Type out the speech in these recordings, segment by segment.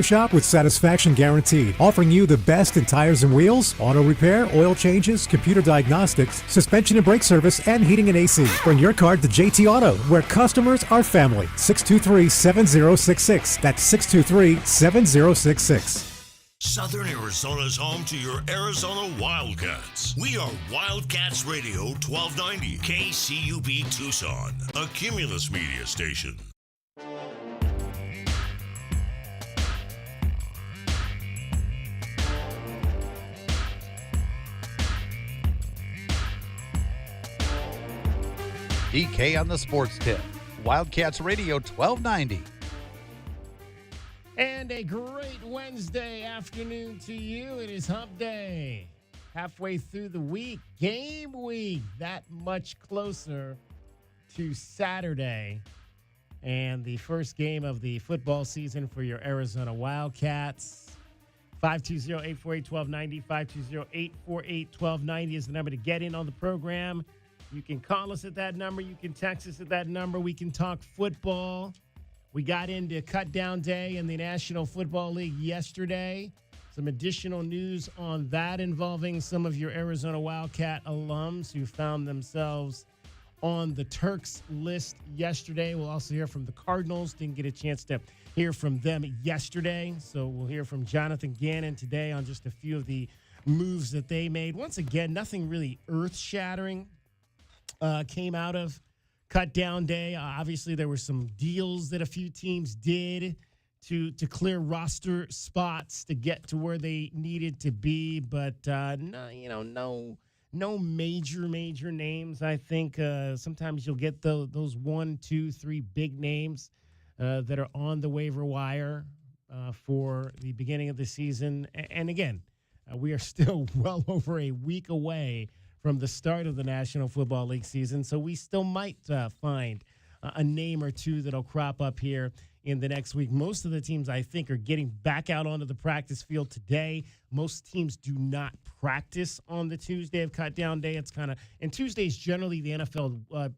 Shop with satisfaction guaranteed, offering you the best in tires and wheels, auto repair, oil changes, computer diagnostics, suspension and brake service, and heating and AC. Bring your car to JT Auto, where customers are family. 623-7066. That's 623-7066. Southern Arizona's home to your Arizona Wildcats. We are Wildcats Radio 1290, KCUB Tucson, a Cumulus media station. DK on the Sports Tip. Wildcats Radio 1290. And a great Wednesday afternoon to you. It is Hump Day. Halfway through the week, game week, that much closer to Saturday. And the first game of the football season for your Arizona Wildcats. 520-848-1290, 520-848-1290 is the number to get in on the program. You can call us at that number. You can text us at that number. We can talk football. We got into Cutdown Day in the National Football League yesterday. Some additional news on that involving some of your Arizona Wildcat alums who found themselves on the Turks list yesterday. We'll also hear from the Cardinals. Didn't get a chance to hear from them yesterday. So we'll hear from Jonathan Gannon today on just a few of the moves that they made. Once again, nothing really earth-shattering came out of Cutdown Day. Obviously, there were some deals that a few teams did to clear roster spots to get to where they needed to be, but no major names. I think sometimes you'll get those 1, 2, 3 big names that are on the waiver wire for the beginning of the season. And again, we are still well over a week away from the start of the National Football League season, so we still might find a name or two that'll crop up here in the next week. Most of the teams, I think, are getting back out onto the practice field today. Most teams do not practice on the Tuesday of Cutdown Day. It's kind of, and Tuesday is generally the NFL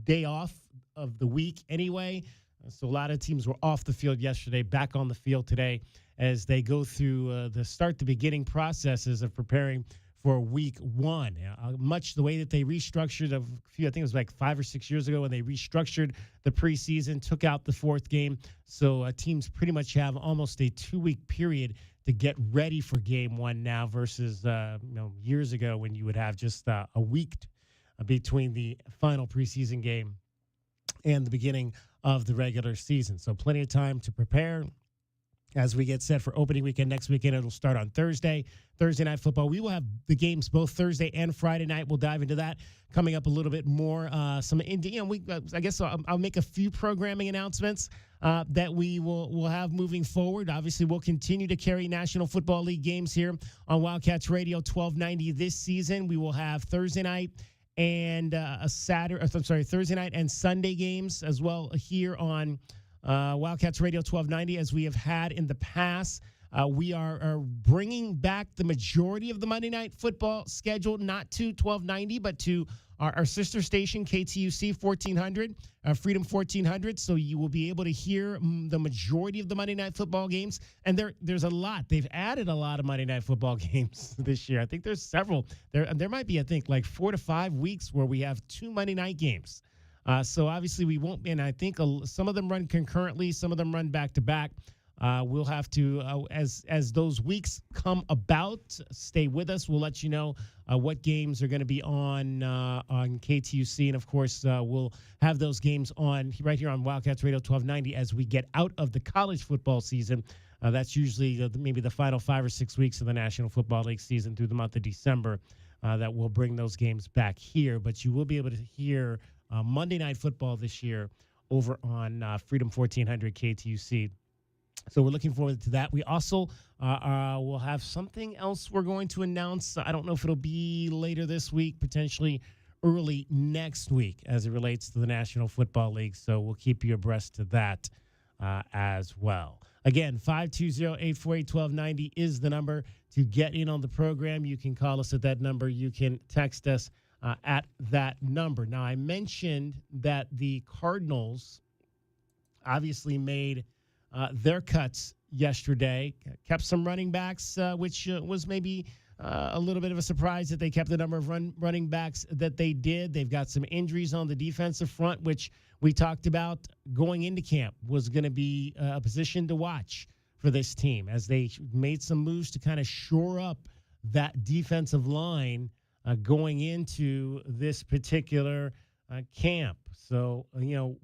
day off of the week anyway. So a lot of teams were off the field yesterday, back on the field today as they go through the beginning processes of preparing for week one. Much the way that they restructured I think it was like 5 or 6 years ago when they restructured the preseason, took out the fourth game. So teams pretty much have almost a 2-week period to get ready for game one now versus years ago when you would have just a week between the final preseason game and the beginning of the regular season. So plenty of time to prepare as we get set for opening weekend. Next weekend, it'll start on Thursday Night Football. We will have the games both Thursday and Friday night. We'll dive into that coming up a little bit more. I guess I'll make a few programming announcements that we'll have moving forward. Obviously, we'll continue to carry National Football League games here on Wildcats Radio 1290 this season. We will have Thursday night and Thursday night and Sunday games as well here on Wildcats Radio 1290, as we have had in the past. We are bringing back the majority of the Monday Night Football schedule, not to 1290, but to our sister station, KTUC 1400, Freedom 1400. So you will be able to hear the majority of the Monday Night Football games. And there's a lot. They've added a lot of Monday Night Football games this year. I think there's several. There might be, I think, like 4 to 5 weeks where we have 2 Monday night games. So obviously we won't, and I think some of them run concurrently, some of them run back to back. We'll have to, as those weeks come about, stay with us. We'll let you know what games are going to be on KTUC, and of course we'll have those games on right here on Wildcats Radio 1290 as we get out of the college football season. That's usually maybe the final 5 or 6 weeks of the National Football League season through the month of December. That will bring those games back here, but you will be able to hear Monday Night Football this year over on Freedom 1400 KTUC. So we're looking forward to that. We also will have something else we're going to announce. I don't know if it'll be later this week, potentially early next week as it relates to the National Football League. So we'll keep you abreast to that as well. Again, 520-848-1290 is the number to get in on the program. You can call us at that number. You can text us at that number. Now, I mentioned that the Cardinals obviously made their cuts yesterday. Kept some running backs, which was maybe a little bit of a surprise that they kept the number of running backs that they did. They've got some injuries on the defensive front, which we talked about going into camp was going to be a position to watch for this team as they made some moves to kind of shore up that defensive line going into this particular camp. So,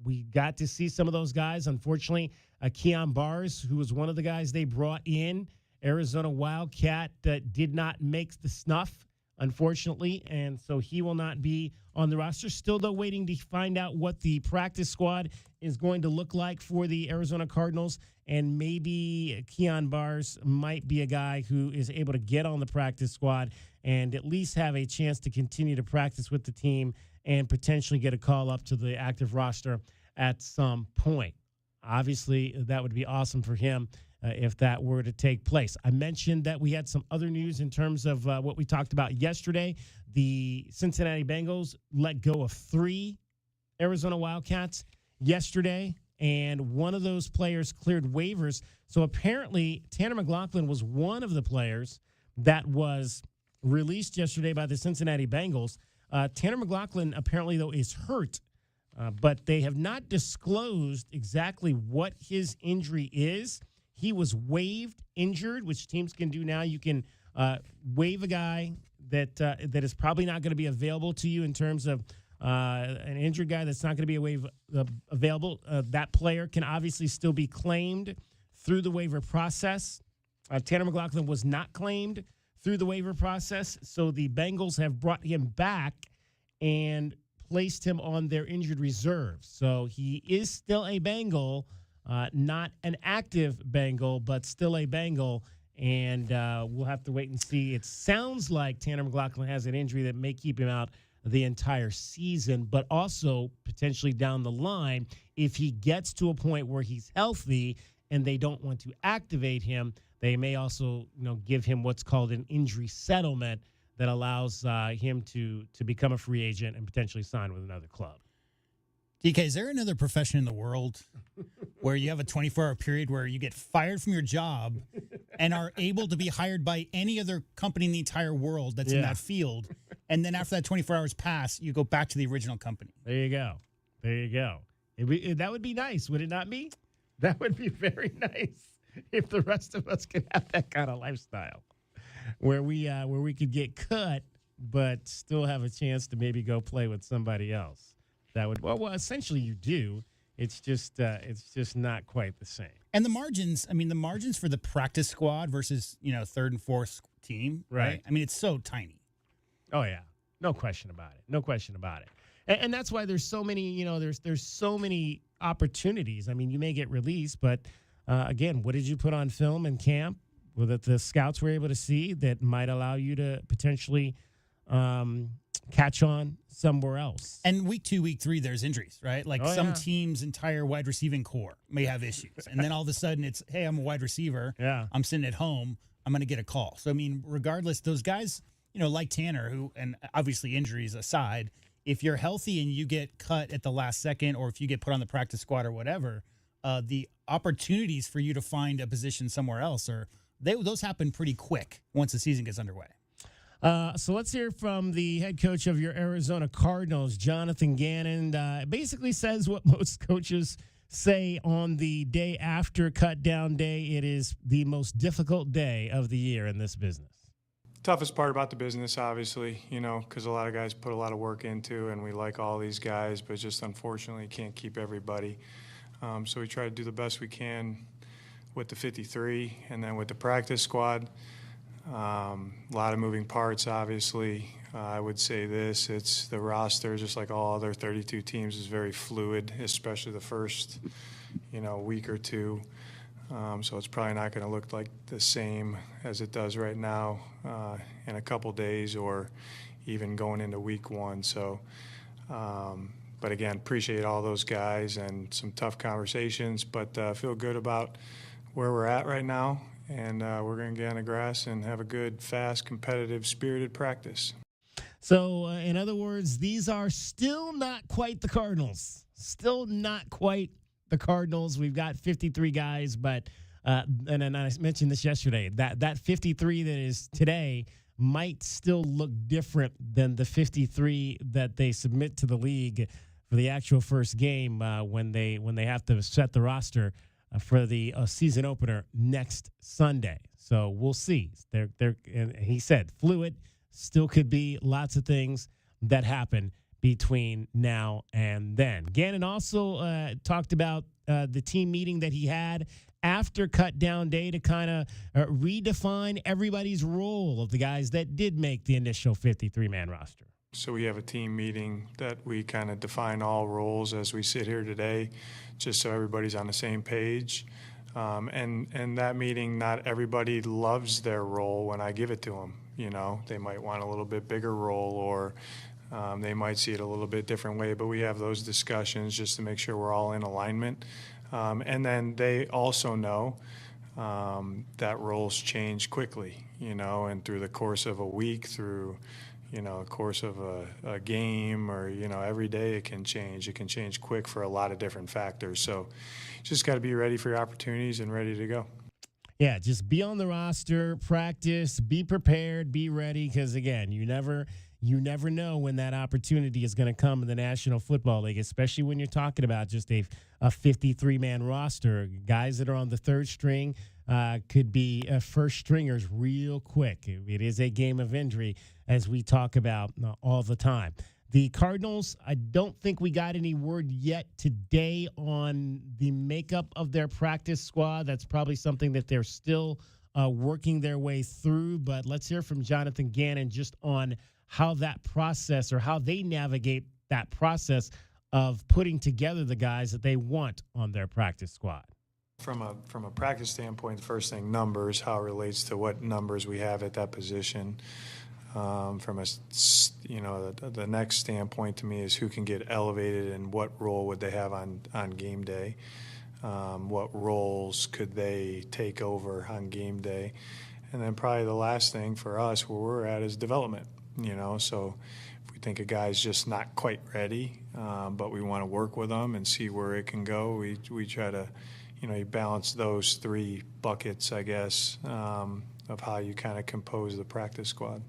we got to see some of those guys. Unfortunately, Keon Bars, who was one of the guys they brought in, Arizona Wildcat, did not make the snuff, unfortunately, and so he will not be on the roster. Still, though, waiting to find out what the practice squad is going to look like for the Arizona Cardinals, and maybe Keon Bars might be a guy who is able to get on the practice squad and at least have a chance to continue to practice with the team and potentially get a call up to the active roster at some point. Obviously, that would be awesome for him if that were to take place. I mentioned that we had some other news in terms of what we talked about yesterday. The Cincinnati Bengals let go of 3 Arizona Wildcats yesterday, and one of those players cleared waivers. So apparently, Tanner McLaughlin was one of the players that was released yesterday by the Cincinnati Bengals. Tanner McLaughlin apparently, though, is hurt, but they have not disclosed exactly what his injury is. He was waived injured, which teams can do now. You can waive a guy that is probably not going to be available to you in terms of an injured guy that's not going to be available. That player can obviously still be claimed through the waiver process. Tanner McLaughlin was not claimed through the waiver process, so the Bengals have brought him back and placed him on their injured reserve. So he is still a Bengal, not an active Bengal, but still a Bengal, and we'll have to wait and see. It sounds like Tanner McLaughlin has an injury that may keep him out the entire season, but also potentially down the line, if he gets to a point where he's healthy and they don't want to activate him, they may also, give him what's called an injury settlement that allows him to become a free agent and potentially sign with another club. DK, is there another profession in the world where you have a 24-hour period where you get fired from your job and are able to be hired by any other company in the entire world that's in that field, and then after that 24 hours pass, you go back to the original company? There you go. That would be nice, would it not be? That would be very nice if the rest of us could have that kind of lifestyle where we could get cut but still have a chance to maybe go play with somebody else. That would well essentially you do. It's just not quite the same. And the margins for the practice squad versus, third and fourth team, right? I mean, it's so tiny. Oh yeah. No question about it. And that's why there's so many, there's so many opportunities. I mean, you may get released, but again, what did you put on film in camp that the scouts were able to see that might allow you to potentially catch on somewhere else? And week 2, week 3, there's injuries, right? Like some teams' entire wide receiving core may have issues. And then all of a sudden it's, hey, I'm a wide receiver. Yeah. I'm sitting at home. I'm going to get a call. So, I mean, regardless, those guys, like Tanner, who, and obviously injuries aside, if you're healthy and you get cut at the last second, or if you get put on the practice squad or whatever, the opportunities for you to find a position somewhere else those happen pretty quick once the season gets underway. So let's hear from the head coach of your Arizona Cardinals, Jonathan Gannon. Basically says what most coaches say on the day after Cutdown Day. It is the most difficult day of the year in this business. Toughest part about the business, obviously, because a lot of guys put a lot of work into, and we like all these guys, but just unfortunately can't keep everybody. So we try to do the best we can with the 53 and then with the practice squad. A lot of moving parts, obviously. I would say it's the roster, just like all other 32 teams, is very fluid, especially the first, week or two. So it's probably not going to look like the same as it does right now in a couple days or even going into week 1. So, but again, appreciate all those guys and some tough conversations, but feel good about where we're at right now. And we're going to get on the grass and have a good, fast, competitive, spirited practice. So, in other words, these are still not quite the Cardinals. Still not quite the Cardinals. We've got 53 guys, but And then I mentioned this yesterday, that 53 that is today might still look different than the 53 that they submit to the league for the actual first game when they have to set the roster for the season opener next Sunday. So we'll see. And he said fluid, still could be lots of things that happen between now and then. Gannon also talked about the team meeting that he had after Cutdown Day to kind of redefine everybody's role of the guys that did make the initial 53-man roster. So we have a team meeting that we kind of define all roles as we sit here today, just so everybody's on the same page. And that meeting, not everybody loves their role when I give it to them. You know, they might want a little bit bigger role, or they might see it a little bit different way, but we have those discussions just to make sure we're all in alignment. And then they also know that roles change quickly, you know, and through the course of a week, through, you know, the course of a game, or, you know, every day it can change. It can change quick for a lot of different factors. So just got to be ready for your opportunities and ready to go. Yeah, just be on the roster, practice, be prepared, be ready, because, again, you never know when that opportunity is going to come in the National Football League, especially when you're talking about just a 53-man roster. Guys that are on the third string could be first stringers real quick. It is a game of injury, as we talk about all the time. The Cardinals, I don't think we got any word yet today on the makeup of their practice squad. That's probably something that they're still working their way through. But let's hear from Jonathan Gannon just on how that process, or how they navigate that process of putting together the guys that they want on their practice squad. From a practice standpoint, the first thing, numbers, how it relates to what numbers we have at that position. From a, you know, the next standpoint to me is who can get elevated and what role would they have on game day. What roles could they take over on game day? And then probably the last thing for us where we're at is development, you know. So if we think a guy's just not quite ready, but we want to work with them and see where it can go, we try to, you know, you balance those three buckets, I guess, of how you kind of compose the practice squad.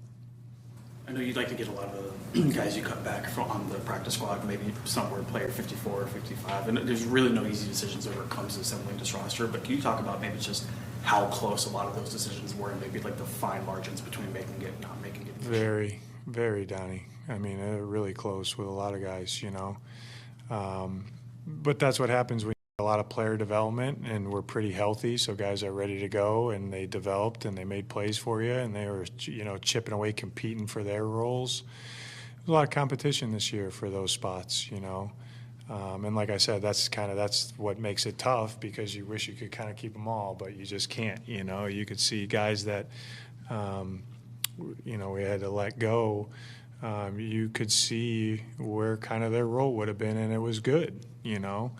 I know you'd like to get a lot of the guys you cut back from on the practice squad, maybe somewhere player 54 or 55, and there's really no easy decisions when it comes to assembling this roster, but can you talk about maybe just how close a lot of those decisions were, and maybe like the fine margins between making it and not making it? Very, very, Donnie. I mean, they're really close with a lot of guys, you know. But that's what happens when you have a lot of player development, and we're pretty healthy, so guys are ready to go, and they developed, and they made plays for you, and they were, you know, chipping away, competing for their roles. There's a lot of competition this year for those spots, you know. And like I said, that's what makes it tough, because you wish you could kind of keep them all, but you just can't, you know. You could see guys that, you know, we had to let go. You could see where kind of their role would have been, and it was good, you know.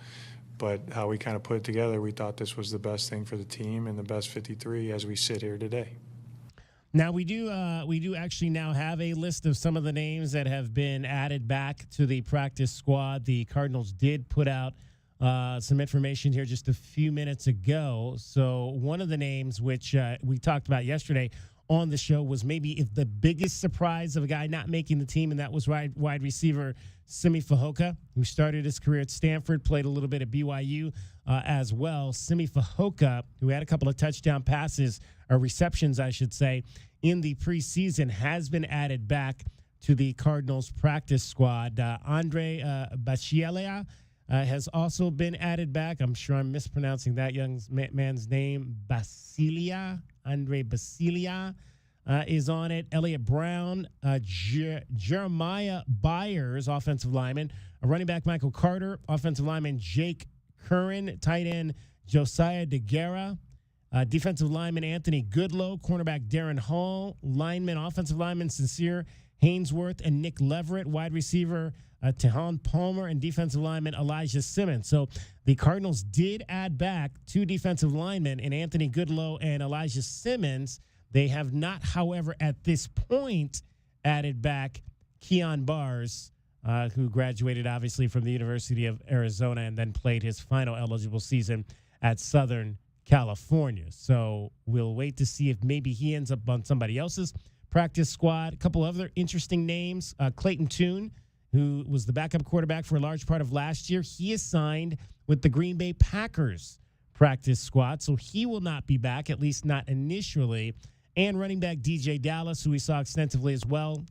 But how we kind of put it together, we thought this was the best thing for the team and the best 53 as we sit here today. Now, we do actually now have a list of some of the names that have been added back to the practice squad. The Cardinals did put out some information here just a few minutes ago. So one of the names, which we talked about yesterday on the show, was maybe if the biggest surprise of a guy not making the team, and that was wide receiver Simi Fehoko, who started his career at Stanford, played a little bit at BYU as well. Simi Fehoko, who had a couple of touchdown passes, or receptions, I should say, in the preseason, has been added back to the Cardinals practice squad. Andre Baccialia has also been added back. I'm sure I'm mispronouncing that young man's name. Andre Basilia is on it. Elliott Brown, Jeremiah Byers, offensive lineman. A running back, Michael Carter. Offensive lineman, Jake Curran. Tight end, Josiah DeGuerra. Defensive lineman, Anthony Goodlow. Cornerback, Darren Hall. Offensive lineman, Sincere Hainsworth and Nick Leverett. Wide receiver, Tehan Palmer, and defensive lineman Elijah Simmons. So the Cardinals did add back two defensive linemen in Anthony Goodlow and Elijah Simmons. They have not, however, at this point, added back Keon Bars, who graduated, obviously, from the University of Arizona and then played his final eligible season at Southern California. So we'll wait to see if maybe he ends up on somebody else's practice squad. A couple other interesting names. Clayton Tune, who was the backup quarterback for a large part of last year, he is signed with the Green Bay Packers practice squad, so he will not be back, at least not initially. And running back DJ Dallas, who we saw extensively as well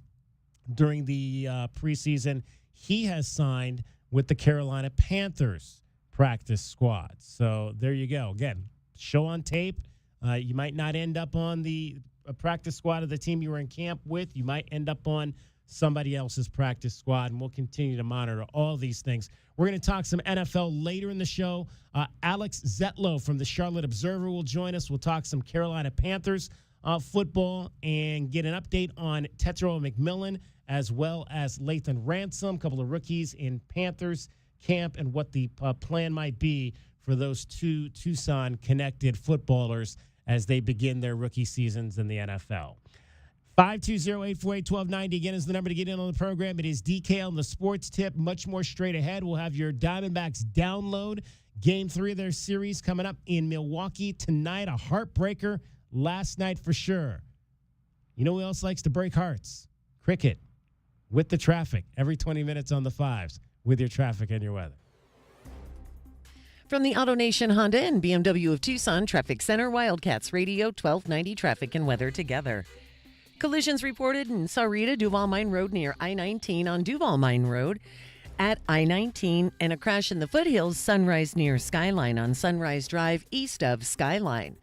during the preseason, he has signed with the Carolina Panthers practice squad. So there you go. Again, show on tape. You might not end up on the practice squad of the team you were in camp with. You might end up on somebody else's practice squad, and we'll continue to monitor all these things. We're going to talk some NFL later in the show. Alex Zetlow from the Charlotte Observer will join us. We'll talk some Carolina Panthers football and get an update on Tetro McMillan as well as Lathan Ransom, a couple of rookies in Panthers camp, and what the plan might be for those two Tucson-connected footballers as they begin their rookie seasons in the NFL. 520-848-1290, again, is the number to get in on the program. It is DK on the Sports Tip. Much more straight ahead. We'll have your Diamondbacks download. Game 3 of their series coming up in Milwaukee tonight. A heartbreaker last night for sure. You know who else likes to break hearts? Cricket. With the traffic every 20 minutes on the fives with your traffic and your weather. From the AutoNation Honda and BMW of Tucson Traffic Center, Wildcats Radio 1290 traffic and weather together. Collisions reported in Sahuarita, Duval Mine Road near I-19 on Duval Mine Road at I-19, and a crash in the foothills, Sunrise near Skyline on Sunrise Drive east of Skyline.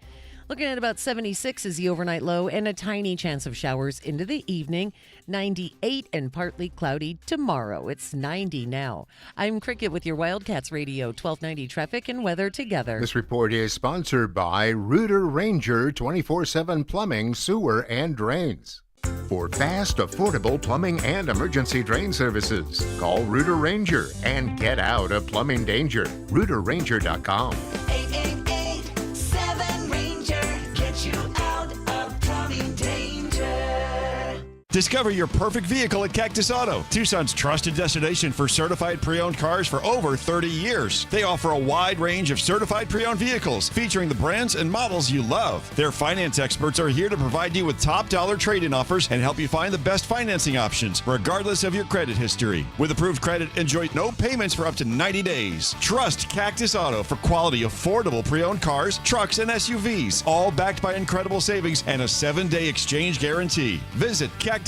Looking at about 76 is the overnight low and a tiny chance of showers into the evening. 98 and partly cloudy tomorrow. It's 90 now. I'm Cricket with your Wildcats Radio 1290 traffic and weather together. This report is sponsored by Rooter Ranger 24/7 Plumbing, Sewer, and Drains. For fast, affordable plumbing and emergency drain services, call Rooter Ranger and get out of plumbing danger. RooterRanger.com. 888-7-RANGER. Get you out of plumbing danger. Discover your perfect vehicle at Cactus Auto, Tucson's trusted destination for certified pre-owned cars for over 30 years. They offer a wide range of certified pre-owned vehicles featuring the brands and models you love. Their finance experts are here to provide you with top dollar trade-in offers and help you find the best financing options, regardless of your credit history. With approved credit, enjoy no payments for up to 90 days. Trust Cactus Auto for quality, affordable pre-owned cars, trucks, and SUVs, all backed by incredible savings and a 7-day exchange guarantee. Visit CactusAuto.com.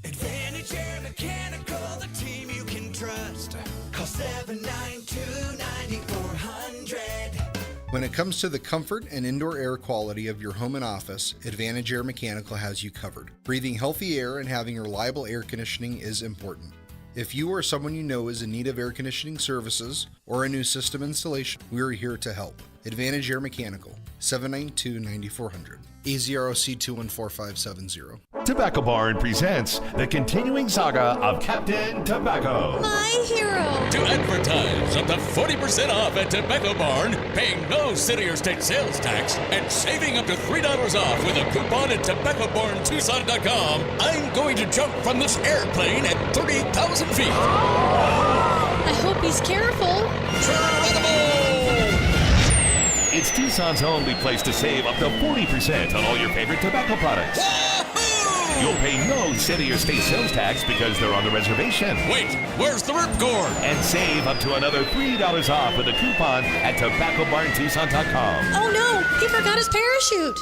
Advantage Air Mechanical, the team you can trust. Call 792-9400. When it comes to the comfort and indoor air quality of your home and office, Advantage Air Mechanical has you covered. Breathing healthy air and having reliable air conditioning is important. If you or someone you know is in need of air conditioning services or a new system installation, we're here to help. Advantage Air Mechanical, 792-9400. AZROC 214570. Tobacco Barn presents the continuing saga of Captain Tobacco. My hero! To advertise up to 40% off at Tobacco Barn, paying no city or state sales tax, and saving up to $3 off with a coupon at TobaccoBarnTucson.com, I'm going to jump from this airplane at 30,000 feet. I hope he's careful. It's Tucson's only place to save up to 40% on all your favorite tobacco products. Wahoo! You'll pay no city or state sales tax because they're on the reservation. Wait, where's the ripcord? And save up to another $3 off with a coupon at TobaccoBarnTucson.com. Oh no, he forgot his parachute.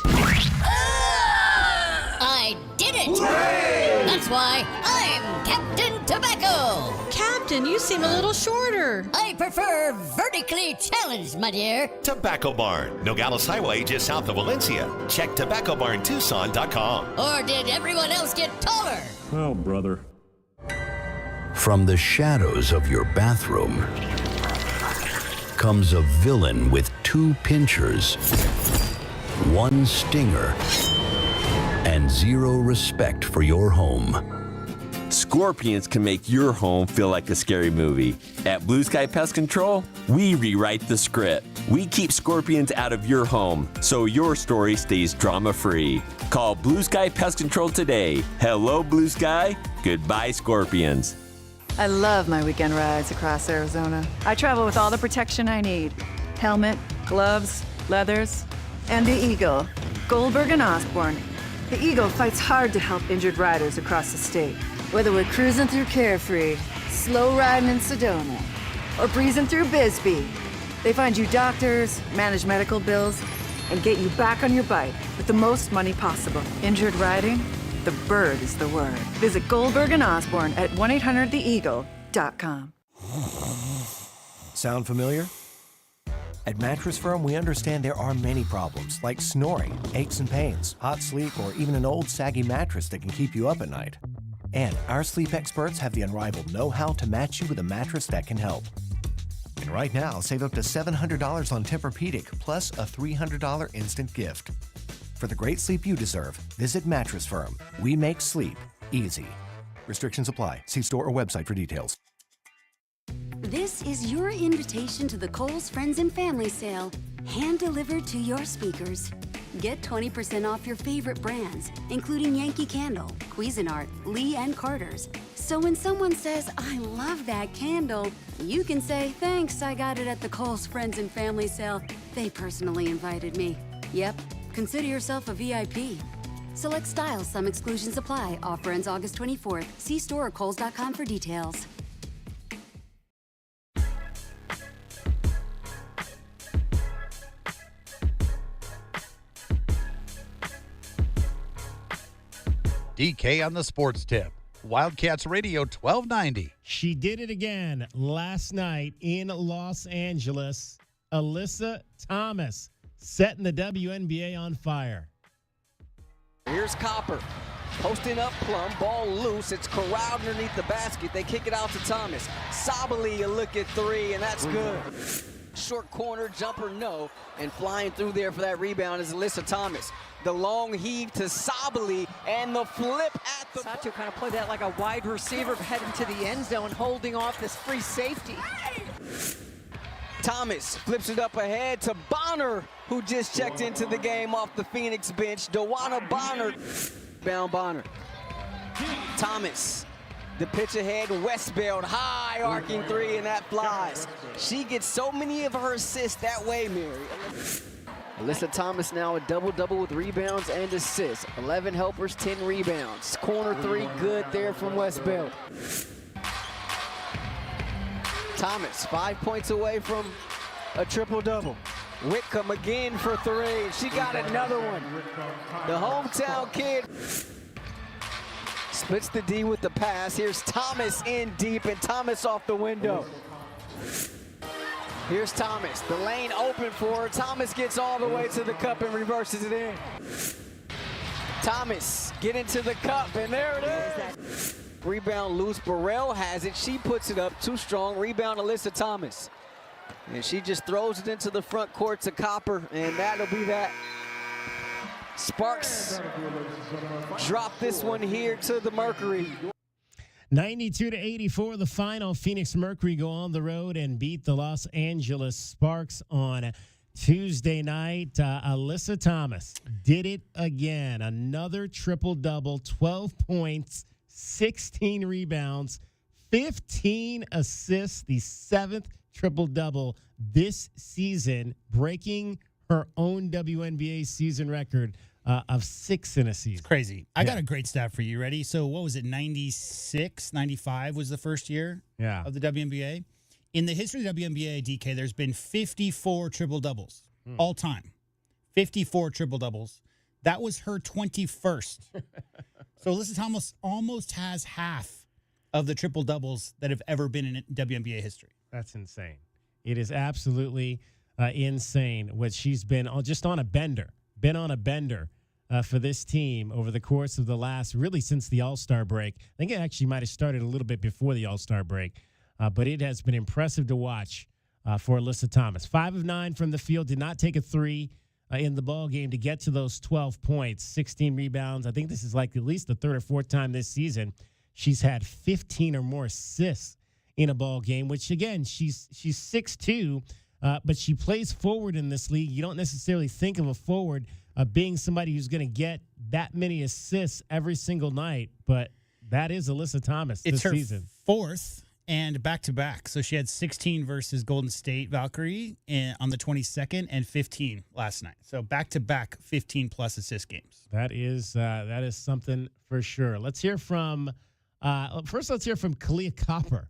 I did it! Hooray! That's why I'm Captain Tobacco! Captain, you seem a little shorter. I prefer vertically challenged, my dear. Tobacco Barn, Nogales Highway just south of Valencia. Check TobaccoBarnTucson.com. Or did everyone else get taller? Oh, brother. From the shadows of your bathroom comes a villain with 2 pinchers, 1 stinger, and 0 respect for your home. Scorpions can make your home feel like a scary movie. At Blue Sky Pest Control, we rewrite the script. We keep scorpions out of your home so your story stays drama-free. Call Blue Sky Pest Control today. Hello, Blue Sky. Goodbye, scorpions. I love my weekend rides across Arizona. I travel with all the protection I need. helmet, gloves, leathers, and the Eagle, Goldberg and Osborne. The Eagle fights hard to help injured riders across the state. Whether we're cruising through Carefree, slow riding in Sedona, or breezing through Bisbee, they find you doctors, manage medical bills, and get you back on your bike with the most money possible. Injured riding? The bird is the word. Visit Goldberg and Osborne at 1-800-THEEAGLE.com. Sound familiar? At Mattress Firm, we understand there are many problems, like snoring, aches and pains, hot sleep, or even an old saggy mattress that can keep you up at night. And our sleep experts have the unrivaled know-how to match you with a mattress that can help. And right now, save up to $700 on Tempur-Pedic, plus a $300 instant gift. For the great sleep you deserve, visit Mattress Firm. We make sleep easy. Restrictions apply. See store or website for details. This is your invitation to the Kohl's Friends and Family Sale, hand-delivered to your speakers. Get 20% off your favorite brands, including Yankee Candle, Cuisinart, Lee & Carter's. So when someone says, "I love that candle," you can say, "Thanks, I got it at the Kohl's Friends and Family Sale. They personally invited me." Yep, consider yourself a VIP. Select styles, some exclusions apply. Offer ends August 24th. See store or kohls.com for details. DK on the sports tip. Wildcats Radio 1290. She did it again last night in Los Angeles. Alyssa Thomas setting the WNBA on fire. Here's Copper. Posting up Plum, ball loose. It's corralled underneath the basket. They kick it out to Thomas. Sabali, a look at three, and that's good. Short corner, jumper, no. And flying through there for that rebound is Alyssa Thomas. The long heave to Sabali, and the flip at the... Sato kind of played that like a wide receiver heading to the end zone, holding off this free safety. Thomas flips it up ahead to Bonner, who just checked into the game off the Phoenix bench. Dewana Bonner. Bound Bonner. Thomas. The pitch ahead, Westbeld, high arcing three, and that flies. She gets so many of her assists that way, Mary. Alyssa Thomas now a double-double with rebounds and assists. 11 helpers, 10 rebounds. Corner three, good there from Westbeld. Thomas, 5 points away from a triple-double. Whitcomb again for three. She got another one. The hometown kid splits the D with the pass. Here's Thomas in deep, and Thomas off the window. Here's Thomas. The lane open for her. Thomas gets all the way to the cup and reverses it in. Thomas get into the cup, and there it is. Rebound loose. Burrell has it. She puts it up. Too strong. Rebound Alyssa Thomas. And she just throws it into the front court to Copper, and that'll be that. Sparks drop this one here to the Mercury. 92-84, the final. Phoenix Mercury go on the road and beat the Los Angeles Sparks on Tuesday night. Alyssa Thomas did it again. Another triple-double, 12 points, 16 rebounds, 15 assists, the 7th triple-double this season, breaking her own WNBA season record of 6 in a season. It's crazy. I got a great stat for you. Ready? So what was it, 96, 95 was the first year of the WNBA? In the history of the WNBA, DK, there's been 54 triple-doubles all time. 54 triple-doubles. That was her 21st. So Alyssa Thomas almost has half of the triple-doubles that have ever been in WNBA history. That's insane. It is absolutely insane what she's been just on a bender. Been on a bender for this team over the course of the last, really since the All-Star break. I think it actually might have started a little bit before the All-Star break, but it has been impressive to watch for Alyssa Thomas. 5 of 9 from the field, did not take a three in the ball game to get to those 12 points, 16 rebounds. I think this is like at least the third or fourth time this season she's had 15 or more assists in a ball game, which, again, she's 6'2", but she plays forward in this league. You don't necessarily think of a forward being somebody who's going to get that many assists every single night, but that is Alyssa Thomas this season. Fourth And back-to-back. So she had 16 versus Golden State Valkyrie on the 22nd and 15 last night. So back-to-back 15-plus assist games. That is something for sure. Let's hear from let's hear from Kalia Copper.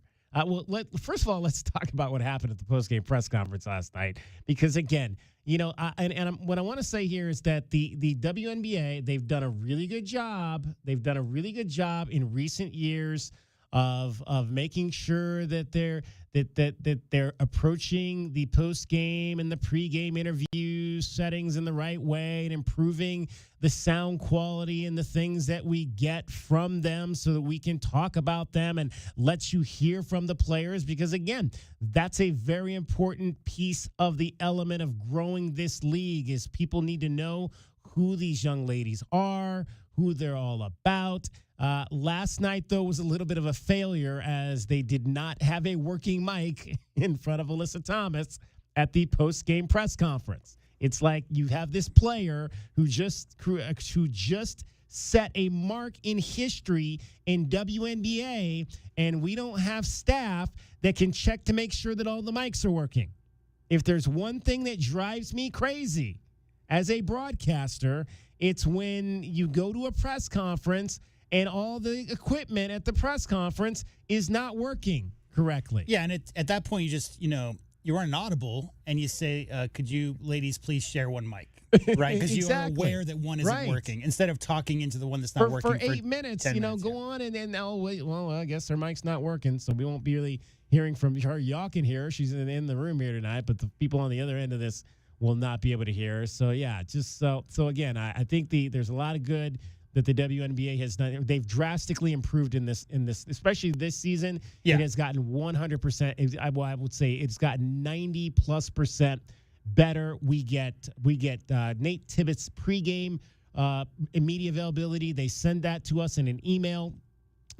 First of all, let's talk about what happened at the postgame press conference last night. Because again, what I want to say here is that the WNBA, they've done a really good job. They've done a really good job in recent years of making sure that they're approaching the post game and the pregame interview settings in the right way and improving the sound quality and the things that we get from them so that we can talk about them and let you hear from the players, because again, that's a very important piece of the element of growing this league. Is people need to know who these young ladies are, who they're all about. Last night, though, was a little bit of a failure as they did not have a working mic in front of Alyssa Thomas at the post-game press conference. It's like you have this player who just set a mark in history in WNBA, and we don't have staff that can check to make sure that all the mics are working. If there's one thing that drives me crazy as a broadcaster, it's when you go to a press conference and all the equipment at the press conference is not working correctly. Yeah, and at that point, you just, you run an audible and you say, could you ladies please share one mic, right? Because Exactly. you are aware that one isn't working, instead of talking into the one that's not working for 8 minutes, 10 minutes, go on and then, wait, well, I guess her mic's not working, so we won't be really hearing from her. Y'all can hear her. She's in the room here tonight, but the people on the other end of this will not be able to hear her. So, yeah, just so again, I think there's a lot of good that the WNBA has done. They've drastically improved in this, especially this season. Yeah. It has gotten 100%. I would say it's gotten 90+% better. We get Nate Tibbetts pregame media availability. They send that to us in an email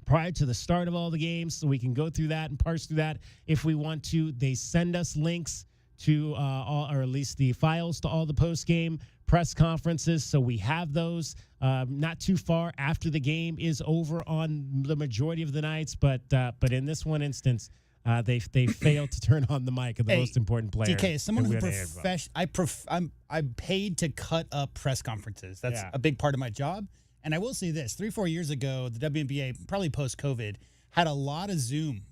prior to the start of all the games, so we can go through that and parse through that if we want to. They send us links to all, or at least the files to all the post-game press conferences, so we have those not too far after the game is over on the majority of the nights. But in this one instance, they failed to turn on the mic of the most important player. DK, as someone who I'm paid to cut up press conferences. That's a big part of my job. And I will say this: 3-4 years ago, the WNBA, probably post-COVID, had a lot of Zoom,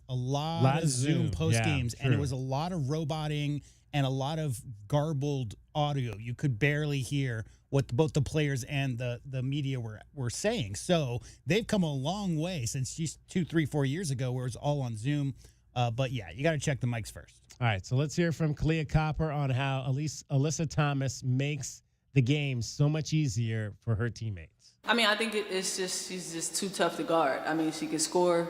post games, and it was a lot of roboting and a lot of garbled audio. You could barely hear what both the players and the media were saying. So they've come a long way since just 2, 3, 4 years ago, where it was all on Zoom. But yeah, you got to check the mics first. All right, so let's hear from Kalia Copper on how Alyssa Thomas makes the game so much easier for her teammates. I mean, I think she's just too tough to guard. I mean, she can score.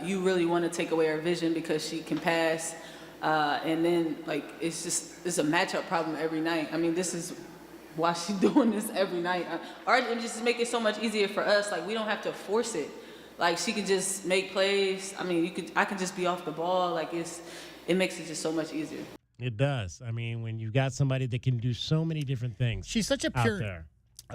You really want to take away her vision because she can pass. And then, it's a matchup problem every night. I mean, this is why she's doing this every night. Our images make it so much easier for us. Like, we don't have to force it. Like, she could just make plays. I mean, I can just be off the ball. Like, it makes it just so much easier. It does. I mean, when you've got somebody that can do so many different things. She's such a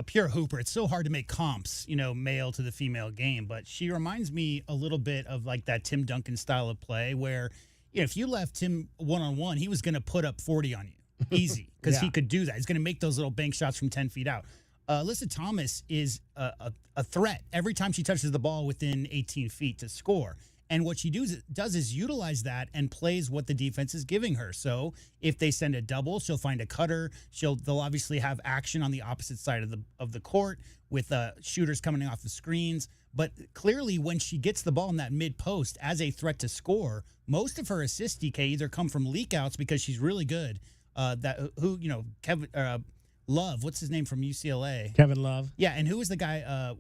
pure hooper. It's so hard to make comps, male to the female game. But she reminds me a little bit of like that Tim Duncan style of play where, if you left him one-on-one, he was going to put up 40 on you. Easy. Because he could do that. He's going to make those little bank shots from 10 feet out. Alyssa Thomas is a threat every time she touches the ball within 18 feet to score. And what she does is utilize that and plays what the defense is giving her. So if they send a double, she'll find a cutter. They'll obviously have action on the opposite side of the court with shooters coming off the screens. But clearly, when she gets the ball in that mid post as a threat to score, most of her assists, DK, either come from leak outs because she's really good. Kevin Love, what's his name from UCLA? Kevin Love. Yeah, and who was the guy?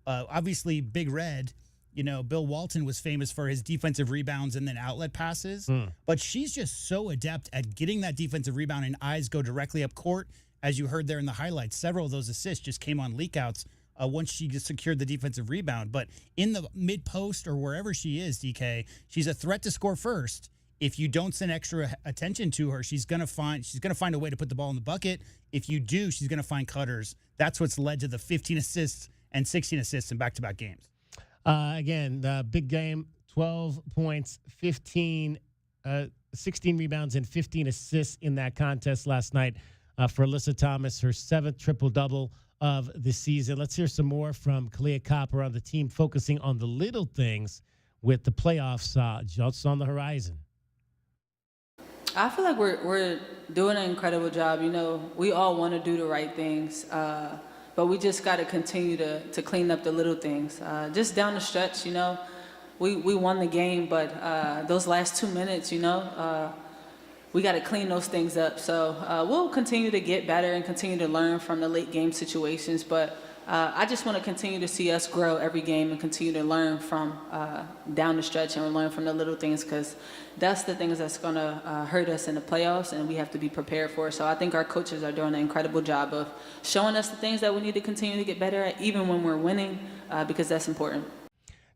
Obviously, Big Red. Bill Walton was famous for his defensive rebounds and then outlet passes. But she's just so adept at getting that defensive rebound, and eyes go directly up court. As you heard there in the highlights, several of those assists just came on leakouts once she just secured the defensive rebound. But in the mid-post or wherever she is, DK, she's a threat to score first. If you don't send extra attention to her, she's gonna find a way to put the ball in the bucket. If you do, she's gonna find cutters. That's what's led to the 15 assists and 16 assists in back-to-back games. Again, the big game, 12 points, 16 rebounds, and 15 assists in that contest last night for Alyssa Thomas, her 7th triple-double of the season. Let's hear some more from Kalia Copper on the team focusing on the little things with the playoffs just on the horizon. I feel like we're doing an incredible job. You know, we all want to do the right things, but we just got to continue to clean up the little things. Just down the stretch, you know, we won the game, but those last 2 minutes, you know, we got to clean those things up. So we'll continue to get better and continue to learn from the late game situations. But I just want to continue to see us grow every game and continue to learn from down the stretch and learn from the little things, because that's the things that's going to hurt us in the playoffs, and we have to be prepared for it. So I think our coaches are doing an incredible job of showing us the things that we need to continue to get better at, even when we're winning, because that's important.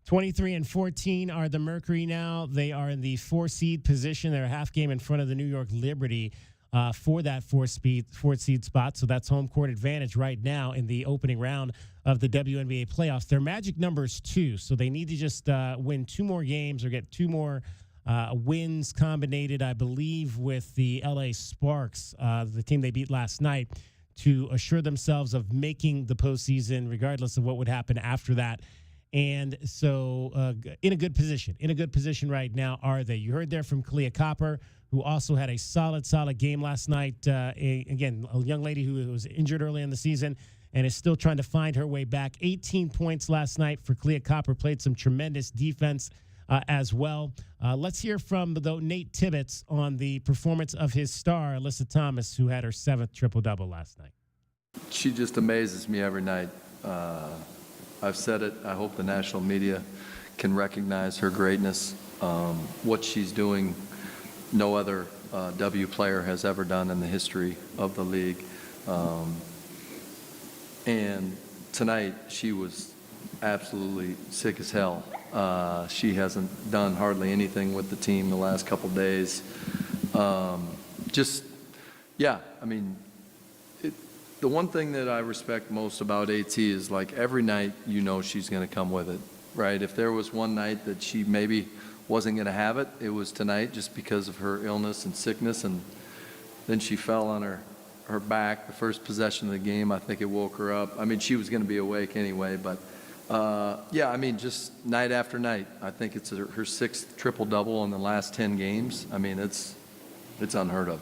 23-14 are the Mercury now. They are in the 4-seed position. They're a half game in front of the New York Liberty for that 4-seed spot. So that's home court advantage right now in the opening round of the WNBA playoffs. Their magic number is 2, so they need to just win 2 more games or get 2 more wins combinated, I believe, with the LA Sparks, the team they beat last night, to assure themselves of making the postseason, regardless of what would happen after that. And so in a good position right now are they. You heard there from Kalia Copper, who also had a solid game last night. Again, a young lady who was injured early in the season and is still trying to find her way back. 18 points last night for Kalia Copper, played some tremendous defense as well. Let's hear from, though, Nate Tibbetts on the performance of his star, Alyssa Thomas, who had her 7th triple-double last night. She just amazes me every night. I've said it. I hope the national media can recognize her greatness. What she's doing, no other W player has ever done in the history of the league. And tonight, she was absolutely sick as hell. She hasn't done hardly anything with the team the last couple days. The one thing that I respect most about AT is, like, every night you know she's going to come with it, right? If there was one night that she maybe wasn't going to have it, it was tonight, just because of her illness and sickness. And then she fell on her back the first possession of the game. I think it woke her up. I mean, she was going to be awake anyway, but just night after night. I think it's her 6th triple-double in the last 10 games. I mean, it's unheard of.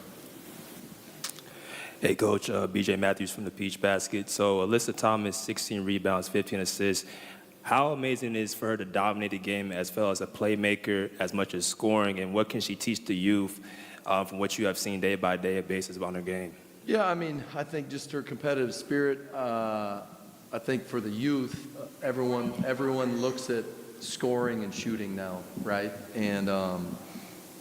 Hey, Coach, BJ Matthews from the Peach Basket. So Alyssa Thomas, 16 rebounds, 15 assists. How amazing it is for her to dominate the game as well as a playmaker, as much as scoring, and what can she teach the youth from what you have seen day by day basis about her game? Yeah, I mean, I think just her competitive spirit. I think for the youth, everyone looks at scoring and shooting now, right? And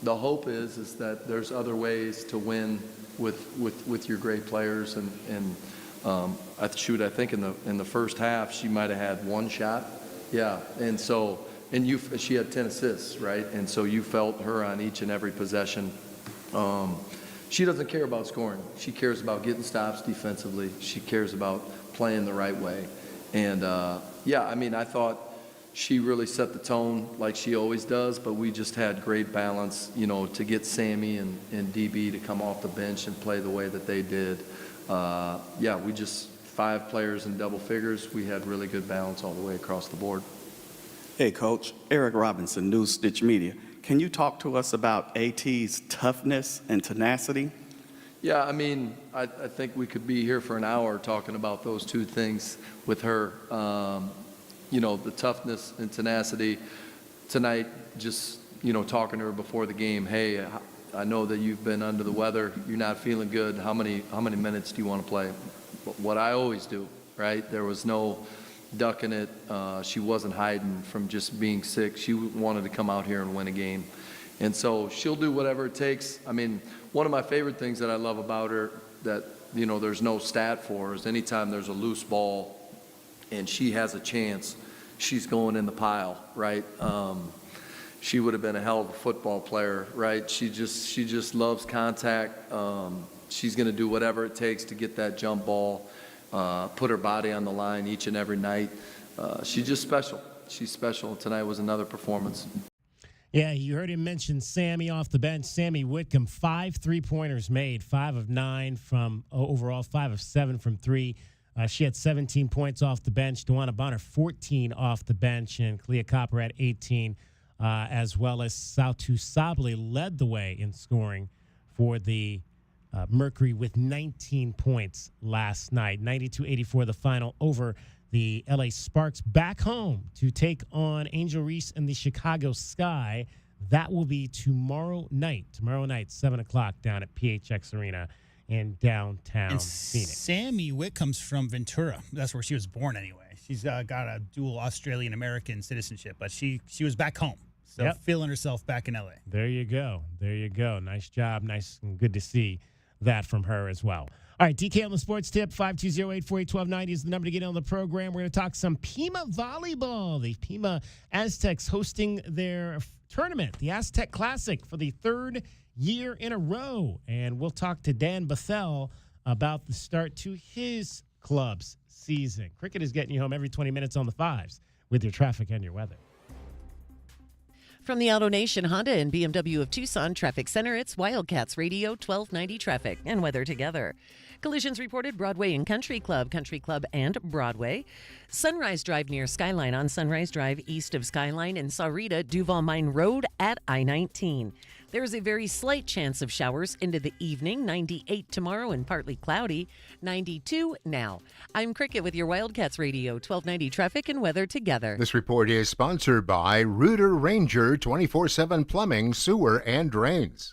the hope is that there's other ways to win with your great players. And I think in the first half she might have had 1 shot. Yeah, and she had 10 assists, right? And so you felt her on each and every possession. She doesn't care about scoring. She cares about getting stops defensively. She cares about playing the right way. And I thought she really set the tone like she always does, but we just had great balance, to get Sammy and DB to come off the bench and play the way that they did. We just 5 players in double figures. We had really good balance all the way across the board. Hey, Coach. Eric Robinson, News Stitch Media. Can you talk to us about AT's toughness and tenacity? Yeah, I mean, I think we could be here for an hour talking about those 2 things with her. The toughness and tenacity. Tonight, just, talking to her before the game, hey, I know that you've been under the weather. You're not feeling good. How many minutes do you want to play? What I always do, right? There was no ducking it. She wasn't hiding from just being sick. She wanted to come out here and win a game. And so she'll do whatever it takes. I mean, one of my favorite things that I love about her that, there's no stat for is anytime there's a loose ball and she has a chance, she's going in the pile, right? She would have been a hell of a football player, right? She just loves contact. She's going to do whatever it takes to get that jump ball, put her body on the line each and every night. She's just special. She's special. Tonight was another performance. Yeah, you heard him mention Sammy off the bench. Sammy Whitcomb, 5 3-pointers made, 5 of 9 from overall, 5 of 7 from 3. She had 17 points off the bench. Dewana Bonner, 14 off the bench, and Clea Copper had 18, as well as Sautu Sabli led the way in scoring for the Mercury with 19 points last night. 92-84 the final over the LA Sparks, back home to take on Angel Reese and the Chicago Sky. That will be tomorrow night, 7 o'clock down at PHX Arena in downtown And Phoenix. Sammy Whitcomb's from Ventura. That's where she was born anyway. She's got a dual Australian-American citizenship, but she was back home. So Yep. feeling herself back in LA. There you go. Nice job. Nice and good to see that from her as well. All right, DK on the sports tip, 520-848-1290 is the number to get on the program. We're going to talk some Pima volleyball. The Pima Aztecs hosting their tournament, the Aztec Classic, for the 3rd year in a row. And we'll talk to Dan Bethel about the start to his club's season. Cricket is getting you home every 20 minutes on the 5s with your traffic and your weather. From the Auto Nation Honda and BMW of Tucson Traffic Center, it's Wildcats Radio 1290 traffic and weather together. Collisions reported Broadway and Country Club and Broadway. Sunrise Drive near Skyline on Sunrise Drive east of Skyline, and Sahuarita Duval Mine Road at I-19. There is a very slight chance of showers into the evening, 98 tomorrow and partly cloudy, 92 now. I'm Cricket with your Wildcats Radio 1290 traffic and weather together. This report is sponsored by Rooter Ranger 24/7 Plumbing, Sewer, and Drains.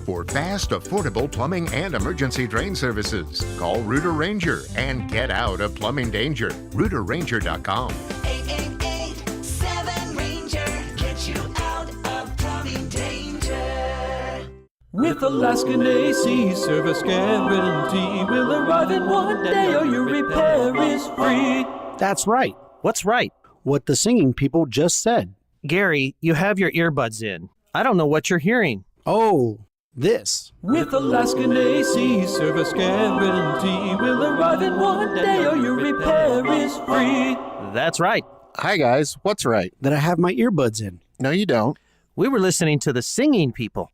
For fast, affordable plumbing and emergency drain services, call Rooter Ranger and get out of plumbing danger. RooterRanger.com. 888-7-RANGER. Get you out of plumbing danger. With Alaskan AC service guarantee, we'll arrive in one day or your repair is free. That's right. What's right? What the singing people just said. Gary, you have your earbuds in. I don't know what you're hearing. Oh, this. With Alaskan AC service guarantee, we'll arrive in one day or your repair is free. That's right. Hi, guys. What's right? That I have my earbuds in. No, you don't. We were listening to the singing people.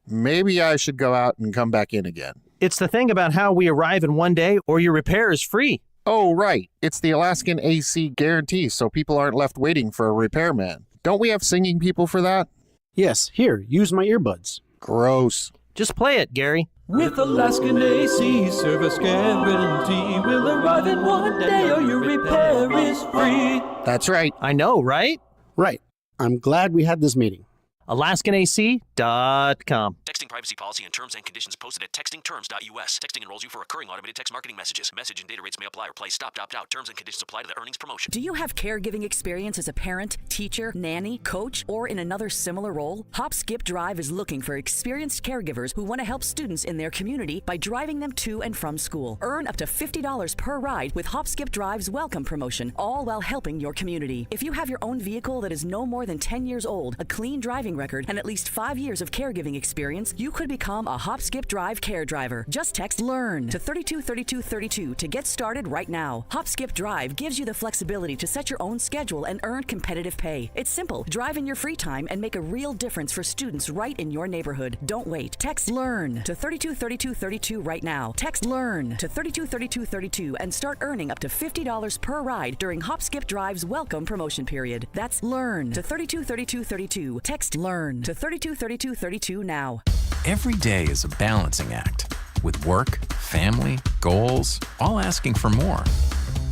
Maybe I should go out and come back in again. It's the thing about how we arrive in one day or your repair is free. Oh, right. It's the Alaskan AC guarantee, so people aren't left waiting for a repairman. Don't we have singing people for that? Yes, here, use my earbuds. Gross. Just play it, Gary. With Alaskan AC service guarantee, we'll arrive in one day or your repair is free. That's right. I know, right? Right. I'm glad we had this meeting. AlaskanAC.com. Texting privacy policy and terms and conditions posted at textingterms.us. Texting enrolls you for recurring automated text marketing messages. Message and data rates may apply or play. Stop, opt out. Terms and conditions apply to the earnings promotion. Do you have caregiving experience as a parent, teacher, nanny, coach, or in another similar role? Hop Skip Drive is looking for experienced caregivers who want to help students in their community by driving them to and from school. Earn up to $50 per ride with Hop Skip Drive's welcome promotion, all while helping your community. If you have your own vehicle that is no more than 10 years old, a clean driving record, and at least 5 years of caregiving experience, you could become a Hop Skip Drive care driver. Just text LEARN to 323232 to get started right now. Hop Skip Drive gives you the flexibility to set your own schedule and earn competitive pay. It's simple. Drive in your free time and make a real difference for students right in your neighborhood. Don't wait. Text LEARN to 323232 right now. Text LEARN to 323232 and start earning up to $50 per ride during Hop Skip Drive's welcome promotion period. That's LEARN to 323232. Text LEARN to 323232 now. Every day is a balancing act, with work, family, goals, all asking for more.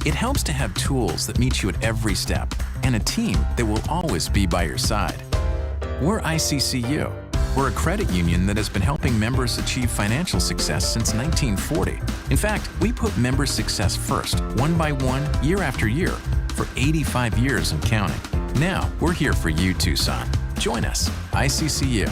It helps to have tools that meet you at every step and a team that will always be by your side. We're ICCU. We're a credit union that has been helping members achieve financial success since 1940. In fact, we put member success first, one by one, year after year, for 85 years and counting. Now, we're here for you, Tucson. Join us, ICCU.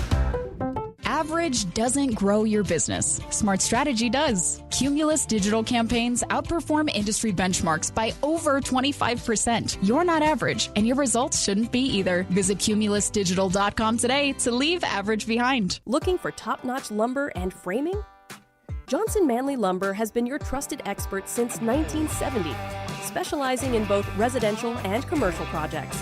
Average doesn't grow your business. Smart Strategy does. Cumulus digital campaigns outperform industry benchmarks by over 25%. You're not average, and your results shouldn't be either. Visit cumulusdigital.com today to leave average behind. Looking for top-notch lumber and framing? Johnson Manley Lumber has been your trusted expert since 1970, specializing in both residential and commercial projects.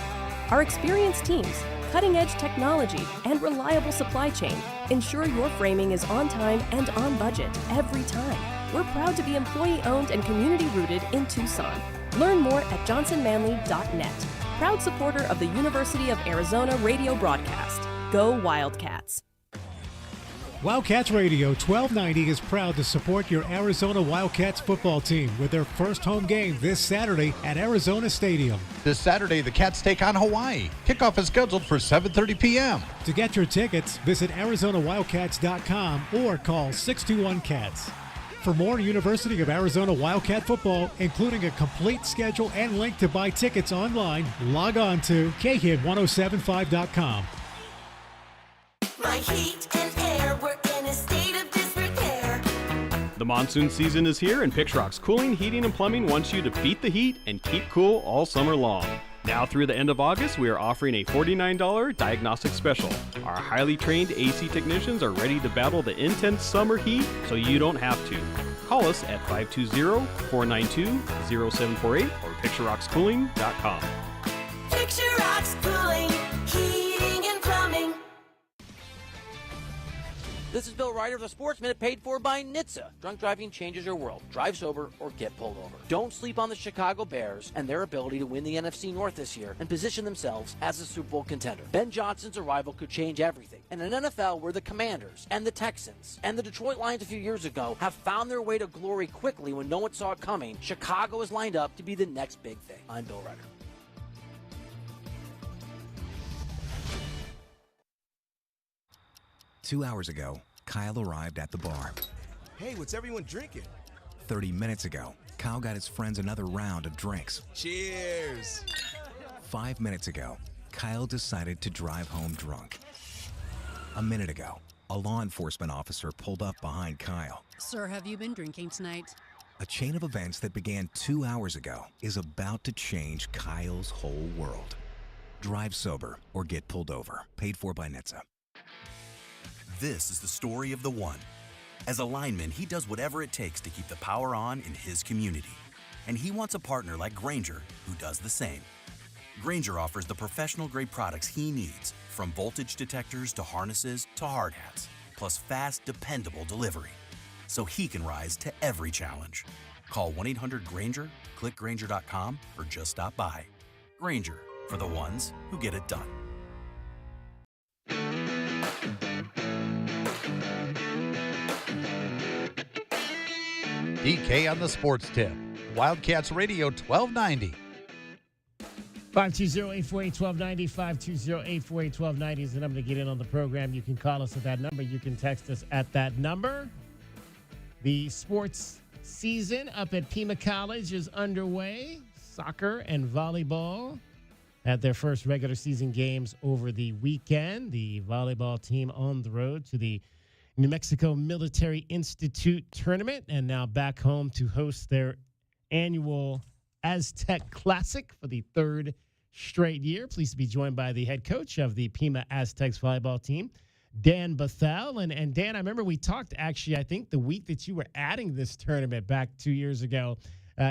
Our experienced teams cutting-edge technology, and reliable supply chain ensure your framing is on time and on budget every time. We're proud to be employee-owned and community-rooted in Tucson. Learn more at johnsonmanley.net. Proud supporter of the University of Arizona radio broadcast. Go Wildcats! Wildcats Radio 1290 is proud to support your Arizona Wildcats football team with their first home game this Saturday at Arizona Stadium. This Saturday, the Cats take on Hawaii. Kickoff is scheduled for 7:30 p.m. To get your tickets, visit ArizonaWildcats.com or call 621-CATS. For more University of Arizona Wildcat football, including a complete schedule and link to buy tickets online, log on to khid1075.com. My heat and air were in a state of disrepair. The monsoon season is here, and Pixrock's Cooling, Heating, and Plumbing wants you to beat the heat and keep cool all summer long. Now through the end of August, we are offering a $49 diagnostic special. Our highly trained AC technicians are ready to battle the intense summer heat, so you don't have to. Call us at 520-492-0748 or PictureRocksCooling.com. Picture Rocks Cooling, Heating, and Plumbing. This is Bill Ryder of the Sports Minute, paid for by NHTSA. Drunk driving changes your world. Drive sober or get pulled over. Don't sleep on the Chicago Bears and their ability to win the NFC North this year and position themselves as a Super Bowl contender. Ben Johnson's arrival could change everything. In an NFL where the Commanders and the Texans and the Detroit Lions a few years ago have found their way to glory quickly when no one saw it coming, Chicago is lined up to be the next big thing. I'm Bill Ryder. 2 hours ago, Kyle arrived at the bar. Hey, what's everyone drinking? 30 minutes ago, Kyle got his friends another round of drinks. Cheers! 5 minutes ago, Kyle decided to drive home drunk. A minute ago, a law enforcement officer pulled up behind Kyle. Sir, have you been drinking tonight? A chain of events that began 2 hours ago is about to change Kyle's whole world. Drive sober or get pulled over. Paid for by NHTSA. This is the story of the one. As a lineman, he does whatever it takes to keep the power on in his community. And he wants a partner like Grainger who does the same. Grainger offers the professional-grade products he needs, from voltage detectors to harnesses to hard hats, plus fast, dependable delivery, so he can rise to every challenge. Call 1-800-GRAINGER, click Grainger.com, or just stop by. Grainger, for the ones who get it done. DK on the sports tip. Wildcats Radio 1290. 520-848-1290, 520-848-1290 is the number to get in on the program. You can call us at that number. You can text us at that number. The sports season up at Pima College is underway. Soccer and volleyball had their first regular season games over the weekend. The volleyball team on the road to the New Mexico Military Institute tournament and now back home to host their annual Aztec Classic for the third straight year. Pleased to be joined by the head coach of the Pima Aztecs volleyball team, Dan Bethel. And Dan, I remember we talked actually, I think the week that you were adding this tournament back 2 years ago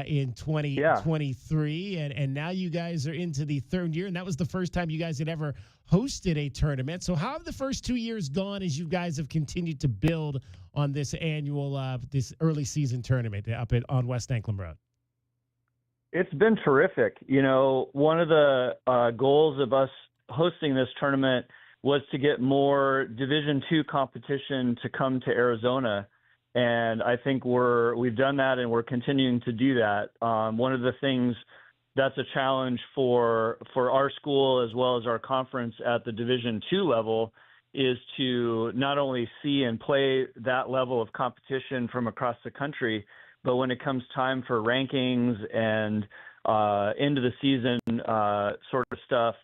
in 2023. And now you guys are into the third year, and that was the first time you guys had ever hosted a tournament. So how have the first 2 years gone as you guys have continued to build on this annual, this early season tournament on West Anklam Road? It's been terrific. You know, one of the goals of us hosting this tournament was to get more Division II competition to come to Arizona. And I think we've done that, and we're continuing to do that. One of the things that's a challenge for our school as well as our conference at the Division II level is to not only see and play that level of competition from across the country, but when it comes time for rankings and end of the season sort of stuff,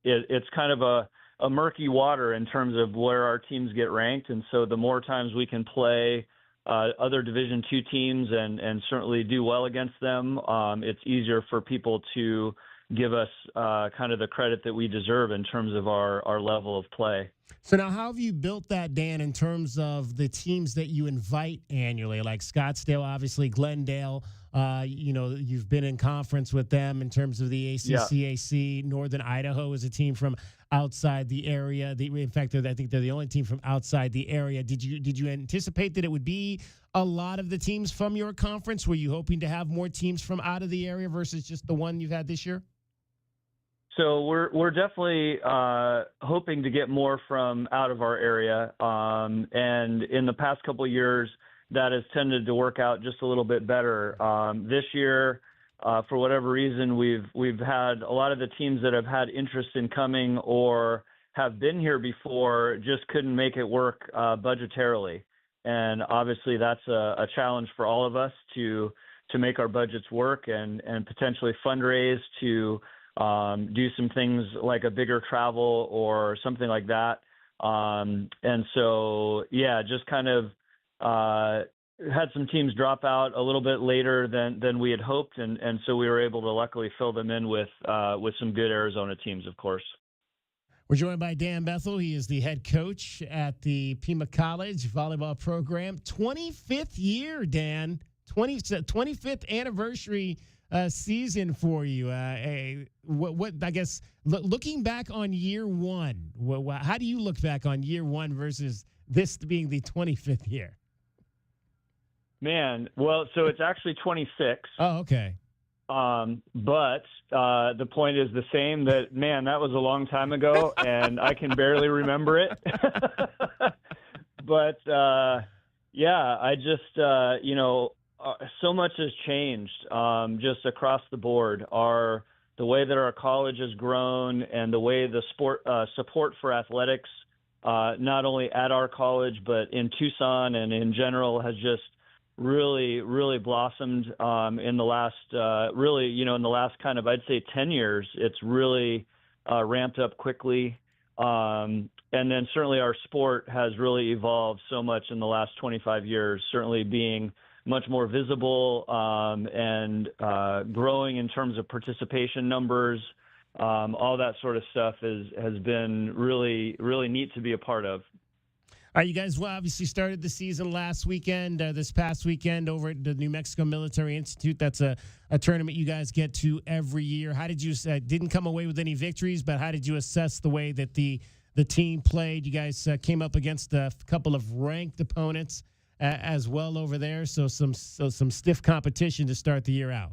it's kind of a murky water in terms of where our teams get ranked. And so the more times we can play other Division II teams and certainly do well against them, it's easier for people to give us kind of the credit that we deserve in terms of our level of play. So now how have you built that, Dan, in terms of the teams that you invite annually, like Scottsdale, obviously, Glendale, you've been in conference with them in terms of the ACCAC. Northern Idaho is a team from outside the area. In fact, I think they're the only team from outside the area. Did you anticipate that it would be a lot of the teams from your conference? Were you hoping to have more teams from out of the area versus just the one you've had this year? So we're definitely hoping to get more from out of our area, and in the past couple of years, that has tended to work out just a little bit better. This year, for whatever reason, we've had a lot of the teams that have had interest in coming or have been here before just couldn't make it work budgetarily, and obviously that's a challenge for all of us to make our budgets work and potentially fundraise to do some things like a bigger travel or something like that. And so, yeah, just kind of had some teams drop out a little bit later than we had hoped. And so we were able to luckily fill them in with some good Arizona teams, of course. We're joined by Dan Bethel. He is the head coach at the Pima College volleyball program. 25th year, Dan. 25th anniversary season for you. What I guess looking back on year one, how do you look back on year one versus this being the 25th year? Man, well, so it's actually 26. Oh, okay. But the point is the same. That man, that was a long time ago, and I can barely remember it. But yeah, I just so much has changed just across the board. The way that our college has grown and the way the support for athletics, not only at our college but in Tucson and in general, has just really, really blossomed in the last in the last kind of, I'd say, 10 years. It's really ramped up quickly. And then certainly our sport has really evolved so much in the last 25 years, certainly being much more visible and growing in terms of participation numbers. All that sort of stuff has been really, really neat to be a part of. All right, you guys obviously started the season last weekend, this past weekend over at the New Mexico Military Institute. That's a tournament you guys get to every year. How did you didn't come away with any victories, but how did you assess the way that the team played? You guys came up against a couple of ranked opponents as well over there, so some stiff competition to start the year out.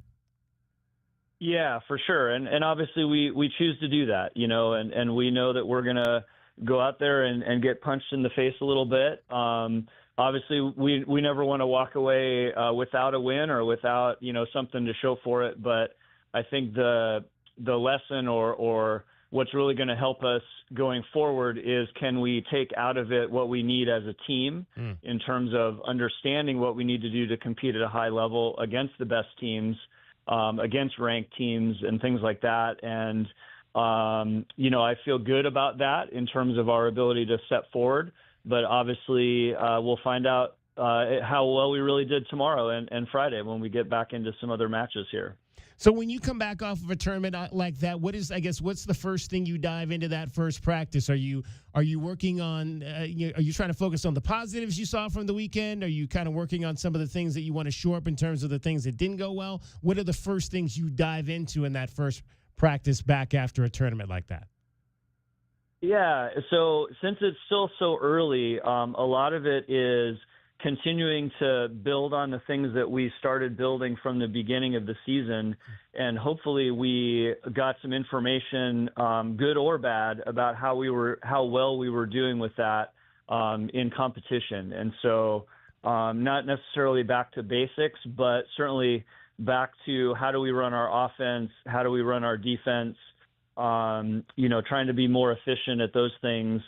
Yeah, for sure, and obviously we choose to do that, and we know that we're gonna go out there and get punched in the face a little bit. Obviously, we never want to walk away without a win or without something to show for it. But I think the lesson or what's really going to help us going forward is, can we take out of it what we need as a team in terms of understanding what we need to do to compete at a high level against the best teams, against ranked teams and things like that. And I feel good about that in terms of our ability to step forward, but obviously we'll find out how well we really did tomorrow and Friday when we get back into some other matches here. So when you come back off of a tournament like that, what's the first thing you dive into that first practice? Are you working on, are you trying to focus on the positives you saw from the weekend? Are you kind of working on some of the things that you want to shore up in terms of the things that didn't go well? What are the first things you dive into in that first practice back after a tournament like that? Yeah, so since it's still so early, a lot of it is continuing to build on the things that we started building from the beginning of the season, and hopefully we got some information, good or bad, about how well we were doing with that in competition. And so not necessarily back to basics, but certainly back to how do we run our offense, how do we run our defense, trying to be more efficient at those things.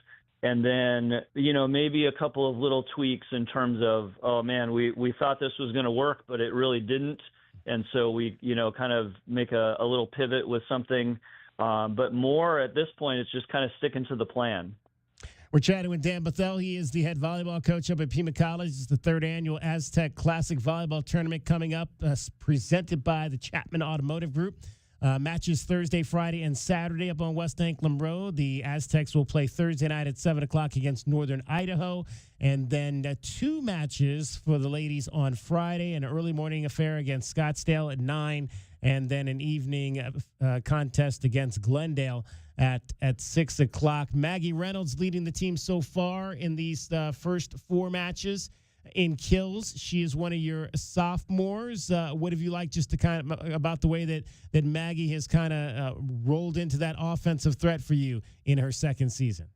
And then, maybe a couple of little tweaks in terms of, oh man, we thought this was going to work, but it really didn't. And so we, kind of make a little pivot with something. But more at this point, it's just kind of sticking to the plan. We're chatting with Dan Bethel. He is the head volleyball coach up at Pima College. It's the third annual Aztec Classic Volleyball Tournament coming up, presented by the Chapman Automotive Group. Matches Thursday, Friday, and Saturday up on West Anklam Road. The Aztecs will play Thursday night at 7 o'clock against Northern Idaho. And then 2 matches for the ladies on Friday, an early morning affair against Scottsdale at 9, and then an evening contest against Glendale at 6 o'clock. Maggie Reynolds leading the team so far in these first 4 matches. In kills, she is one of your sophomores. What have you liked just to kind of about the way that Maggie has kind of rolled into that offensive threat for you in her second season?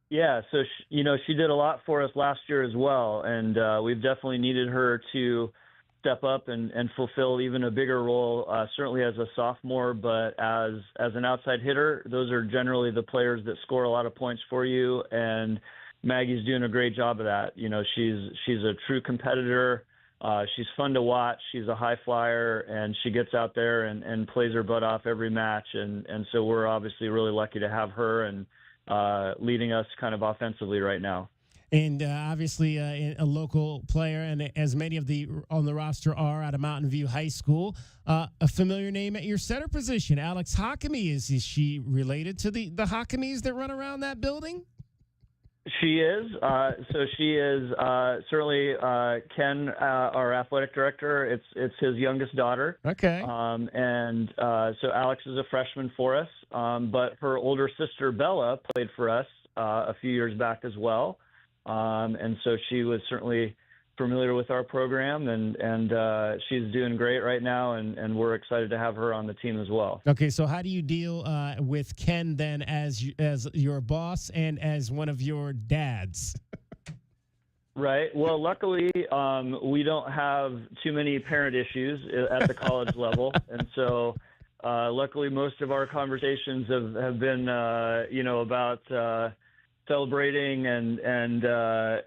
Yeah, so she did a lot for us last year as well, and we've definitely needed her to step up and fulfill even a bigger role, certainly as a sophomore, but as an outside hitter. Those are generally the players that score a lot of points for you, and Maggie's doing a great job of that. She's a true competitor. She's fun to watch. She's a high flyer, and she gets out there and plays her butt off every match. And so we're obviously really lucky to have her and leading us kind of offensively right now. And obviously a local player, and as many of the on the roster are out of Mountain View High School. A familiar name at your center position, Alex Hakami. Is she related to the Hakamis that run around that building? She is. So she is certainly Ken, our athletic director. It's his youngest daughter. Okay. So Alex is a freshman for us, but her older sister Bella played for us a few years back as well, and so she was certainly familiar with our program, and she's doing great right now, and we're excited to have her on the team as well. Okay, so how do you deal with Ken then as your boss and as one of your dads? Right. Well, luckily, we don't have too many parent issues at the college level, and so luckily most of our conversations have been, about celebrating and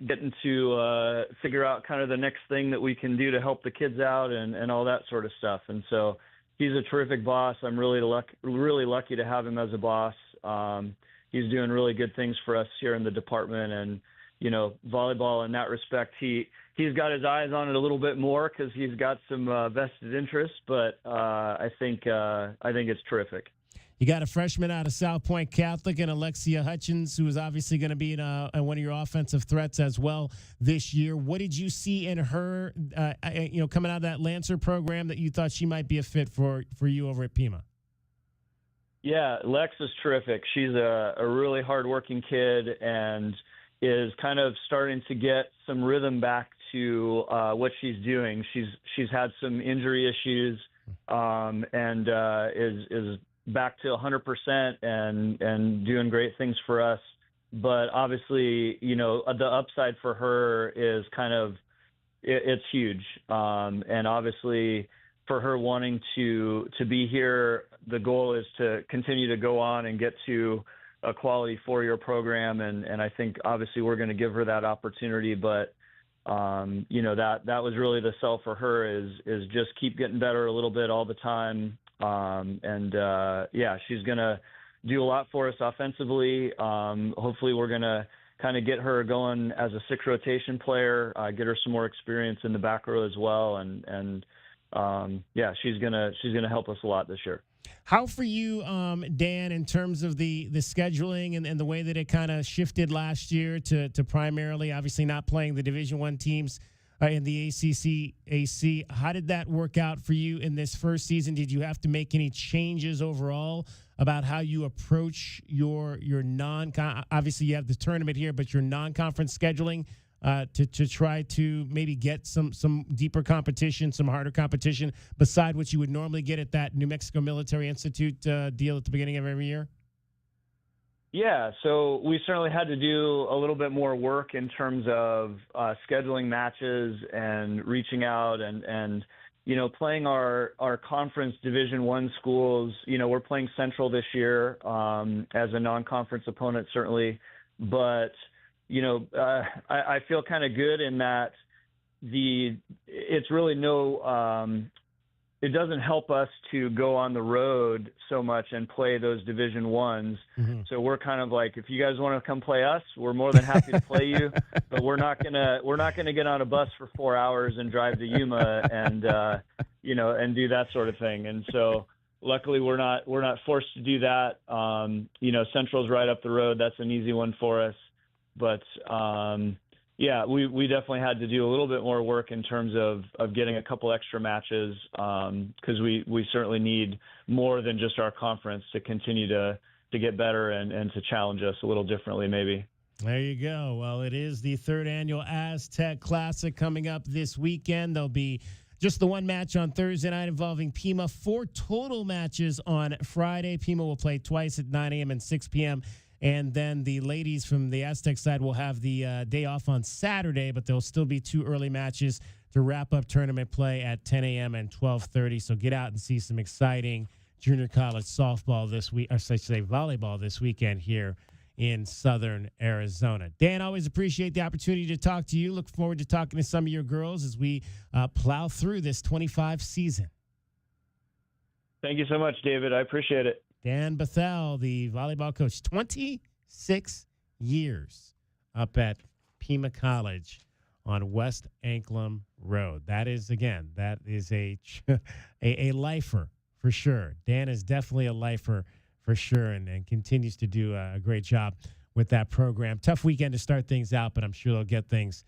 getting to figure out kind of the next thing that we can do to help the kids out and all that sort of stuff. And so he's a terrific boss. I'm really lucky to have him as a boss. He's doing really good things for us here in the department, and volleyball in that respect, he's got his eyes on it a little bit more because he's got some vested interest. But I think it's terrific. You got a freshman out of South Point Catholic and Alexia Hutchins, who is obviously going to be in one of your offensive threats as well this year. What did you see in her, coming out of that Lancer program that you thought she might be a fit for you over at Pima? Yeah, Lex is terrific. She's a really hardworking kid and is kind of starting to get some rhythm back to what she's doing. She's had some injury issues and is back to 100% and doing great things for us. But obviously, the upside for her is it's huge. And obviously for her wanting to be here, the goal is to continue to go on and get to a quality 4-year program. And I think obviously we're going to give her that opportunity, but that was really the sell for her is just keep getting better a little bit all the time. She's going to do a lot for us offensively. Hopefully we're going to kind of get her going as a 6 rotation player, get her some more experience in the back row as well. She's going to help us a lot this year. How for you, Dan, in terms of the scheduling and the way that it kind of shifted last year to primarily obviously not playing the Division I teams in the AC, how did that work out for you in this first season? Did you have to make any changes overall about how you approach your obviously you have the tournament here, but your non-conference scheduling to try to maybe get some deeper competition, some harder competition beside what you would normally get at that New Mexico Military Institute deal at the beginning of every year? Yeah, so we certainly had to do a little bit more work in terms of scheduling matches and reaching out and playing our conference Division I schools. We're playing Central this year as a non-conference opponent, certainly. But, I feel kind of good in that it's really it doesn't help us to go on the road so much and play those Division I's. Mm-hmm. So we're kind of like, if you guys want to come play us, we're more than happy to play you, but we're not gonna get on a bus for 4 hours and drive to Yuma and and do that sort of thing. And so luckily we're not forced to do that. Central's right up the road. That's an easy one for us. But we definitely had to do a little bit more work in terms of getting a couple extra matches because we certainly need more than just our conference to continue to get better and to challenge us a little differently maybe. There you go. Well, it is the third annual Aztec Classic coming up this weekend. There'll be just the one match on Thursday night involving Pima. 4 total matches on Friday. Pima will play twice at 9 a.m. and 6 p.m. And then the ladies from the Aztec side will have the day off on Saturday, but there'll still be 2 early matches to wrap up tournament play at 10 a.m. and 12:30. So get out and see some exciting junior college softball this week, or I should say volleyball this weekend here in Southern Arizona. Dan, always appreciate the opportunity to talk to you. Look forward to talking to some of your girls as we plow through this 25 season. Thank you so much, David. I appreciate it. Dan Bethel, the volleyball coach, 26 years up at Pima College on West Anklam Road. That is a lifer for sure. Dan is definitely a lifer for sure, and continues to do a great job with that program. Tough weekend to start things out, but I'm sure they'll get things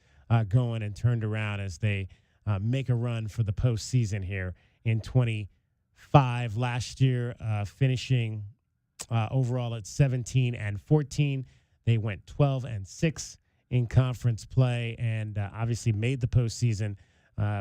going and turned around as they make a run for the postseason here in 25. Last year, finishing overall at 17-14. They went 12-6 in conference play, and obviously made the postseason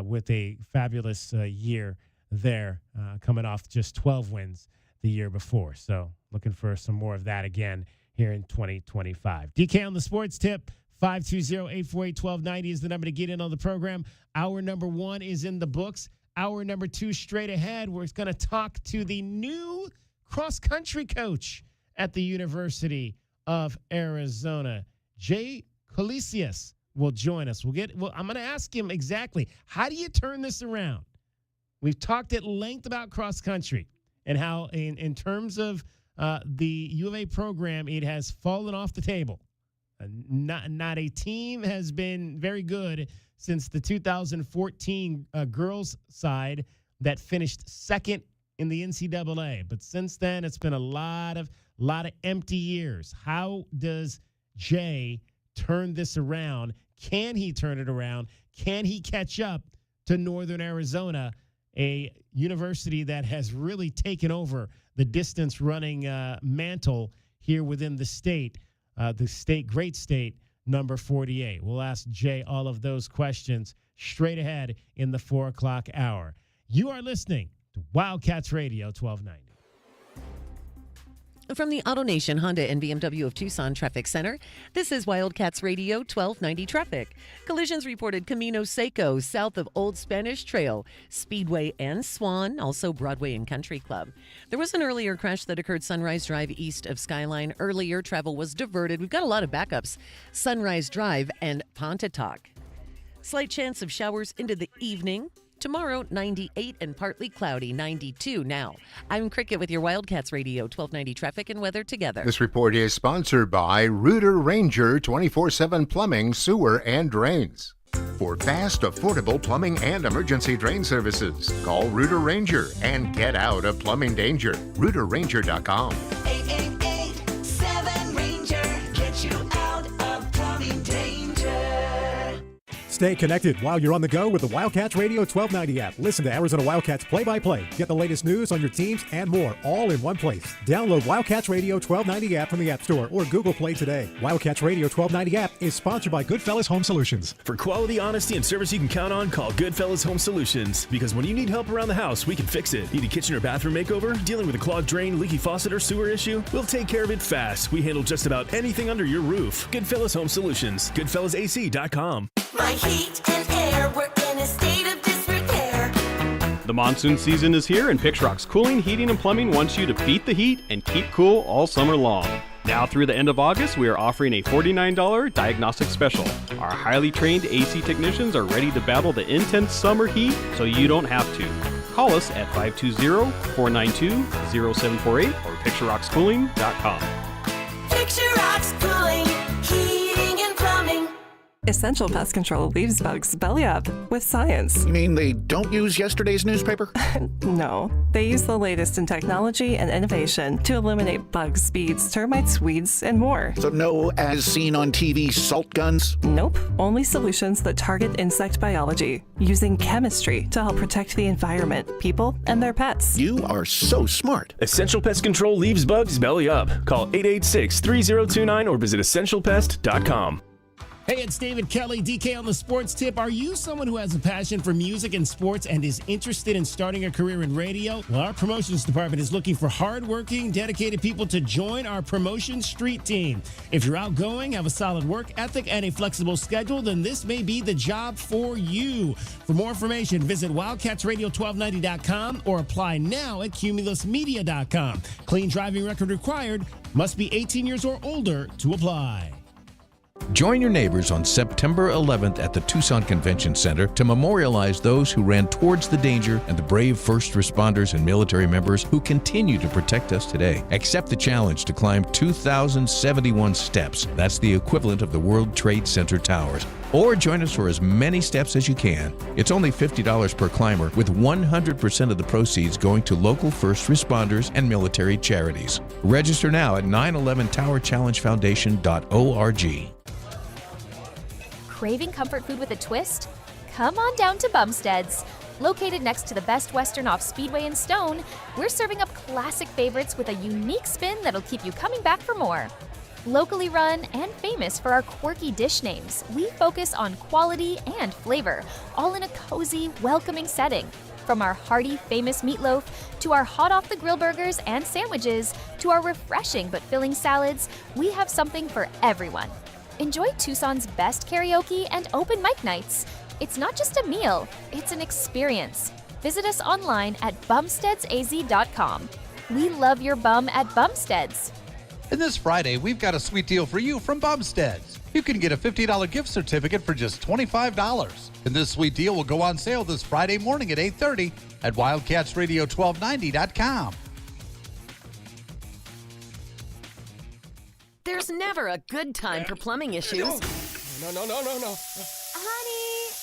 with a fabulous year there, coming off just 12 wins the year before. So looking for some more of that again here in 2025. DK on the sports tip, 520-848-1290 is the number to get in on the program. Hour number 1 is in the books. Hour number 2 straight ahead. We're going to talk to the new cross-country coach at the University of Arizona. Jay Colisius will join us. I'm going to ask him exactly, how do you turn this around? We've talked at length about cross-country and how in terms of the U of A program, it has fallen off the table. Not a team has been very good since the 2014 girls side that finished second in the NCAA. But since then, it's been a lot of empty years. How does Jay turn this around? Can he turn it around? Can he catch up to Northern Arizona, a university that has really taken over the distance running mantle here within the state, great state, number 48. We'll ask Jay all of those questions straight ahead in the 4 o'clock hour. You are listening to Wildcats Radio 1290. From the AutoNation Honda and BMW of Tucson Traffic Center, this is Wildcats Radio 1290 traffic. Collisions reported Camino Seco, south of Old Spanish Trail, Speedway and Swan, also Broadway and Country Club. There was an earlier crash that occurred Sunrise Drive east of Skyline. Earlier, travel was diverted. We've got a lot of backups. Sunrise Drive and Pontotoc. Slight chance of showers into the evening. Tomorrow, 98 and partly cloudy, 92 now. I'm Cricket with your Wildcats Radio 1290 traffic and weather together. This report is sponsored by Rooter Ranger 24/7 Plumbing, Sewer, and Drains. For fast, affordable plumbing and emergency drain services, call Rooter Ranger and get out of plumbing danger. RooterRanger.com. 888-7-RANGER. Get you out of plumbing danger. Stay connected while you're on the go with the Wildcats Radio 1290 app. Listen to Arizona Wildcats play-by-play. Get the latest news on your teams and more, all in one place. Download Wildcats Radio 1290 app from the App Store or Google Play today. Wildcats Radio 1290 app is sponsored by Goodfellas Home Solutions. For quality, honesty, and service you can count on, call Goodfellas Home Solutions. Because when you need help around the house, we can fix it. Need a kitchen or bathroom makeover? Dealing with a clogged drain, leaky faucet, or sewer issue? We'll take care of it fast. We handle just about anything under your roof. Goodfellas Home Solutions. GoodfellasAC.com. My heat and air were in a state of disrepair. The monsoon season is here, and Pixrock's Cooling, Heating, and Plumbing wants you to beat the heat and keep cool all summer long. Now through the end of August, we are offering a $49 diagnostic special. Our highly trained AC technicians are ready to battle the intense summer heat so you don't have to. Call us at 520-492-0748 or picturerockscooling.com. Picture Rocks Cooling, Heating, and Plumbing. Essential Pest Control leaves bugs belly up with science. You mean they don't use yesterday's newspaper? No, they use the latest in technology and innovation to eliminate bugs, bees, termites, weeds, and more. So no as seen on TV salt guns? Nope, only solutions that target insect biology, using chemistry to help protect the environment, people, and their pets. You are so smart. Essential Pest Control leaves bugs belly up. Call 886-3029 or visit essentialpest.com. Hey, it's David Kelly, DK on the Sports Tip. Are you someone who has a passion for music and sports and is interested in starting a career in radio? Well, our promotions department is looking for hardworking, dedicated people to join our promotion street team. If you're outgoing, have a solid work ethic, and a flexible schedule, then this may be the job for you. For more information, visit wildcatsradio1290.com or apply now at cumulusmedia.com. Clean driving record required. Must be 18 years or older to apply. Join your neighbors on September 11th at the Tucson Convention Center to memorialize those who ran towards the danger and the brave first responders and military members who continue to protect us today. Accept the challenge to climb 2,071 steps. That's the equivalent of the World Trade Center towers. Or join us for as many steps as you can. It's only $50 per climber, with 100% of the proceeds going to local first responders and military charities. Register now at 911towerchallengefoundation.org. Craving comfort food with a twist? Come on down to Bumstead's. Located next to the Best Western off Speedway and Stone, we're serving up classic favorites with a unique spin that'll keep you coming back for more. Locally run and famous for our quirky dish names, we focus on quality and flavor, all in a cozy, welcoming setting. From our hearty, famous meatloaf, to our hot-off-the-grill burgers and sandwiches, to our refreshing but filling salads, we have something for everyone. Enjoy Tucson's best karaoke and open mic nights. It's not just a meal, it's an experience. Visit us online at bumsteadsaz.com. We love your bum at Bumsteads. And this Friday, we've got a sweet deal for you from Bumsteads. You can get a $50 gift certificate for just $25. And this sweet deal will go on sale this Friday morning at 8:30 at wildcatsradio1290.com. There's never a good time for plumbing issues. No. Honey,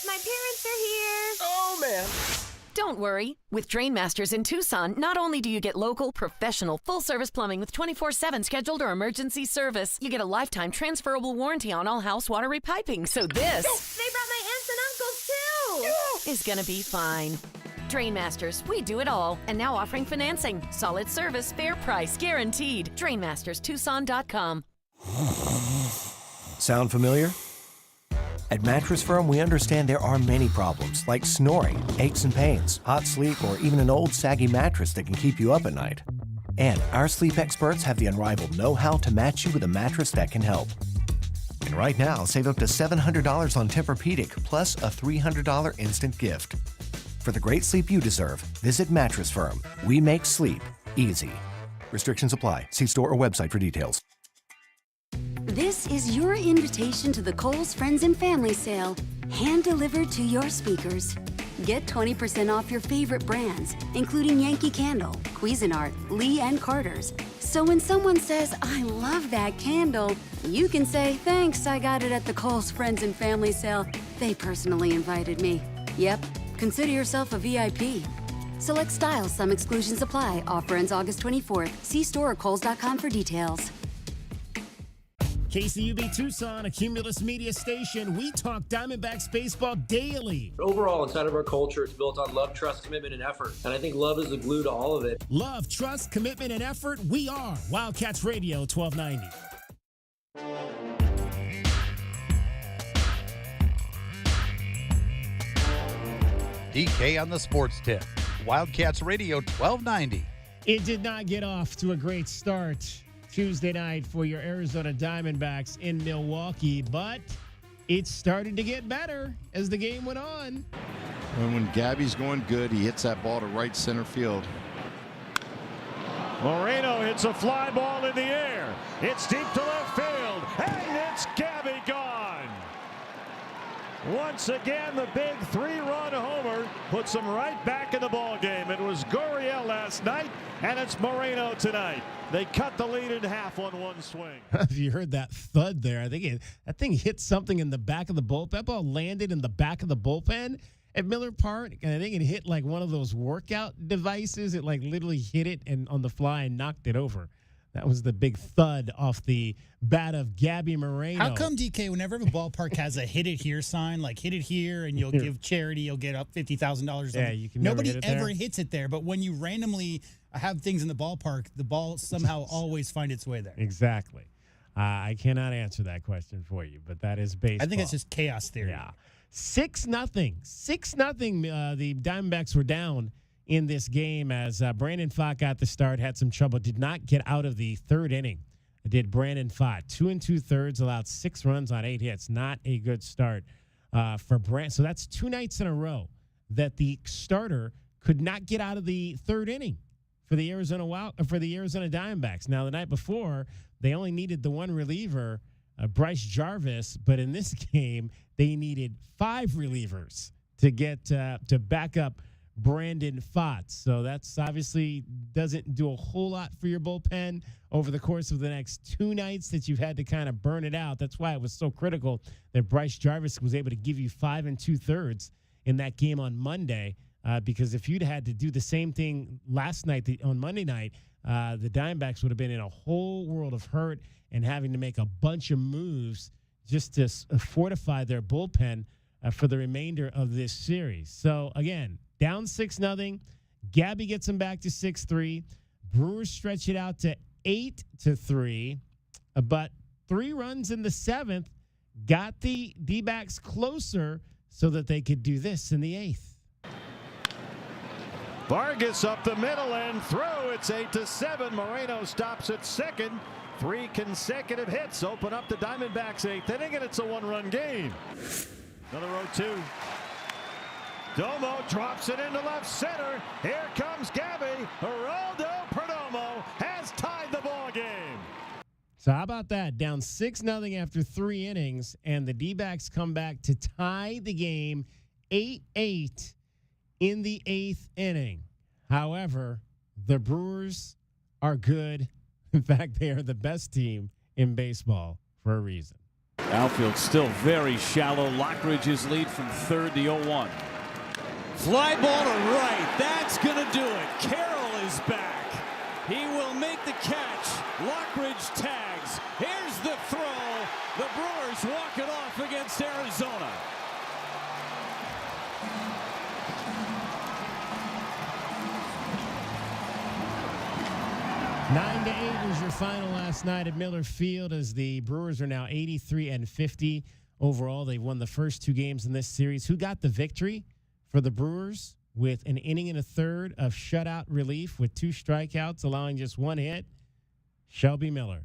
my parents are here. Oh, man. Don't worry. With Drain Masters in Tucson, not only do you get local, professional, full-service plumbing with 24/7 scheduled or emergency service, you get a lifetime transferable warranty on all house water repiping. So this... They brought my aunts and uncles, too! is gonna be fine. Drain Masters, we do it all. And now offering financing. Solid service, fair price, guaranteed. DrainMastersTucson.com. Sound familiar? At Mattress Firm, we understand there are many problems, like snoring, aches and pains, hot sleep, or even an old saggy mattress that can keep you up at night. And our sleep experts have the unrivaled know-how to match you with a mattress that can help. And right now, save up to $700 on Tempur-Pedic, plus a $300 instant gift. For the great sleep you deserve, visit Mattress Firm. We make sleep easy. Restrictions apply. See store or website for details. This is your invitation to the Kohl's Friends and Family Sale, hand-delivered to your speakers. Get 20% off your favorite brands, including Yankee Candle, Cuisinart, Lee & Carter's. So when someone says, "I love that candle," you can say, "Thanks, I got it at the Kohl's Friends and Family Sale. They personally invited me." Yep, consider yourself a VIP. Select styles, some exclusions apply. Offer ends August 24th. See store or Kohls.com for details. KCUB Tucson, a Cumulus Media station. We talk Diamondbacks baseball daily. Overall, inside of our culture, it's built on love, trust, commitment, and effort. And I think love is the glue to all of it. Love, trust, commitment, and effort. We are Wildcats Radio 1290. DK on the Sports Tip. Wildcats Radio 1290. It did not get off to a great start Tuesday night for your Arizona Diamondbacks in Milwaukee, but it started to get better as the game went on. And when Gabby's going good, he hits that ball to right center field. Moreno hits a fly ball in the air. It's deep to left field, and it's Gabby gone. Once again, the big 3-run homer puts them right back in the ball game. It was Gurriel last night, and it's Moreno tonight. They cut the lead in half on one swing. If you heard that thud there, I think that thing hit something in the back of the bullpen. That ball landed in the back of the bullpen at Miller Park, and I think it hit like one of those workout devices. It like literally hit it and on the fly and knocked it over. That was the big thud off the bat of Gabby Moreno. How come, DK, whenever the ballpark has a hit it here sign, like hit it here and you'll give charity, you'll get up $50,000? Yeah, you can Nobody never hit it ever there. hits it there. But when you randomly have things in the ballpark, the ball somehow always find its way there. Exactly. I cannot answer that question for you, but that is baseball. I think it's just chaos theory. Yeah. 6-0. 6-0. The Diamondbacks were down in this game as Brandon Pfaadt got the start, had some trouble, did not get out of the third inning. Did Brandon Pfaadt 2 2/3, allowed 6 runs on 8 hits. Not a good start for Brand. So that's 2 nights in a row that the starter could not get out of the third inning for the Arizona Diamondbacks. Now the night before, they only needed the one reliever, Bryce Jarvis, but in this game they needed 5 relievers to get to back up Brandon Pfaadt. So that's obviously doesn't do a whole lot for your bullpen over the course of the next 2 nights that you've had to kind of burn it out. That's why it was so critical that Bryce Jarvis was able to give you 5 2/3 in that game on Monday, because if you'd had to do the same thing last night on Monday night, the Diamondbacks would have been in a whole world of hurt and having to make a bunch of moves just to fortify their bullpen for the remainder of this series. So, again, down 6-0. Gabby gets them back to 6-3. Brewers stretch it out to 8-3. But 3 runs in the 7th got the D-backs closer so that they could do this in the 8th. Vargas up the middle and through. It's 8-7. Moreno stops at second. 3 consecutive hits open up the Diamondbacks' 8th inning, and it's a 1-run game. Another 0-2. Domo drops it into left center. Here comes Gabby. Geraldo Perdomo has tied the ball game. So how about that? Down 6-0 after 3 innings, and the D-backs come back to tie the game 8-8 in the 8th inning. However, the Brewers are good. In fact, they are the best team in baseball for a reason. Outfield still very shallow. Lockridge's lead from third to 0-1. Fly ball to right. That's going to do it. Carroll is back. He will make the catch. Lockridge tags. Here's the throw. The Brewers walk it off against Arizona. Nine to 8 was your final last night at Miller Field, as the Brewers are now 83-50 overall. They've won the first 2 games in this series. Who got the victory for the Brewers with an inning and a third of shutout relief with 2 strikeouts, allowing just 1 hit? Shelby Miller,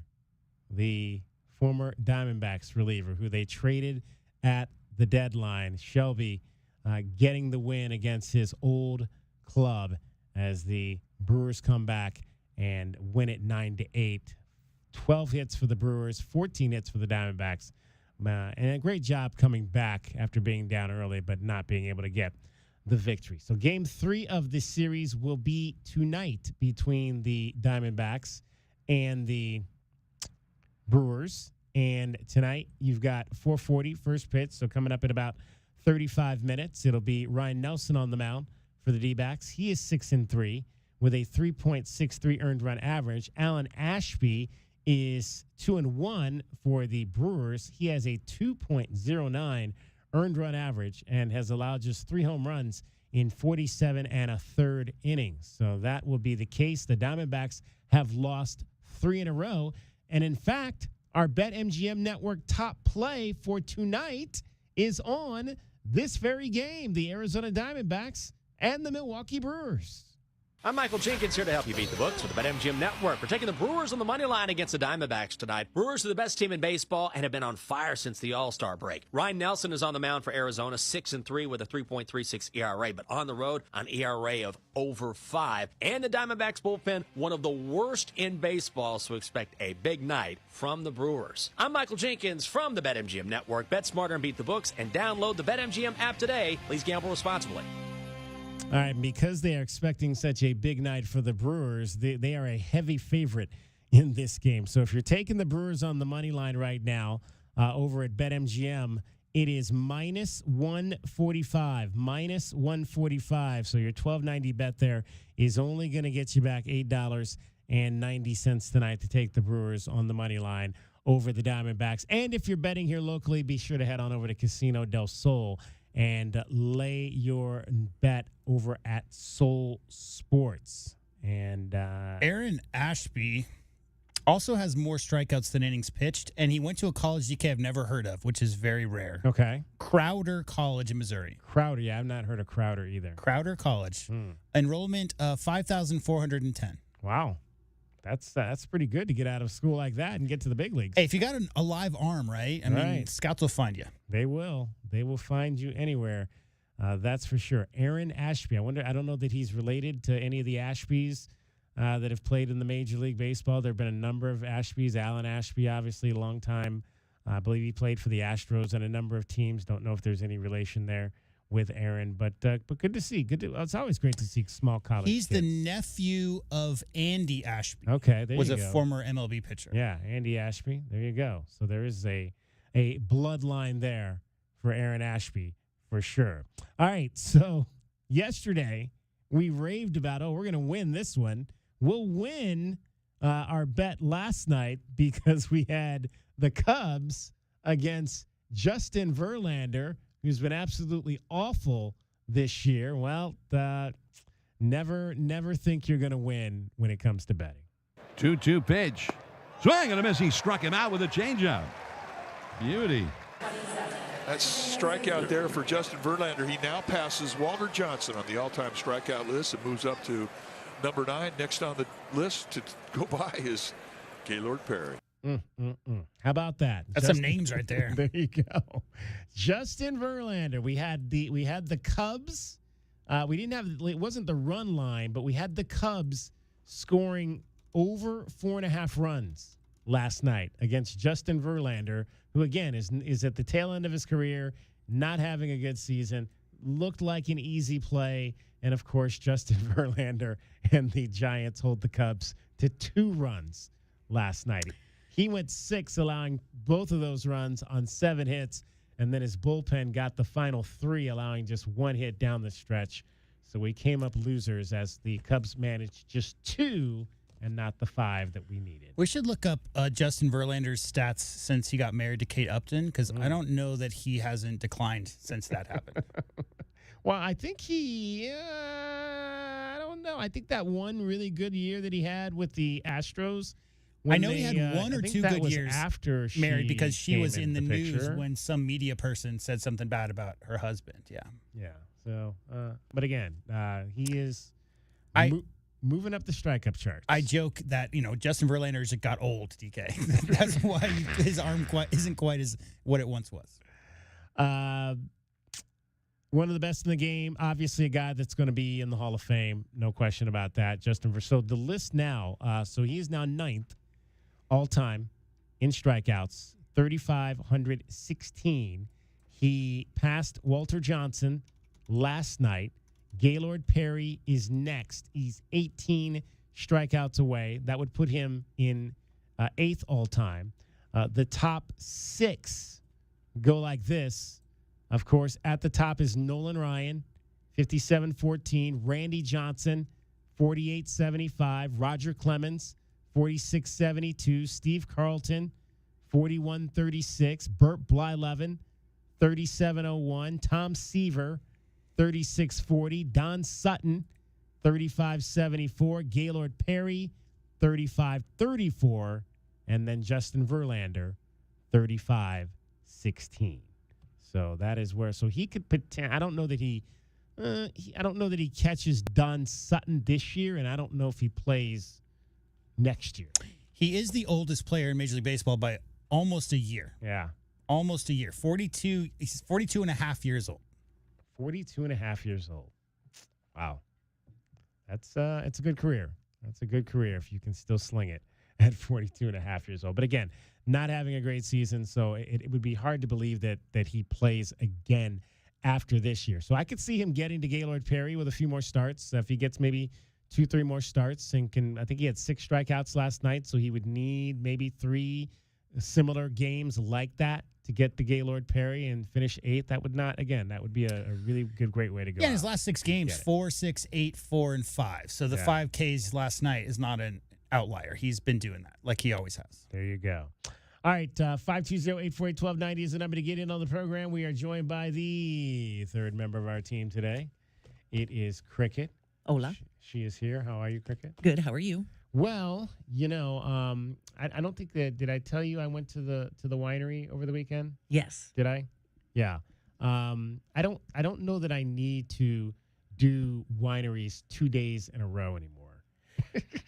the former Diamondbacks reliever who they traded at the deadline. Shelby getting the win against his old club as the Brewers come back and win it 9-8. 12 hits for the Brewers, 14 hits for the Diamondbacks. And a great job coming back after being down early but not being able to get the victory. So game 3 of this series will be tonight between the Diamondbacks and the Brewers. And tonight you've got 4:40 first pitch, so coming up in about 35 minutes. It'll be Ryan Nelson on the mound for the D-backs. He is 6-3 with a 3.63 earned run average. Alan Ashby is 2-1 for the Brewers. He has a 2.09 earned run average and has allowed just 3 home runs in 47 1/3 innings. So that will be the case. The Diamondbacks have lost 3 in a row. And in fact, our BetMGM Network top play for tonight is on this very game, the Arizona Diamondbacks and the Milwaukee Brewers. I'm Michael Jenkins here to help you beat the books with the BetMGM Network. We're taking the Brewers on the money line against the Diamondbacks tonight. Brewers are the best team in baseball and have been on fire since the All-Star break. Ryan Nelson is on the mound for Arizona, 6-3 with a 3.36 ERA, but on the road, an ERA of over 5. And the Diamondbacks bullpen, one of the worst in baseball, so expect a big night from the Brewers. I'm Michael Jenkins from the BetMGM Network. Bet smarter and beat the books, and download the BetMGM app today. Please gamble responsibly. All right, because they are expecting such a big night for the Brewers, they are a heavy favorite in this game. So if you're taking the Brewers on the money line right now over at BetMGM, it is minus 145, minus 145. So your $12.90 bet there is only going to get you back $8.90 tonight to take the Brewers on the money line over the Diamondbacks. And if you're betting here locally, be sure to head on over to Casino del Sol and lay your bet over at Soul Sports. And Aaron Ashby also has more strikeouts than innings pitched, and he went to a college DK I've never heard of, which is very rare. Okay. Crowder College in Missouri. Crowder, yeah, I've not heard of Crowder either. Crowder College. Enrollment 5,410. Wow. That's pretty good to get out of school like that and get to the big leagues. Hey, if you got a live arm, right? I mean, scouts will find you. They will. They will find you anywhere. That's for sure. Aaron Ashby. I don't know that he's related to any of the Ashbys that have played in the Major League Baseball. There have been a number of Ashbys. Alan Ashby, obviously, a long time. I believe he played for the Astros and a number of teams. Don't know if there's any relation there with Aaron, but good to see. It's always great to see small college He's kids. the nephew of Andy Ashby. Okay, there was you a go. former MLB pitcher. Yeah, Andy Ashby. There you go. So there is a bloodline there for Aaron Ashby for sure. All right, so yesterday we raved about, we're going to win this one. We'll win our bet last night because we had the Cubs against Justin Verlander, who's been absolutely awful this year. Well, never think you're going to win when it comes to betting. 2-2 pitch. Swing and a miss. He struck him out with a changeup. Beauty. That's strikeout there for Justin Verlander. He now passes Walter Johnson on the all-time strikeout list and moves up to number 9. Next on the list to go by is Gaylord Perry. How about that? That's some names right there. There you go. Justin Verlander. We had the Cubs. We didn't have, it wasn't the run line, but we had the Cubs scoring over 4.5 runs last night against Justin Verlander, who again is at the tail end of his career, not having a good season. Looked like an easy play, and of course Justin Verlander and the Giants hold the Cubs to 2 runs last night. He went 6, allowing both of those runs on 7 hits, and then his bullpen got the final 3, allowing just 1 hit down the stretch. So we came up losers as the Cubs managed just 2 and not the 5 that we needed. We should look up Justin Verlander's stats since he got married to Kate Upton, because I don't know that he hasn't declined since that happened. Well, I think I don't know. I think that one really good year that he had with the Astros. I know he had 1 or 2 good years after she married, because she was in the news picture. when some media person said something bad about her husband. Yeah. Yeah. So, but again, he is moving up the strikeout charts. I joke that, Justin Verlander just got old, DK. That's why his arm isn't quite as what it once was. One of the best in the game, obviously a guy that's going to be in the Hall of Fame, no question about that, Justin Verlander. So the list now, so he is now 9th all-time in strikeouts, 3,516. He passed Walter Johnson last night. Gaylord Perry is next. He's 18 strikeouts away. That would put him in 8th all-time. The top 6 go like this. Of course, at the top is Nolan Ryan, 57-14. Randy Johnson, 48-75. Roger Clemens, 46-72. Steve Carlton, 41-36. Burt Blyleven, 37-01. Tom Seaver, 36-40. Don Sutton, 35-74. Gaylord Perry, 35-34. And then Justin Verlander, 35-16. So that is where, so he could, I don't know that he, I don't know that he catches Don Sutton this year, and I don't know if he plays next year. He is the oldest player in Major League Baseball by almost a year. Yeah. Almost a year. 42. He's 42 and a half years old. 42 and a half years old. Wow. It's a good career. That's a good career if you can still sling it at 42 and a half years old. But again, not having a great season, so it would be hard to believe that he plays again after this year. So I could see him getting to Gaylord Perry with a few more starts. If he gets maybe 2-3 more starts and I think he had 6 strikeouts last night, so he would need maybe 3 similar games like that to get the Gaylord Perry and finish 8th. That would be a really great way to go. Yeah, in his last 6 games, 4, 6, 8, 4, and 5. So the 5 Ks last night is not an outlier. He's been doing that like he always has. There you go. All right, 520-848-1290 is the number to get in on the program. We are joined by the third member of our team today. It is Cricket. Hola. She is here. How are you, Cricket? Good. How are you? Well, I don't think that. Did I tell you I went to the winery over the weekend? Yes. Did I? Yeah. I don't know that I need to do wineries 2 days in a row anymore.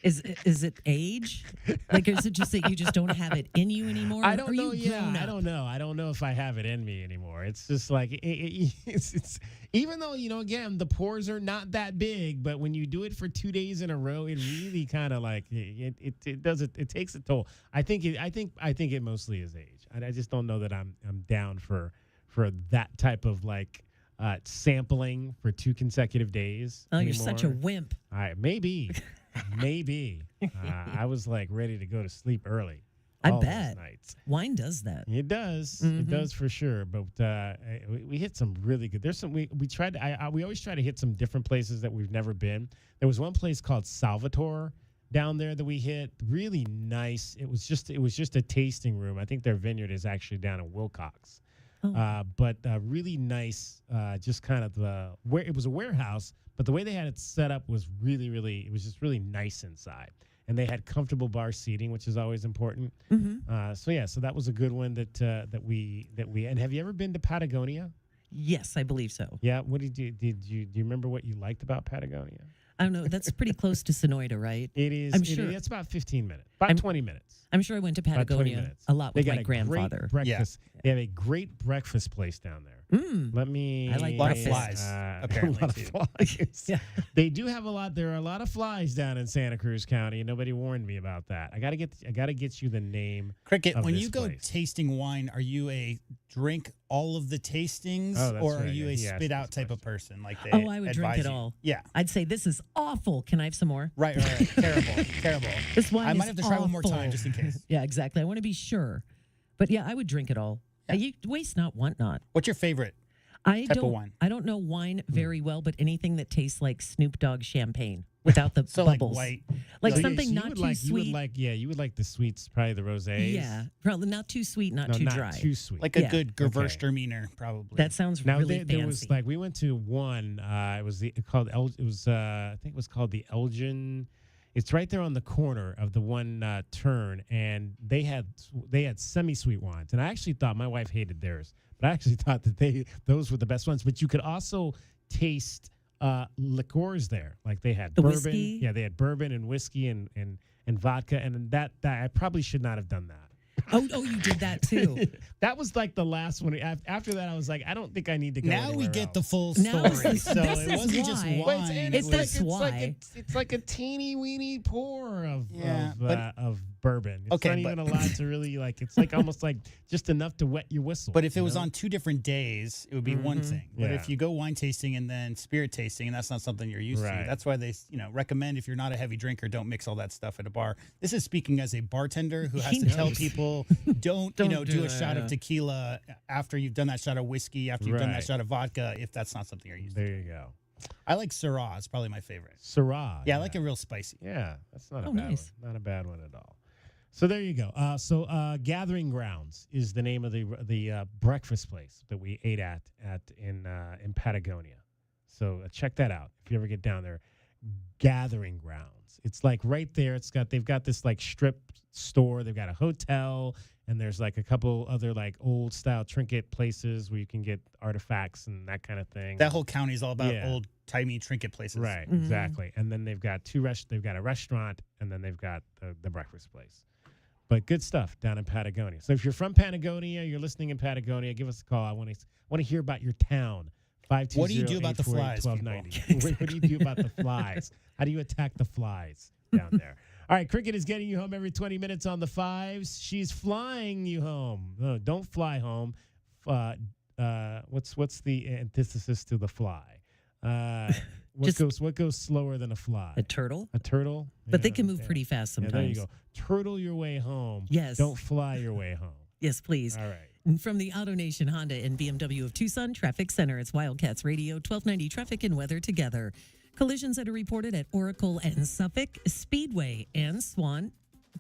Is it age? Like, is it just that you just don't have it in you anymore? I don't know. I don't know. I don't know if I have it in me anymore. It's just like it's even though again the pores are not that big, but when you do it for 2 days in a row, it really kind of like it does it. It takes a toll. I think it mostly is age. I just don't know that I'm down for that type of like. Sampling for 2 consecutive days. Oh, anymore. You're such a wimp. All right, maybe. I was like ready to go to sleep early. I bet. Wine does that. It does. Mm-hmm. It does for sure. But we hit some really good. There's some we tried. We always try to hit some different places that we've never been. There was one place called Salvatore down there that we hit. Really nice. It was just a tasting room. I think their vineyard is actually down in Wilcox. But really nice, just kind of where it was a warehouse, but the way they had it set up was it was just really nice inside. And they had comfortable bar seating, which is always important. Mm-hmm. So that was a good one that we and have you ever been to Patagonia? Yes, I believe so. Yeah. What do you remember what you liked about Patagonia? I don't know. That's pretty close to Sonoyta, right? It is. I'm sure. It's about 15 minutes, about 20 minutes. I'm sure I went to Patagonia a lot with my grandfather. Breakfast. Yeah. They have a great breakfast place down there. I like a lot of flies, apparently. A lot of flies. Yeah. They do have a lot. There are a lot of flies down in Santa Cruz County. Nobody warned me about that. I gotta get you the name. Cricket, of when this you go place. tasting wine, are you a drink all of the tastings, or are you a spit out type of person? Like they I would drink advise it you? all. Yeah. I'd say this is awful. Can I have some more? Right. Terrible. This wine I might is have to try one more awful. time just in case. Yeah, exactly. I want to be sure. But yeah, I would drink it all. You waste not, want not. What's your favorite type of wine? I don't know wine very well, but anything that tastes like Snoop Dogg champagne without the so bubbles. Like white. Like So something you not would too like, sweet. You would like the sweets, probably the rosés. Yeah, probably not too sweet, not No, too not dry. too sweet. Like a good Gewürztraminer, probably. That sounds Now really there fancy. was like we went to one. I think it was called the Elgin. It's right there on the corner of the one turn, and they had semi-sweet wines. And I actually thought my wife hated theirs, but I actually thought that those were the best ones. But you could also taste liqueurs there, like they had bourbon. Whiskey? Yeah, they had bourbon and whiskey and vodka, and that I probably should not have done that. Oh, you did that too. That was like the last one. After that, I was like, I don't think I need to go. Now we get else. the full Now story. this So is it wasn't just why. wine. It's like a teeny weeny pour of bourbon. It's not even allowed to really it's like almost like just enough to wet your whistle. But if it was on 2 different days, it would be one thing. But Yeah. if you go wine tasting and then spirit tasting, and that's not something you're used Right. to, that's why they recommend if you're not a heavy drinker, don't mix all that stuff at a bar. This is speaking as a bartender who has He to tell knows. people don't Don't do do a shot that. of tequila after you've done that shot of whiskey, after you've done that Right. shot of vodka, if that's not something you're used to. There you go. I like Syrah. It's probably my favorite. Syrah. Yeah, I like it real spicy. Yeah, that's not a Oh, bad nice. one. Not a bad one at all. So there you go. Gathering Grounds is the name of the breakfast place that we ate at in Patagonia. So check that out if you ever get down there. Gathering Grounds. It's like right there. They've got this like strip store. They've got a hotel. And there's like a couple other like old style trinket places where you can get artifacts and that kind of thing. That whole county is all about old timey trinket places. Right, exactly. And then they've got they've got a restaurant, and then they've got the breakfast place. But good stuff down in Patagonia. So if you're from Patagonia, you're listening in Patagonia, give us a call. I want to hear about your town. 520-848-1290. What do you do about the flies, What do you do about the flies? How do you attack the flies down there? All right, Cricket is getting you home every 20 minutes on the fives. She's flying you home. No, don't fly home. What's the antithesis to the fly? What goes slower than a fly? A turtle. A turtle. But they can move pretty fast sometimes. There you go. Turtle your way home. Yes. Don't fly your way home. Yes, please. All right. And from the Auto Nation Honda and BMW of Tucson Traffic Center, it's Wildcats Radio 1290 Traffic and Weather together. Collisions that are reported at Oracle and Suffolk, Speedway and Swan,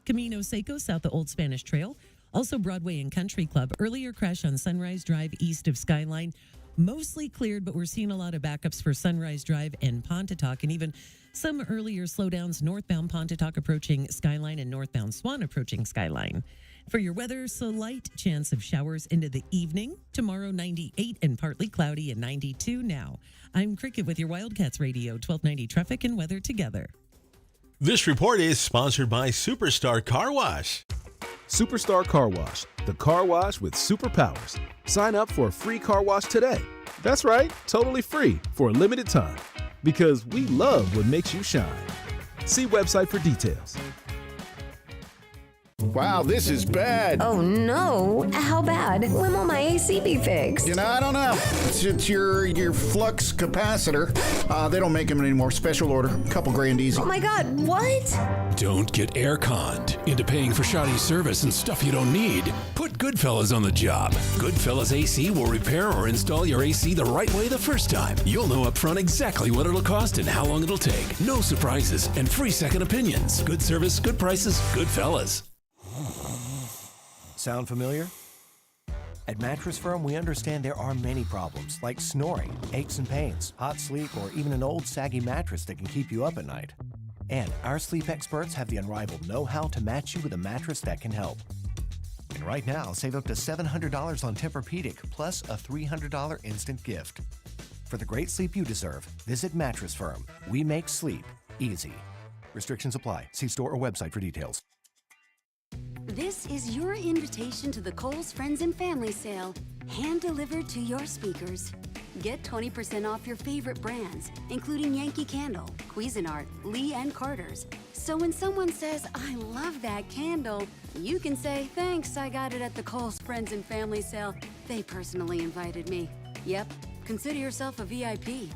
Camino Seco south of Old Spanish Trail, also Broadway and Country Club. Earlier crash on Sunrise Drive east of Skyline. Mostly cleared, but we're seeing a lot of backups for Sunrise Drive and Pontotoc, and even some earlier slowdowns northbound Pontotoc approaching Skyline and northbound Swan approaching Skyline. For your weather, slight chance of showers into the evening. Tomorrow, 98 and partly cloudy and 92 now. I'm Cricket with your Wildcats Radio 1290 Traffic and Weather together. This report is sponsored by Superstar Car Wash. Superstar Car Wash, the car wash with superpowers. Sign up for a free car wash today. That's right, totally free for a limited time. Because we love what makes you shine. See website for details. Wow, this is bad. Oh no, how bad? When will my AC be fixed? I don't know. It's your flux capacitor. They don't make them anymore. Special order. Couple grand easy. Oh my God, what? Don't get air conned into paying for shoddy service and stuff you don't need. Put Goodfellas on the job. Goodfellas AC will repair or install your AC the right way the first time. You'll know up front exactly what it'll cost and how long it'll take. No surprises and free second opinions. Good service, good prices, Goodfellas. Sound familiar? At Mattress Firm, we understand there are many problems like snoring, aches and pains, hot sleep, or even an old saggy mattress that can keep you up at night. And our sleep experts have the unrivaled know-how to match you with a mattress that can help. And right now, save up to $700 on Tempur-Pedic plus a $300 instant gift. For the great sleep you deserve, visit Mattress Firm. We make sleep easy. Restrictions apply. See store or website for details. This is your invitation to the Kohl's Friends and Family Sale, hand-delivered to your speakers. Get 20% off your favorite brands, including Yankee Candle, Cuisinart, Lee & Carter's. So when someone says, "I love that candle," you can say, "Thanks, I got it at the Kohl's Friends and Family Sale. They personally invited me." Yep, consider yourself a VIP.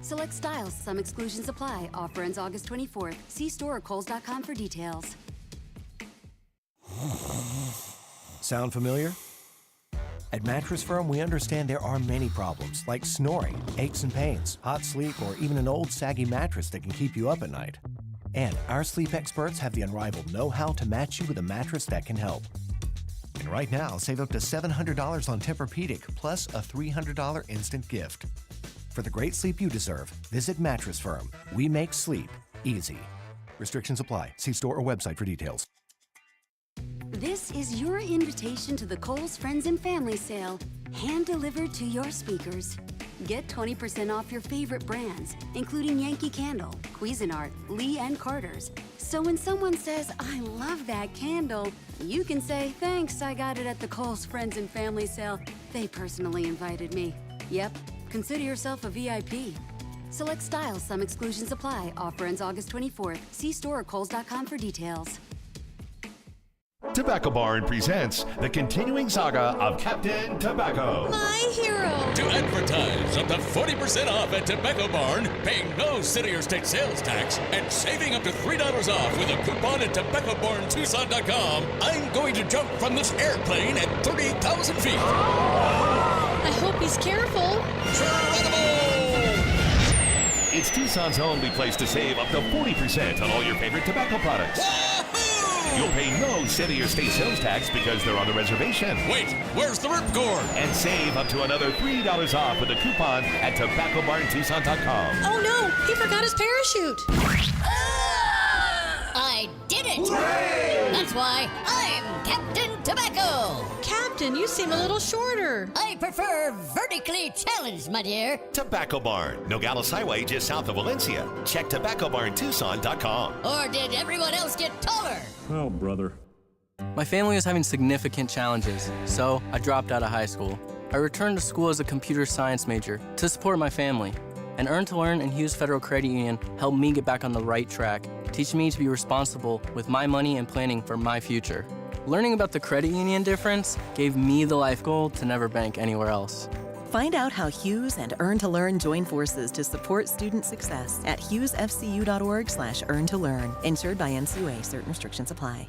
Select styles, some exclusions apply. Offer ends August 24th. See store or kohls.com for details. Sound familiar? At Mattress Firm, we understand there are many problems like snoring, aches and pains, hot sleep, or even an old saggy mattress that can keep you up at night. And our sleep experts have the unrivaled know-how to match you with a mattress that can help. And right now, save up to $700 on Tempur-Pedic plus a $300 instant gift. For the great sleep you deserve, visit Mattress Firm. We make sleep easy. Restrictions apply. See store or website for details. This is your invitation to the Kohl's Friends and Family Sale, hand-delivered to your speakers. Get 20% off your favorite brands, including Yankee Candle, Cuisinart, Lee & Carter's. So when someone says, "I love that candle," you can say, "Thanks, I got it at the Kohl's Friends and Family Sale. They personally invited me." Yep, consider yourself a VIP. Select styles, some exclusions apply. Offer ends August 24th. See store or kohls.com for details. Tobacco Barn presents the continuing saga of Captain Tobacco. My hero! To advertise up to 40% off at Tobacco Barn, paying no city or state sales tax, and saving up to $3 off with a coupon at tobaccobarntucson.com, I'm going to jump from this airplane at 30,000 feet. I hope he's careful. It's Tucson's only place to save up to 40% on all your favorite tobacco products. You'll pay no city or state sales tax because they're on the reservation. Wait, where's the ripcord? And save up to another $3 off with a coupon at tobaccobarntucson.com. Oh no, he forgot his parachute. I did it! Hooray! That's why I'm Captain Tobacco. Captain, you seem a little shorter. I prefer vertically challenged, my dear. Tobacco Barn, Nogales Highway, just south of Valencia. Check tobaccobarntucson.com. Or did everyone else get taller? Oh, brother. My family was having significant challenges, so I dropped out of high school. I returned to school as a computer science major to support my family. And Earn to Learn and Hughes Federal Credit Union helped me get back on the right track, teaching me to be responsible with my money and planning for my future. Learning about the credit union difference gave me the life goal to never bank anywhere else. Find out how Hughes and Earn to Learn join forces to support student success at hughesfcu.org/earn-to-learn. Insured by NCUA. Certain restrictions apply.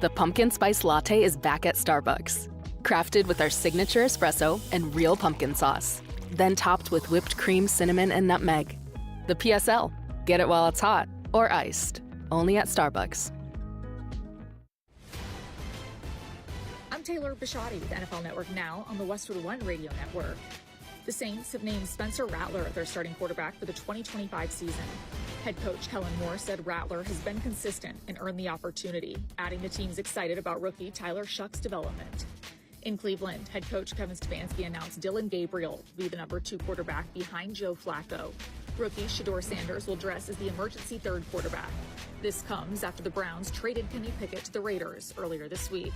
The pumpkin spice latte is back at Starbucks. Crafted with our signature espresso and real pumpkin sauce. Then topped with whipped cream, cinnamon, and nutmeg. The PSL. Get it while it's hot or iced. Only at Starbucks. I'm Taylor Bisciotti with NFL Network Now on the Westwood One Radio Network. The Saints have named Spencer Rattler their starting quarterback for the 2025 season. Head coach Kellen Moore said Rattler has been consistent and earned the opportunity, adding the team's excited about rookie Tyler Shuck's development. In Cleveland, head coach Kevin Stefanski announced Dylan Gabriel will be the number 2 quarterback behind Joe Flacco. Rookie Shedeur Sanders will dress as the emergency third quarterback. This comes after the Browns traded Kenny Pickett to the Raiders earlier this week.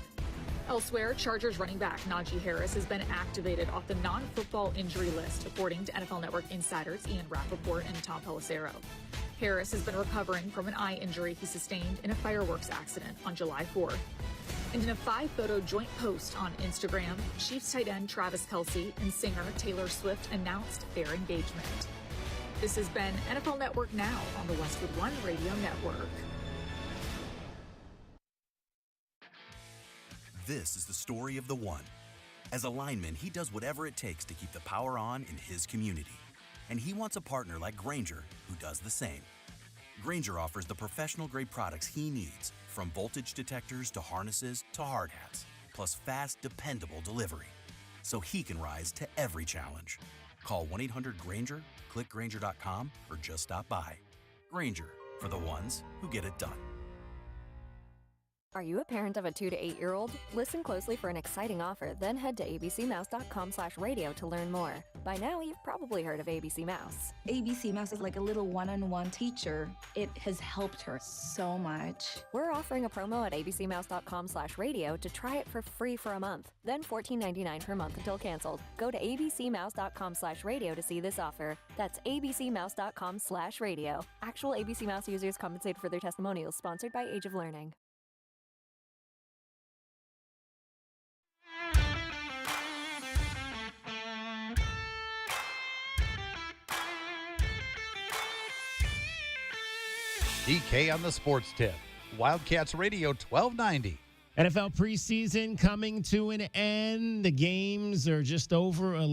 Elsewhere, Chargers running back Najee Harris has been activated off the non-football injury list, according to NFL Network insiders Ian Rappaport and Tom Pelissero. Harris has been recovering from an eye injury he sustained in a fireworks accident on July 4th. And in a 5-photo joint post on Instagram, Chiefs tight end Travis Kelce and singer Taylor Swift announced their engagement. This has been NFL Network Now on the Westwood One Radio Network. This is the story of the one. As a lineman, he does whatever it takes to keep the power on in his community. And he wants a partner like Grainger who does the same. Grainger offers the professional-grade products he needs, from voltage detectors to harnesses to hard hats, plus fast, dependable delivery, so he can rise to every challenge. Call 1-800-GRAINGER, click Grainger.com, or just stop by. Grainger, for the ones who get it done. Are you a parent of a 2 to 8-year-old? Listen closely for an exciting offer, then head to abcmouse.com/radio to learn more. By now, you've probably heard of ABC Mouse. ABC Mouse is like a little one-on-one teacher. It has helped her so much. We're offering a promo at abcmouse.com/radio to try it for free for a month, then $14.99 per month until canceled. Go to abcmouse.com/radio to see this offer. That's abcmouse.com/radio. Actual ABC Mouse users compensated for their testimonials, sponsored by Age of Learning. DK on the Sports Tip. Wildcats Radio 1290. NFL preseason coming to an end. The games are just over a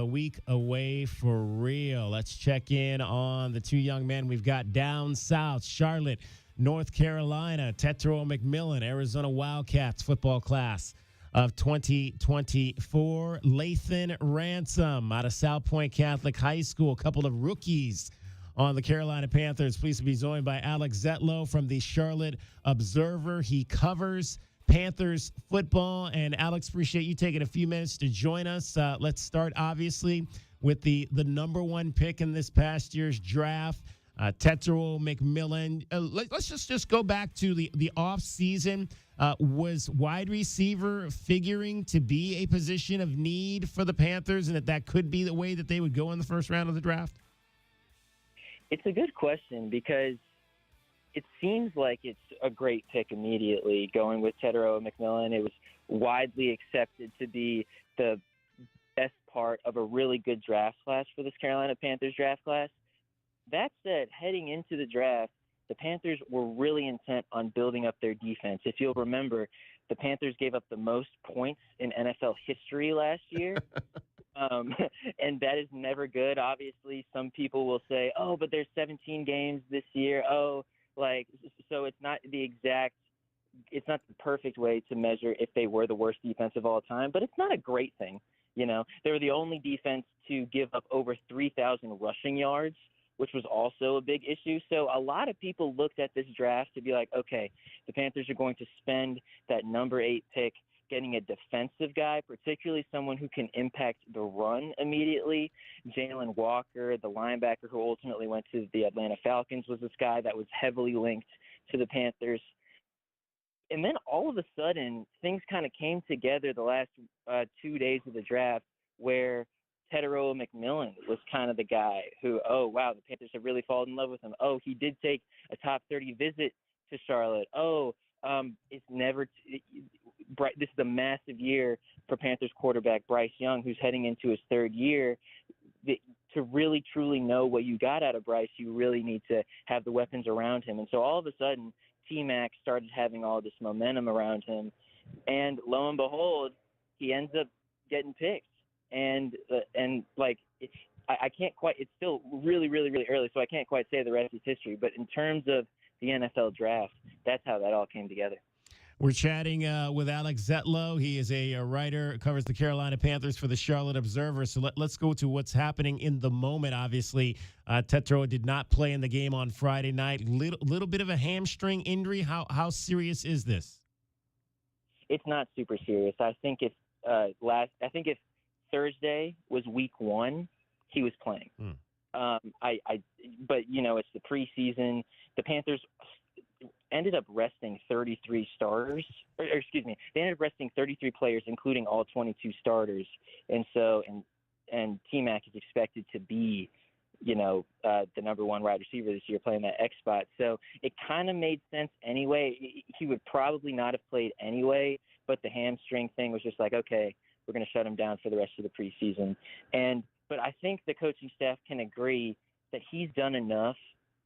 week away for real. Let's check in on the 2 young men we've got down south. Charlotte, North Carolina, Tetro McMillan, Arizona Wildcats football class of 2024. Lathan Ransom out of South Point Catholic High School. A couple of rookies on the Carolina Panthers. Pleased to be joined by Alex Zetlow from the Charlotte Observer. He covers Panthers football. And Alex, appreciate you taking a few minutes to join us. Let's start, obviously, with the number 1 pick in this past year's draft, Tetro McMillan. Let's just go back to the off season. Was wide receiver figuring to be a position of need for the Panthers, and that could be the way that they would go in the first round of the draft? It's a good question because it seems like it's a great pick immediately going with Tetro McMillan. It was widely accepted to be the best part of a really good draft class for this Carolina Panthers draft class. That said, heading into the draft, the Panthers were really intent on building up their defense. If you'll remember, the Panthers gave up the most points in NFL history last year. And that is never good. Obviously, some people will say, oh, but there's 17 games this year. So it's not it's not the perfect way to measure if they were the worst defense of all time, but it's not a great thing. You know, they were the only defense to give up over 3,000 rushing yards which was also a big issue. So a lot of people looked at this draft to be like, okay, the Panthers are going to spend that number 8 pick getting a defensive guy, particularly someone who can impact the run immediately. Jalen Walker, the linebacker who ultimately went to the Atlanta Falcons, was this guy that was heavily linked to the Panthers. And then all of a sudden, things kind of came together the last 2 days of the draft where Tedero McMillan was kind of the guy who, oh, wow, the Panthers have really fallen in love with him. Oh, he did take a top 30 visit to Charlotte. Oh, this is a massive year for Panthers quarterback Bryce Young, who's heading into his 3rd year. To really, truly know what you got out of Bryce, you really need to have the weapons around him. And so all of a sudden, T-Mac started having all this momentum around him. And lo and behold, he ends up getting picked. And I can't quite – it's still really, really, really early, so I can't quite say the rest is history. But in terms of the NFL draft, that's how that all came together. We're chatting with Alex Zetlow. He is a writer, covers the Carolina Panthers for the Charlotte Observer. So let's go to what's happening in the moment. Obviously, Tedero did not play in the game on Friday night. Little bit of a hamstring injury. How serious is this? It's not super serious. I think if Thursday was week 1, he was playing. But it's the preseason. The Panthers ended up resting 33 starters, they ended up resting 33 players, including all 22 starters. And so, and T-Mac is expected to be, the number 1 wide receiver this year, playing that X spot. So it kind of made sense anyway. He would probably not have played anyway, but the hamstring thing was just like, okay, we're going to shut him down for the rest of the preseason. But I think the coaching staff can agree that he's done enough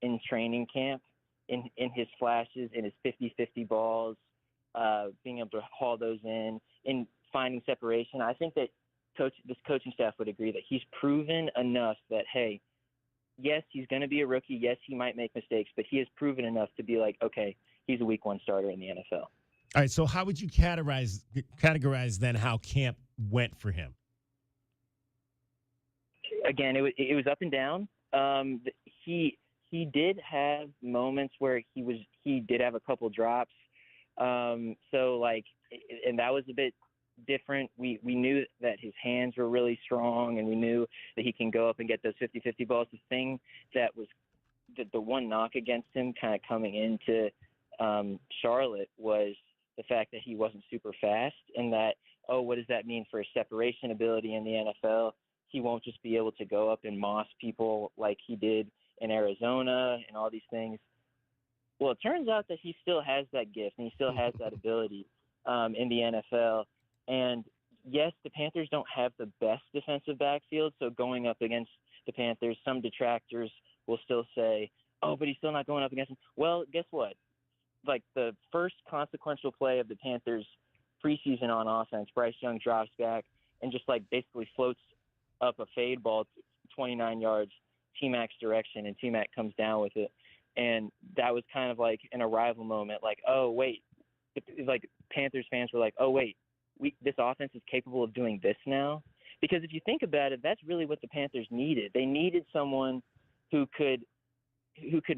in training camp, in his flashes, in his 50-50 balls, being able to haul those in finding separation. I think that this coaching staff would agree that he's proven enough that, hey, yes, he's going to be a rookie. Yes, he might make mistakes, but he has proven enough to be like, okay, he's a week 1 starter in the NFL. All right, so how would you categorize then how camp went for him? Again, it was up and down. He did have moments where he did have a couple drops. And that was a bit different. We knew that his hands were really strong, and we knew that he can go up and get those 50-50 balls. The thing that was the one knock against him kind of coming into Charlotte was the fact that he wasn't super fast, and that, what does that mean for his separation ability in the NFL? He won't just be able to go up and moss people like he did in Arizona and all these things. Well, it turns out that he still has that gift and he still has that ability in the NFL. And yes, the Panthers don't have the best defensive backfield, so going up against the Panthers, some detractors will still say, oh, but he's still not going up against him. Well, guess what? Like the first consequential play of the Panthers preseason on offense, Bryce Young drops back and just basically floats up a fade ball 29 yards T-Mac's direction, and T-Mac comes down with it. And that was kind of like an arrival moment, oh, wait. Panthers fans were like, oh, wait, this offense is capable of doing this now? Because if you think about it, that's really what the Panthers needed. They needed someone who could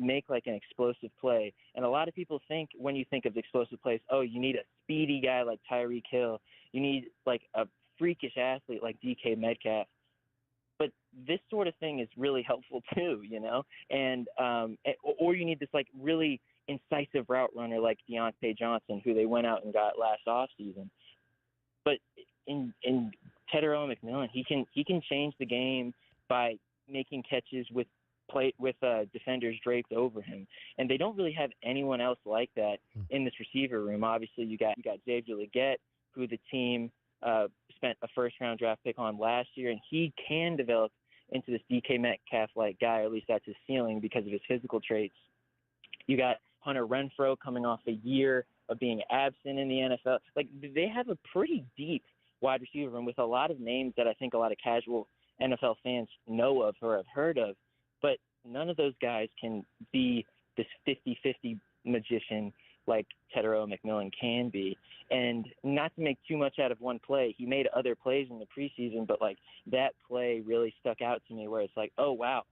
make an explosive play. And a lot of people think when you think of explosive plays, oh, you need a speedy guy like Tyreek Hill. You need a freakish athlete like DK Metcalf. But this sort of thing is really helpful too, and or you need this really incisive route runner like Deontay Johnson, who they went out and got last offseason. But in Tedero McMillan, he can change the game by making catches with defenders draped over him, and they don't really have anyone else like that in this receiver room. Obviously, you got Xavier Legette, who the team spent a first-round draft pick on last year, and he can develop into this DK Metcalf-like guy, or at least that's his ceiling because of his physical traits. You got Hunter Renfrow coming off a year of being absent in the NFL. They have a pretty deep wide receiver room with a lot of names that I think a lot of casual NFL fans know of or have heard of, but none of those guys can be this 50-50 magician like Tedero McMillan can be. And not to make too much out of one play, he made other plays in the preseason, but that play really stuck out to me where it's oh, wow,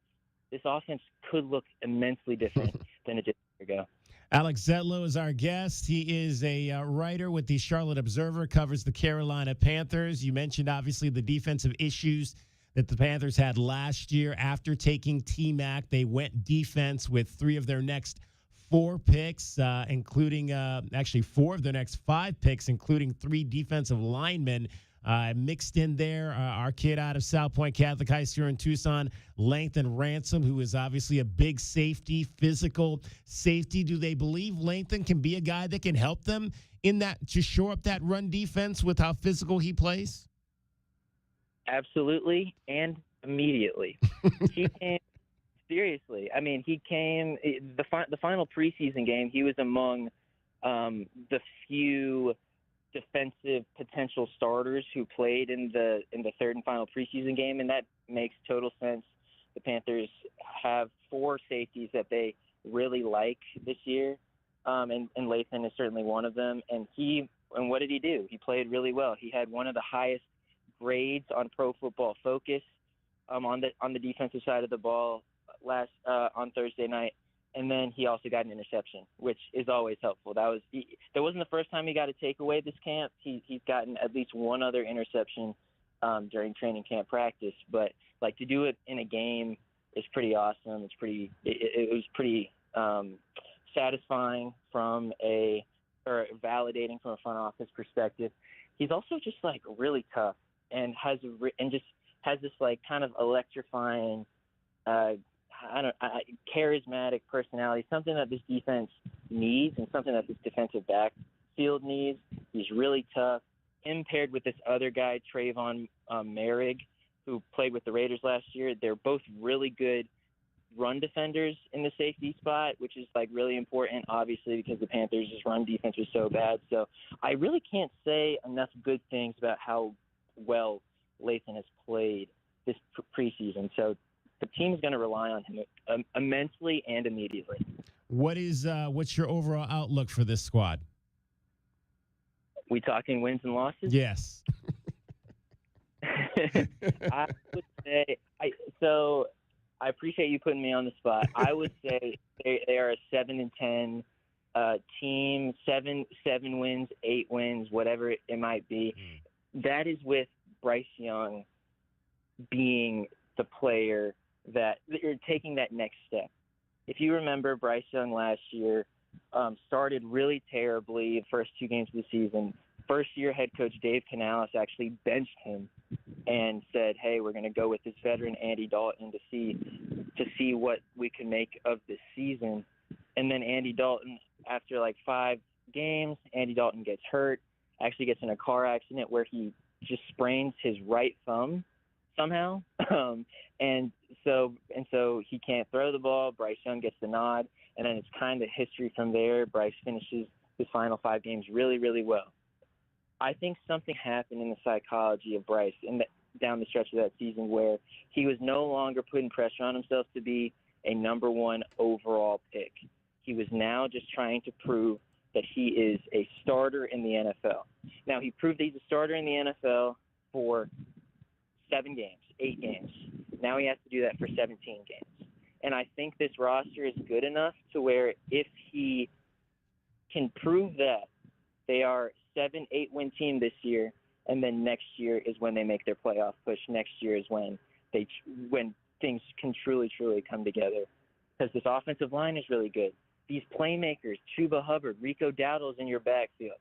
this offense could look immensely different than it did a year ago. Alex Zetlow is our guest. He is a writer with the Charlotte Observer, covers the Carolina Panthers. You mentioned, obviously, the defensive issues that the Panthers had last year. After taking T-Mac, they went defense with 3 of their next 4 picks, including actually 4 of their next 5 picks, including 3 defensive linemen. Mixed in there, our kid out of South Point Catholic High School in Tucson, Langton Ransom, who is obviously a big safety, physical safety. Do they believe Langton can be a guy that can help them in that, to shore up that run defense with how physical he plays? Absolutely, and immediately. He came, seriously. I mean, he came, the final preseason game, he was among the few defensive potential starters who played in the third and final preseason game, and that makes total sense. The Panthers have 4 safeties that they really like this year, and Lathan is certainly one of them. And what did he do? He played really well. He had one of the highest grades on Pro Football Focus on the defensive side of the ball on Thursday night. And then he also got an interception, which is always helpful. That wasn't the first time he got a takeaway this camp. He's gotten at least one other interception during training camp practice. But like, to do it in a game is pretty awesome. It was pretty satisfying or validating from a front office perspective. He's also just like really tough and just has this like kind of electrifying, charismatic personality, something that this defense needs and something that this defensive backfield needs. He's really tough. Him paired with this other guy, Trayvon Merrick, who played with the Raiders last year. They're both really good run defenders in the safety spot, which is like really important, obviously, because the Panthers' run defense was so bad. So I really can't say enough good things about how well Lathan has played this preseason. So the team is going to rely on him immensely and immediately. What's your overall outlook for this squad? We talking wins and losses? Yes. I would say I appreciate you putting me on the spot. I would say they are a 7-10 team, 7 wins, 8 wins, whatever it might be. That is with Bryce Young being the player that you're taking that next step. If you remember, Bryce Young last year started really terribly the first 2 games of the season. First-year head coach Dave Canales actually benched him and said, "Hey, we're going to go with this veteran Andy Dalton to see what we can make of this season." And then Andy Dalton, after like 5 games, Andy Dalton gets hurt, actually gets in a car accident where he just sprains his right thumb somehow, and so he can't throw the ball. Bryce Young gets the nod, and then it's kind of history from there. Bryce finishes his final 5 games really, really well. I think something happened in the psychology of Bryce down the stretch of that season where he was no longer putting pressure on himself to be a number 1 overall pick. He was now just trying to prove that he is a starter in the NFL. Now, he proved that he's a starter in the NFL for 7 games, 8 games. Now he has to do that for 17 games. And I think this roster is good enough to where if he can prove that they are 7-8 win team this year, and then next year is when they make their playoff push. Next year is when things can truly come together, because this offensive line is really good. These playmakers, Chuba Hubbard, Rico Dowdle's in your backfield.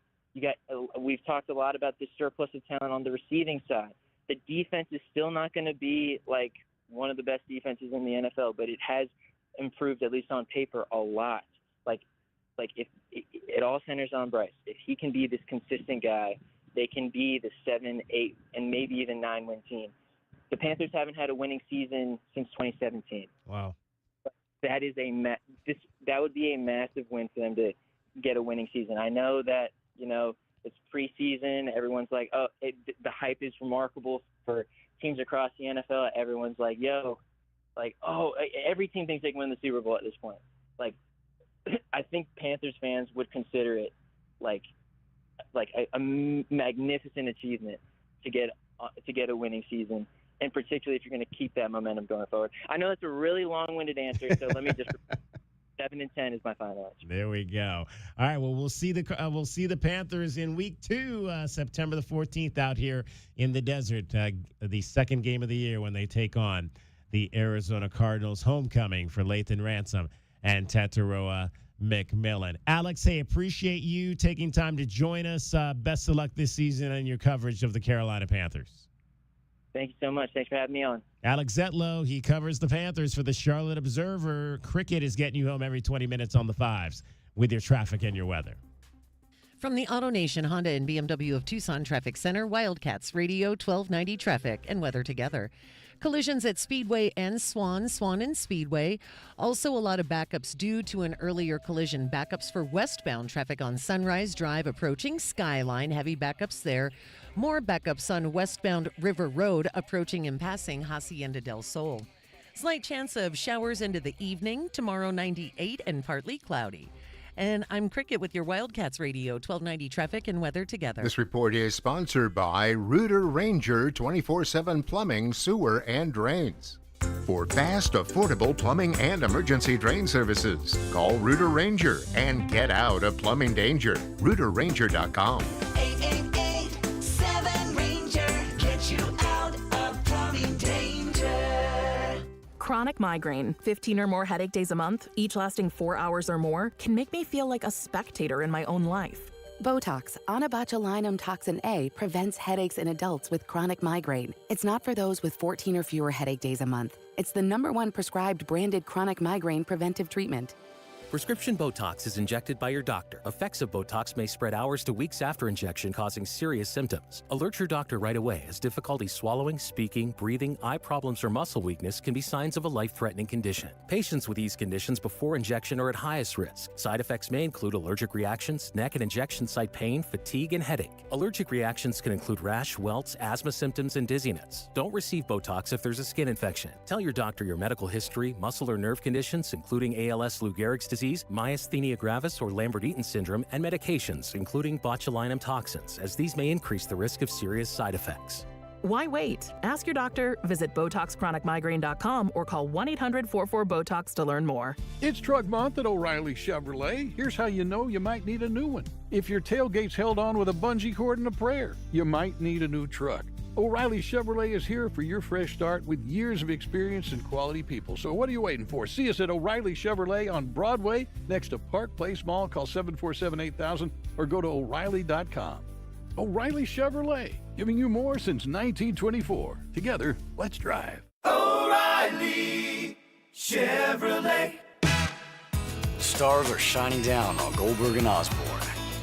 We've talked a lot about this surplus of talent on the receiving side. The defense is still not going to be like one of the best defenses in the NFL, but it has improved, at least on paper, a lot. Like if it all centers on Bryce. If he can be this consistent guy, they can be the 7, 8, and maybe even 9 win team. The Panthers haven't had a winning season since 2017. Wow. That is that would be a massive win for them to get a winning season. I know that, it's preseason. Everyone's like, the hype is remarkable for teams across the NFL. Everyone's like, every team thinks they can win the Super Bowl at this point. Like, I think Panthers fans would consider it like a magnificent achievement to get a winning season. and particularly if you're going to keep that momentum going forward. I know that's a really long-winded answer, so let me just 7-10 is my final answer. There we go. All right. Well, we'll see the Panthers in week 2, September the 14th, out here in the desert. The second game of the year when they take on the Arizona Cardinals. Homecoming for Lathan Ransom and Tataroa McMillan. Alex, hey, appreciate you taking time to join us. Best of luck this season and your coverage of the Carolina Panthers. Thank you so much. Thanks for having me on. Alex Zetlow, he covers the Panthers for the Charlotte Observer. Cricket is getting you home every 20 minutes on the 5s with your traffic and your weather. From the AutoNation Honda and BMW of Tucson Traffic Center, Wildcats Radio 1290 traffic and weather together. Collisions at Speedway and Swan and Speedway. Also a lot of backups due to an earlier collision. Backups for westbound traffic on Sunrise Drive approaching Skyline. Heavy backups there. More backups on westbound River Road approaching and passing Hacienda del Sol. Slight chance of showers into the evening. Tomorrow 98 and partly cloudy. And I'm Cricket with your Wildcats Radio 1290 traffic and weather together. This report is sponsored by Rooter Ranger 24/7 Plumbing, Sewer, and Drains. For fast, affordable plumbing and emergency drain services, call Rooter Ranger and get out of plumbing danger. RooterRanger.com. 888-7-RANGER. Get you out of plumbing danger. Chronic migraine, 15 or more headache days a month, each lasting 4 hours or more, can make me feel like a spectator in my own life. Botox, onabotulinum toxin A, prevents headaches in adults with chronic migraine. It's not for those with 14 or fewer headache days a month. It's the #1 prescribed branded chronic migraine preventive treatment. Prescription Botox is injected by your doctor. Effects of Botox may spread hours to weeks after injection, causing serious symptoms. Alert your doctor right away, as difficulty swallowing, speaking, breathing, eye problems, or muscle weakness can be signs of a life-threatening condition. Patients with these conditions before injection are at highest risk. Side effects may include allergic reactions, neck and injection site pain, fatigue, and headache. Allergic reactions can include rash, welts, asthma symptoms, and dizziness. Don't receive Botox if there's a skin infection. Tell your doctor your medical history, muscle or nerve conditions, including ALS, Lou Gehrig's disease, myasthenia gravis, or Lambert-Eaton syndrome, and medications, including botulinum toxins, as these may increase the risk of serious side effects. Why wait? Ask your doctor, visit BotoxChronicMigraine.com, or call 1-800-44-BOTOX to learn more. It's Truck Month at O'Reilly Chevrolet. Here's how you know you might need a new one. If your tailgate's held on with a bungee cord and a prayer, you might need a new truck. O'Reilly Chevrolet is here for your fresh start with years of experience and quality people. So what are you waiting for? See us at O'Reilly Chevrolet on Broadway next to Park Place Mall. Call 747-8000 or go to O'Reilly.com. O'Reilly Chevrolet, giving you more since 1924. Together, let's drive. O'Reilly Chevrolet. Stars are shining down on Goldberg and Osborne.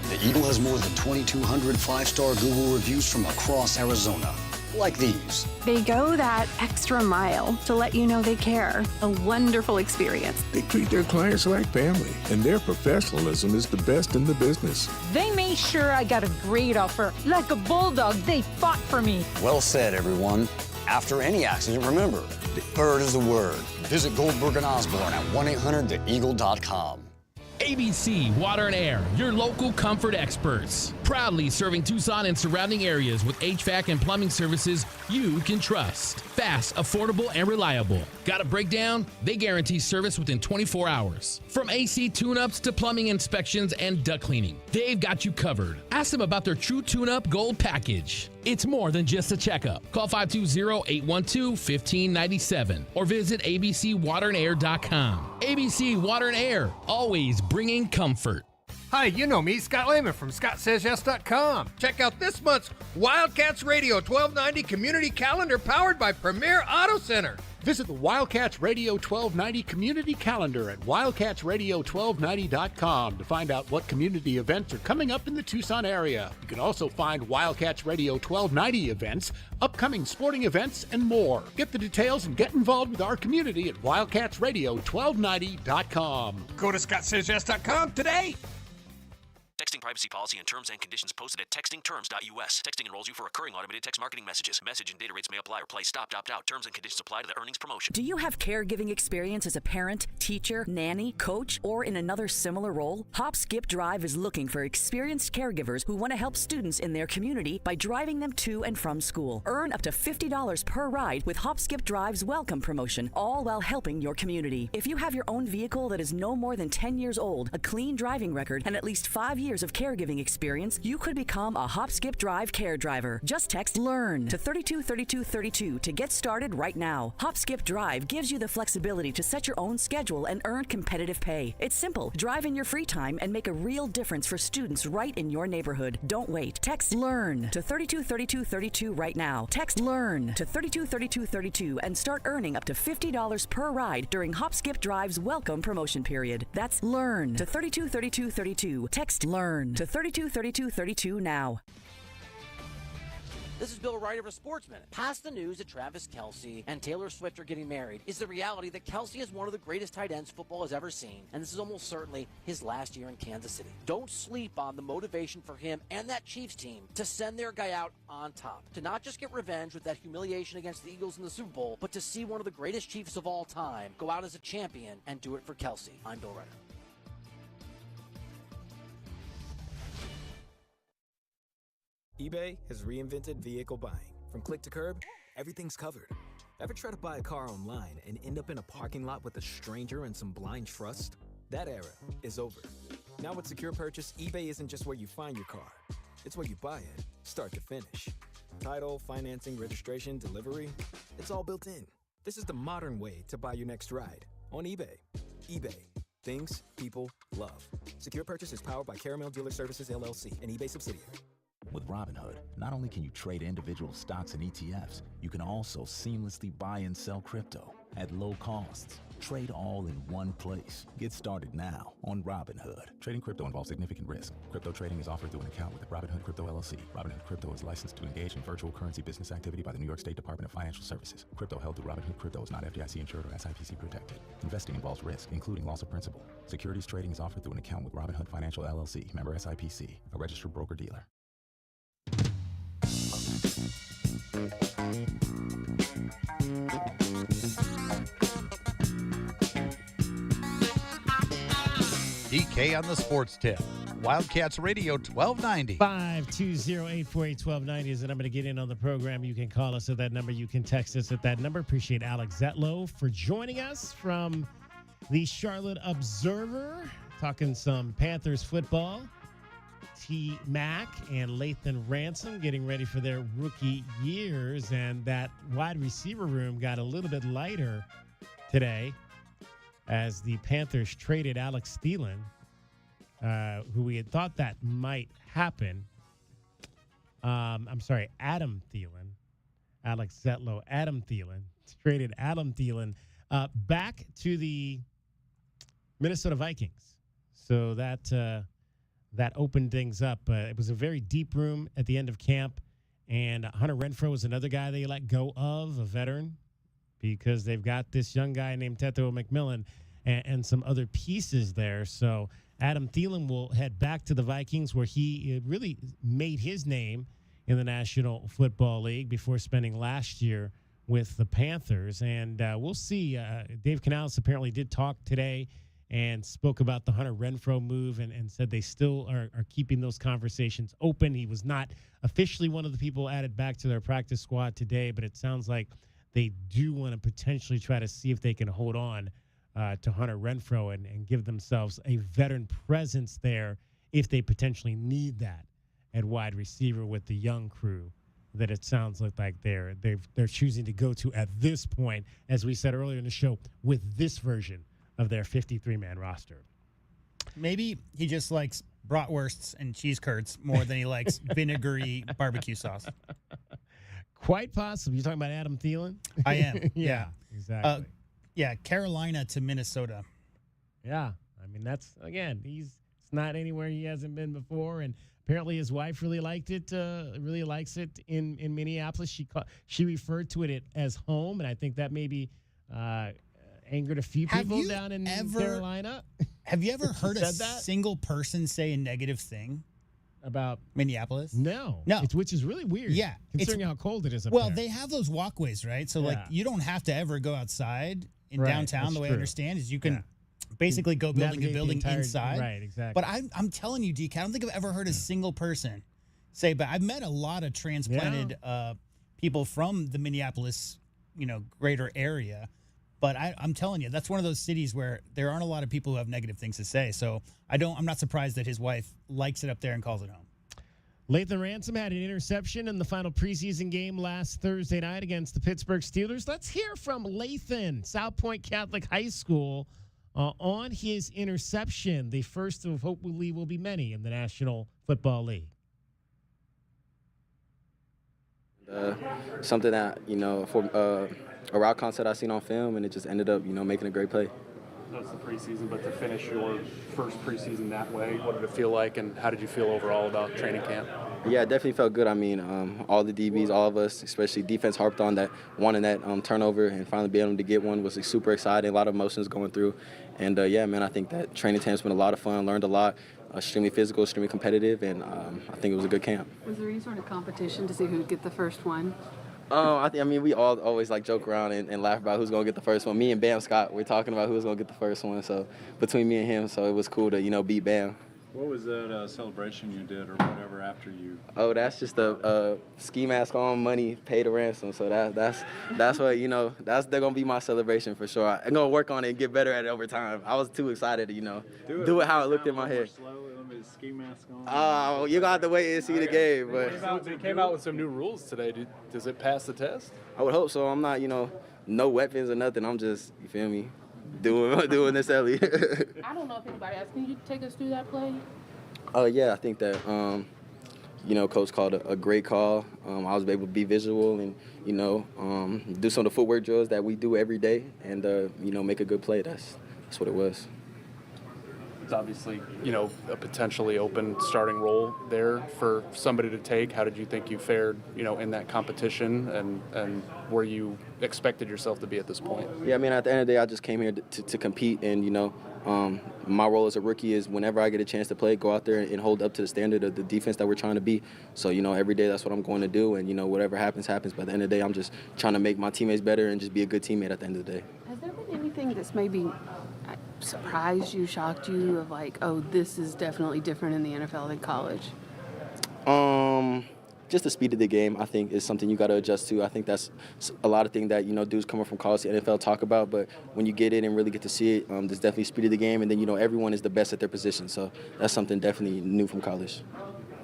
The Eagle has more than 2,200 5-star Google reviews from across Arizona, like these. They go that extra mile to let you know they care. A wonderful experience. They treat their clients like family, and their professionalism is the best in the business. They made sure I got a great offer. Like a bulldog, they fought for me. Well said, everyone. After any accident, remember, the bird is the word. Visit Goldberg and Osborne at 1-800-THEEAGLE.com. ABC Water and Air, your local comfort experts. Proudly serving Tucson and surrounding areas with HVAC and plumbing services you can trust. Fast, affordable, and reliable. Got a breakdown? They guarantee service within 24 hours. From AC tune-ups to plumbing inspections and duct cleaning, they've got you covered. Ask them about their True Tune-Up Gold Package. It's more than just a checkup. Call 520-812-1597 or visit abcwaterandair.com. ABC Water and Air, always bringing comfort. Hi, you know me, Scott Lehman from ScottSaysYes.com. Check out this month's Wildcats Radio 1290 Community Calendar powered by Premier Auto Center. Visit the Wildcats Radio 1290 Community Calendar at wildcatsradio1290.com to find out what community events are coming up in the Tucson area. You can also find Wildcats Radio 1290 events, upcoming sporting events, and more. Get the details and get involved with our community at wildcatsradio1290.com. Go to ScottSaysYes.com today. Texting Texting privacy policy and terms and conditions posted at textingterms.us. Texting enrolls you for recurring automated text marketing messages. Message and data rates may apply. Replace stop, opt out. Terms and conditions apply to the earnings promotion. Do you have caregiving experience as a parent, teacher, nanny, coach, or in another similar role? Hop Skip Drive is looking for experienced caregivers who want to help students in their community by driving them to and from school. Earn up to $50 per ride with Hop Skip Drive's welcome promotion, all while helping your community. If you have your own vehicle that is no more than 10 years old, a clean driving record, and at least 5 years of caregiving experience, you could become a Hop Skip Drive care driver. Just text LEARN to 323232 to get started right now. Hop Skip Drive gives you the flexibility to set your own schedule and earn competitive pay. It's simple. Drive in your free time and make a real difference for students right in your neighborhood. Don't wait. Text LEARN to 323232 right now. Text LEARN to 323232 and start earning up to $50 per ride during Hop Skip Drive's welcome promotion period. That's LEARN to 323232. Text LEARN to 323232 now. This is Bill Wright of a Sports Minute. Past the news that Travis Kelce and Taylor Swift are getting married is the reality that Kelce is one of the greatest tight ends football has ever seen, and this is almost certainly his last year in Kansas City. Don't sleep on the motivation for him and that Chiefs team to send their guy out on top, to not just get revenge with that humiliation against the Eagles in the Super Bowl, but to see one of the greatest Chiefs of all time go out as a champion and do it for Kelce. I'm Bill Wright. eBay has reinvented vehicle buying. From click to curb, everything's covered. Ever try to buy a car online and end up in a parking lot with a stranger and some blind trust? That era is over. Now with Secure Purchase, eBay isn't just where you find your car. It's where you buy it, start to finish. Title, financing, registration, delivery, it's all built in. This is the modern way to buy your next ride on eBay. eBay. Things people love. Secure Purchase is powered by Caramel Dealer Services, LLC, an eBay subsidiary. With Robinhood, not only can you trade individual stocks and ETFs, you can also seamlessly buy and sell crypto at low costs. Trade all in one place. Get started now on Robinhood. Trading crypto involves significant risk. Crypto trading is offered through an account with Robinhood Crypto LLC. Robinhood Crypto is licensed to engage in virtual currency business activity by the New York State Department of Financial Services. Crypto held through Robinhood Crypto is not FDIC insured or SIPC protected. Investing involves risk, including loss of principal. Securities trading is offered through an account with Robinhood Financial LLC, member SIPC, a registered broker-dealer. DK on the Sports Tip. Wildcats Radio 1290. 520-848-1290 is the number to get in on the program. You can call us at that number. You can text us at that number. Appreciate Alex Zetlow for joining us from the Charlotte Observer, talking some Panthers football. T. Mack and Lathan Ransom getting ready for their rookie years, and that wide receiver room got a little bit lighter today as the Panthers traded Alex Thielen, who we had thought that might happen. Adam Thielen. Alex Zetlow, Adam Thielen. Traded Adam Thielen back to the Minnesota Vikings. So that opened things up. It was a very deep room at the end of camp, and Hunter Renfrow was another guy they let go of, a veteran, because they've got this young guy named Tetsuo McMillan and some other pieces there. So Adam Thielen will head back to the Vikings, where he really made his name in the National Football League before spending last year with the Panthers. And we'll see. Dave Canales apparently did talk today and spoke about the Hunter Renfrow move and said they still are keeping those conversations open. He was not officially one of the people added back to their practice squad today, but it sounds like they do want to potentially try to see if they can hold on to Hunter Renfrow and give themselves a veteran presence there if they potentially need that at wide receiver with the young crew that it sounds like they're choosing to go to at this point, as we said earlier in the show, with this version of their 53-man roster. Maybe he just likes bratwursts and cheese curds more than he likes vinegary barbecue sauce. Quite possible. You're talking about Adam Thielen? I am. Yeah, exactly. Carolina to Minnesota. Yeah. I mean, that's, again, it's not anywhere he hasn't been before, and apparently his wife really liked it, really likes it in Minneapolis. She referred to it as home, and I think that maybe angered a few people down in Carolina. Have you ever heard a single person say a negative thing about Minneapolis? No. No. Which is really weird. Yeah. Considering how cold it is up well, there. they have those walkways, right? So, like, Yeah. you don't have to ever go outside in Right, downtown. that's The way I true. understand is you can basically go building to Navigate the building entire- inside. Right, exactly. But I'm telling you, DK, I don't think I've ever heard a single person say, but I've met a lot of transplanted people from the Minneapolis, greater area. But I'm telling you, that's one of those cities where there aren't a lot of people who have negative things to say. So I'm not surprised that his wife likes it up there and calls it home. Lathan Ransom had an interception in the final preseason game last Thursday night against the Pittsburgh Steelers. Let's hear from Lathan, South Point Catholic High School, on his interception, the first of hopefully will be many in the National Football League. Something that, for a route concept I seen on film, and it just ended up, making a great play. That was the preseason, but to finish your first preseason that way, what did it feel like, and how did you feel overall about training camp? Yeah, it definitely felt good. I mean, all the DBs, all of us, especially defense, harped on that wanting that turnover, and finally being able to get one was super exciting. A lot of emotions going through, and yeah, man, I think that training camp's been a lot of fun. Learned a lot. Extremely physical, extremely competitive, and I think it was a good camp. Was there any sort of competition to see who'd get the first one? I mean, we all always joke around and laugh about who's gonna get the first one. Me and Bam Scott, we're talking about who's gonna get the first one. So between me and him, so it was cool to beat Bam. What was that celebration you did or whatever after you? Oh, that's just a ski mask on, money, pay the ransom. So that's what they're gonna be my celebration for sure. I'm gonna work on it and get better at it over time. I was too excited to do it how it looked in my head. Ski mask on. Oh, you got to wait and see the game. But They came out with some new rules today. Does it pass the test? I would hope so. I'm not, no weapons or nothing. I'm just, you feel me, doing this early. I don't know if anybody else. Can you take us through that play? Yeah, I think that, Coach called a great call. I was able to be visual and, do some of the footwork drills that we do every day and, make a good play. That's what it was. It's obviously, a potentially open starting role there for somebody to take. How did you think you fared, in that competition, and where you expected yourself to be at this point? Yeah, I mean, at the end of the day, I just came here to compete, and, my role as a rookie is whenever I get a chance to play, go out there and hold up to the standard of the defense that we're trying to be. So, every day that's what I'm going to do, and, whatever happens, happens. But at the end of the day, I'm just trying to make my teammates better and just be a good teammate at the end of the day. Has there been anything that's maybe surprised you, shocked you, of like, oh, this is definitely different in the NFL than college? Just the speed of the game, I think, is something you got to adjust to. I think that's a lot of things that, dudes coming from college to NFL talk about. But when you get in and really get to see it, there's definitely speed of the game. And then, everyone is the best at their position. So that's something definitely new from college.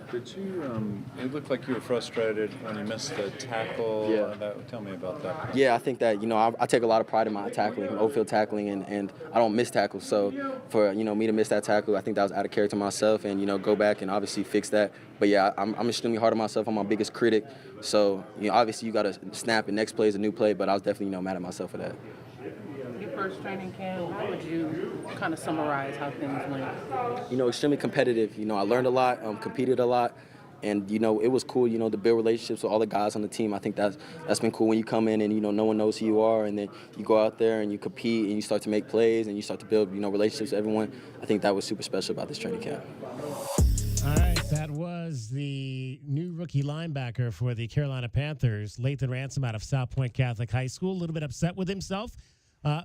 Did you, it looked like you were frustrated when you missed the tackle. Yeah. Tell me about that. Yeah, I think that, I take a lot of pride in my tackling, off-field tackling, and I don't miss tackles. So for, me to miss that tackle, I think that was out of character myself and, go back and obviously fix that. But, yeah, I'm extremely hard on myself. I'm my biggest critic. So, obviously you got to snap and next play is a new play, but I was definitely, mad at myself for that. Your first training camp, how would you kind of summarize how things went? Extremely competitive. I learned a lot, competed a lot. And, it was cool, to build relationships with all the guys on the team. I think that's been cool when you come in and, no one knows who you are. And then you go out there and you compete and you start to make plays and you start to build, relationships with everyone. I think that was super special about this training camp. All right, that was the new rookie linebacker for the Carolina Panthers, Lathan Ransom out of South Point Catholic High School. A little bit upset with himself.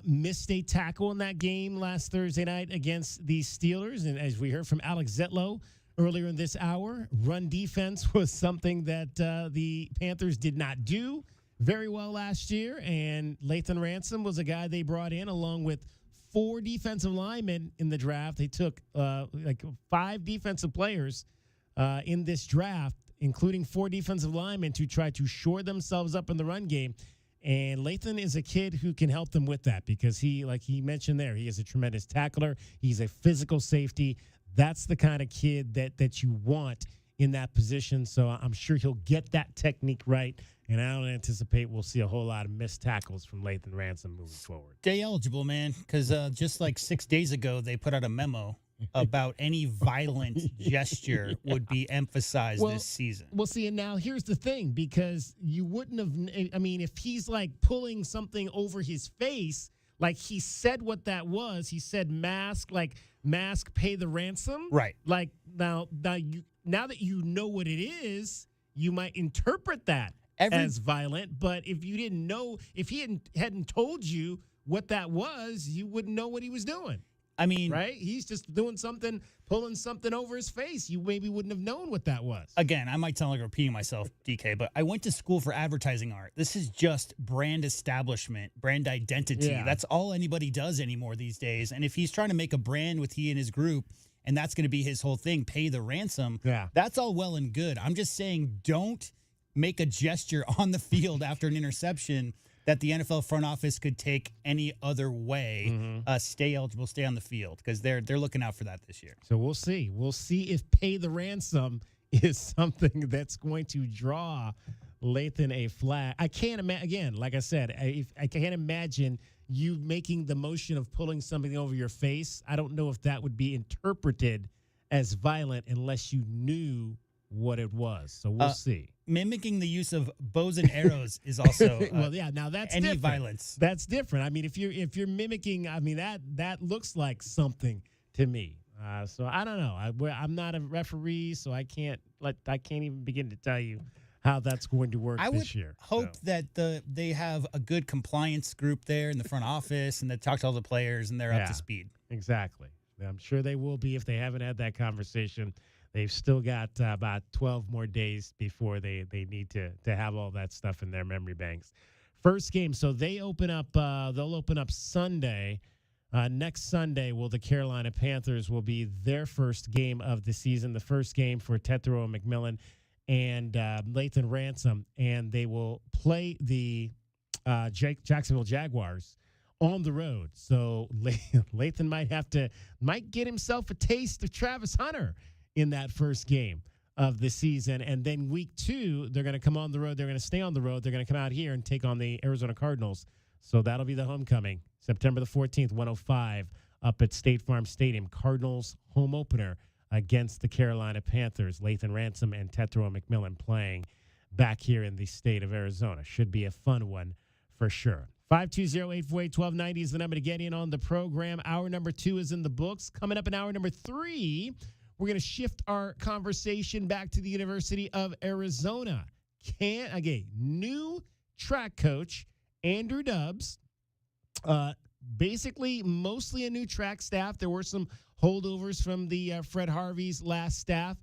Missed a tackle in that game last Thursday night against the Steelers. And as we heard from Alex Zetlow earlier in this hour, run defense was something that the Panthers did not do very well last year. And Lathan Ransom was a guy they brought in along with 4 defensive linemen in the draft. They took 5 defensive players in this draft, including 4 defensive linemen to try to shore themselves up in the run game. And Lathan is a kid who can help them with that because he, like he mentioned there, he is a tremendous tackler. He's a physical safety. That's the kind of kid that you want in that position. So I'm sure he'll get that technique right. And I don't anticipate we'll see a whole lot of missed tackles from Lathan Ransom moving forward. Day eligible, man, because just like 6 days ago, they put out a memo about any violent gesture would be emphasized this season. Well, see, and now here's the thing, because you wouldn't have, I mean, if he's like pulling something over his face, like he said what that was, he said mask, pay the ransom. Right. Like now now that you know what it is, you might interpret that as violent. But if you didn't know, if he hadn't told you what that was, you wouldn't know what he was doing. I mean, right? He's just doing something, pulling something over his face. You maybe wouldn't have known what that was. Again, I might sound like repeating myself, DK, but I went to school for advertising art. This is just brand establishment, brand identity. Yeah. That's all anybody does anymore these days. And if he's trying to make a brand with he and his group, and that's going to be his whole thing, pay the ransom, that's all well and good. I'm just saying, don't make a gesture on the field after an interception that the NFL front office could take any other way. Stay eligible, stay on the field, because they're looking out for that this year. So we'll see. We'll see if pay the ransom is something that's going to draw Lathan a flag. I can't imagine, again, like I said, I can't imagine you making the motion of pulling something over your face. I don't know if that would be interpreted as violent unless you knew what it was. So we'll see. Mimicking the use of bows and arrows is also well, yeah. Now that's any different. Violence. That's different. I mean, if you're mimicking, I mean that looks like something to me. So I don't know. I'm not a referee, so I can't even begin to tell you how that's going to work this year. I would hope that they have a good compliance group there in the front office, and they talk to all the players, and they're up to speed. Exactly. I'm sure they will be if they haven't had that conversation. They've still got about 12 more days before they need to have all that stuff in their memory banks. First game, so they'll open up Sunday. Next Sunday, the Carolina Panthers will be their first game of the season, the first game for Tetero McMillan and Lathan Ransom, and they will play the Jacksonville Jaguars on the road. So Lathan might get himself a taste of Travis Hunter in that first game of the season. And then week 2, they're going to come on the road. They're going to stay on the road. They're going to come out here and take on the Arizona Cardinals. So that'll be the homecoming, September the 14th, 1:05 up at State Farm Stadium. Cardinals home opener against the Carolina Panthers. Lathan Ransom and Tetero McMillan playing back here in the state of Arizona. Should be a fun one for sure. 520-848-1290 is the number to get in on the program. Hour number 2 is in the books. Coming up in hour number 3, we're going to shift our conversation back to the University of Arizona. New track coach, Andrew Dubbs, basically mostly a new track staff. There were some holdovers from the Fred Harvey's last staff,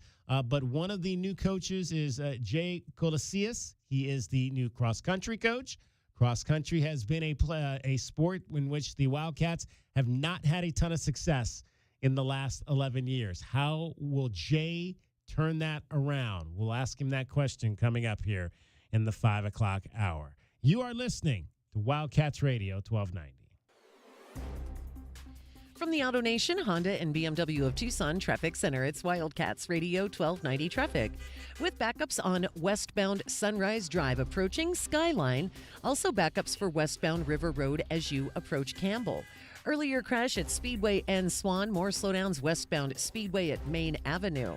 but one of the new coaches is Jay Colasius. He is the new cross-country coach. Cross-country has been a sport in which the Wildcats have not had a ton of success in the last 11 years. How will Jay turn that around? We'll ask him that question coming up here in the 5 o'clock hour. You are listening to Wildcats Radio 1290. From the Auto Nation, Honda, and BMW of Tucson Traffic Center, it's Wildcats Radio 1290 traffic. With backups on westbound Sunrise Drive approaching Skyline, also backups for westbound River Road as you approach Campbell. Earlier crash at Speedway and Swan, more slowdowns westbound Speedway at Main Avenue.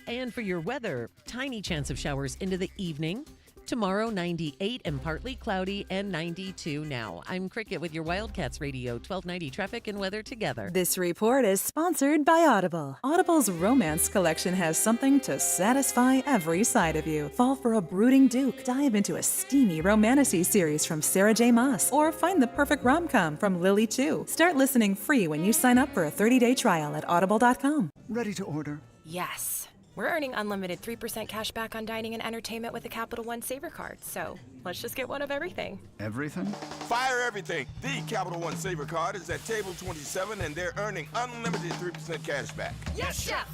And for your weather, tiny chance of showers into the evening. Tomorrow, 98 and partly cloudy and 92 now. I'm Cricket with your Wildcats Radio 1290 traffic and weather together. This report is sponsored by Audible. Audible's romance collection has something to satisfy every side of you. Fall for a brooding duke, dive into a steamy romantasy series from Sarah J. Maas, or find the perfect rom-com from Lily Chu. Start listening free when you sign up for a 30-day trial at audible.com. Ready to order? Yes. We're earning unlimited 3% cash back on dining and entertainment with the Capital One Saver Card, so let's just get one of everything. Everything? Fire everything! The Capital One Saver Card is at table 27 and they're earning unlimited 3% cash back. Yes, Chef!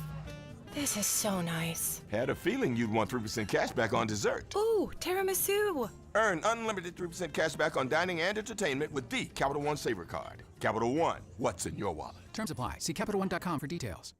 This is so nice. Had a feeling you'd want 3% cash back on dessert. Ooh, tiramisu! Earn unlimited 3% cash back on dining and entertainment with the Capital One Saver Card. Capital One, what's in your wallet? Terms apply. See CapitalOne.com for details.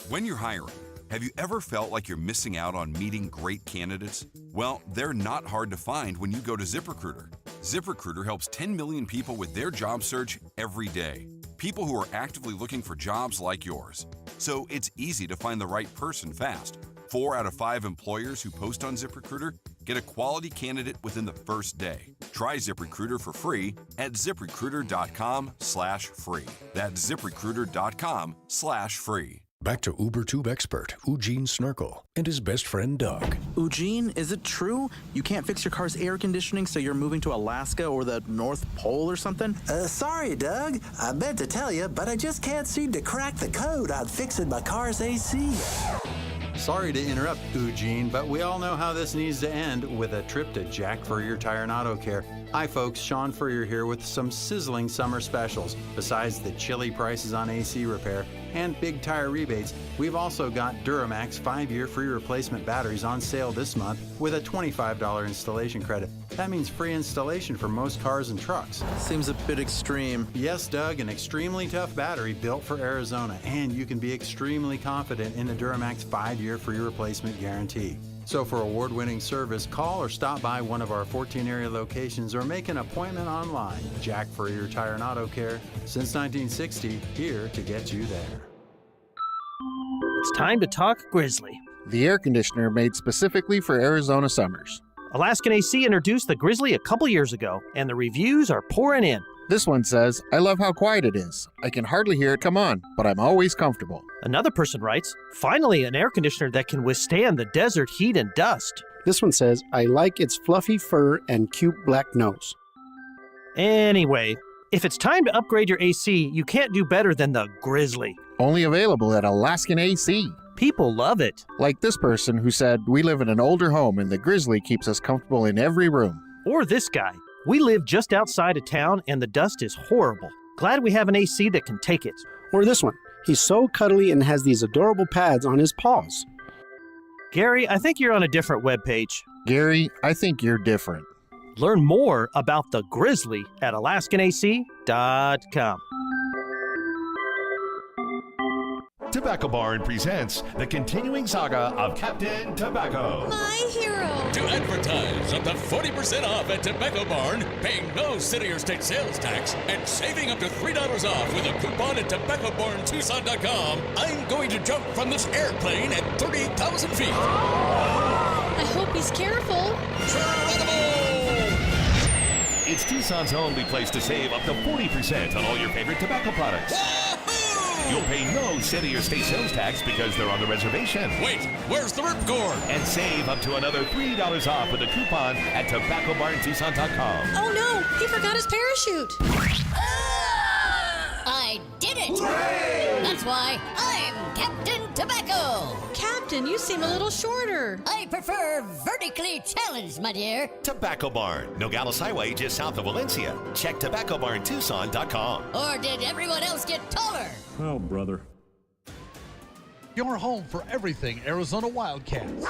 When you're hiring, have you ever felt like you're missing out on meeting great candidates? Well, they're not hard to find when you go to ZipRecruiter. ZipRecruiter helps 10 million people with their job search every day. People who are actively looking for jobs like yours. So it's easy to find the right person fast. 4 out of 5 employers who post on ZipRecruiter get a quality candidate within the first day. Try ZipRecruiter for free at ZipRecruiter.com/free. That's ZipRecruiter.com/free. Back to UberTube expert Eugene Snurkle and his best friend Doug. Eugene, is it true you can't fix your car's air conditioning so you're moving to Alaska or the North Pole or something? Sorry, Doug. I meant to tell you, but I just can't seem to crack the code on fixing my car's AC. Sorry to interrupt, Eugene, but we all know how this needs to end with a trip to Jack Furrier Tire and Auto Care. Hi, folks. Sean Furrier here with some sizzling summer specials. Besides the chilly prices on AC repair and big tire rebates, we've also got Duramax 5-year free replacement batteries on sale this month with a $25 installation credit. That means free installation for most cars and trucks. Seems a bit extreme. Yes, Doug, an extremely tough battery built for Arizona, and you can be extremely confident in the Duramax 5-year free replacement guarantee. So for award-winning service, call or stop by one of our 14 area locations or make an appointment online. Jack Furrier Tire and Auto Care, since 1960, here to get you there. It's time to talk Grizzly. The air conditioner made specifically for Arizona summers. Alaskan AC introduced the Grizzly a couple years ago, and the reviews are pouring in. This one says, I love how quiet it is. I can hardly hear it come on, but I'm always comfortable. Another person writes, finally an air conditioner that can withstand the desert heat and dust. This one says, I like its fluffy fur and cute black nose. Anyway, if it's time to upgrade your AC, you can't do better than the Grizzly. Only available at Alaskan AC. People love it. Like this person who said, we live in an older home and the Grizzly keeps us comfortable in every room. Or this guy. We live just outside of town and the dust is horrible. Glad we have an AC that can take it. Or this one. He's so cuddly and has these adorable pads on his paws. Gary, I think you're on a different webpage. Gary, I think you're different. Learn more about the Grizzly at AlaskanAC.com. Tobacco Barn presents the continuing saga of Captain Tobacco. My hero! To advertise up to 40% off at Tobacco Barn, paying no city or state sales tax, and saving up to $3 off with a coupon at TobaccoBarnTucson.com, I'm going to jump from this airplane at 30,000 feet. I hope he's careful. It's Tucson's only place to save up to 40% on all your favorite tobacco products. You'll pay no city or state sales tax because they're on the reservation. Wait, where's the ripcord? And save up to another $3 off with a coupon at TobaccoBarnTucson.com. Oh no, he forgot his parachute. I did it! Hooray! That's why I'm Captain Tobacco. Captain, you seem a little shorter. I prefer vertically challenged, my dear. Tobacco Barn, Nogales Highway, just south of Valencia. Check TobaccoBarnTucson.com. Or did everyone else get taller? Oh, brother. Your home for everything Arizona Wildcats.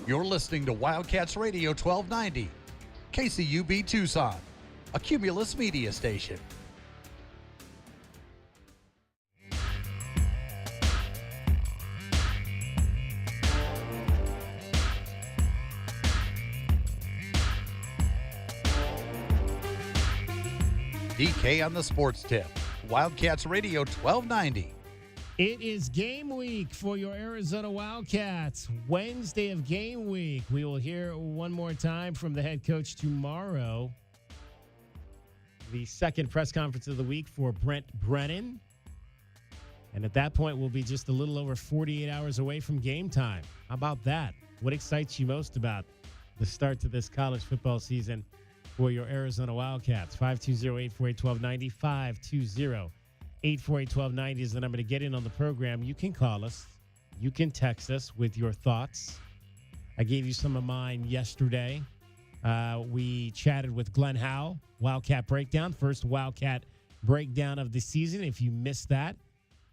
You're listening to Wildcats Radio 1290, KCUB Tucson, a Cumulus media station. DK on the sports tip. Wildcats Radio 1290. It is game week for your Arizona Wildcats. Wednesday of game week. We will hear one more time from the head coach tomorrow. The second press conference of the week for Brent Brennan. And at that point, we'll be just a little over 48 hours away from game time. How about that? What excites you most about the start to this college football season for your Arizona Wildcats? 520-848-1290, 520-848-1290 is the number to get in on the program. You can call us. You can text us with your thoughts. I gave you some of mine yesterday. We chatted with Glenn Howell, Wildcat Breakdown, first Wildcat Breakdown of the season. If you missed that,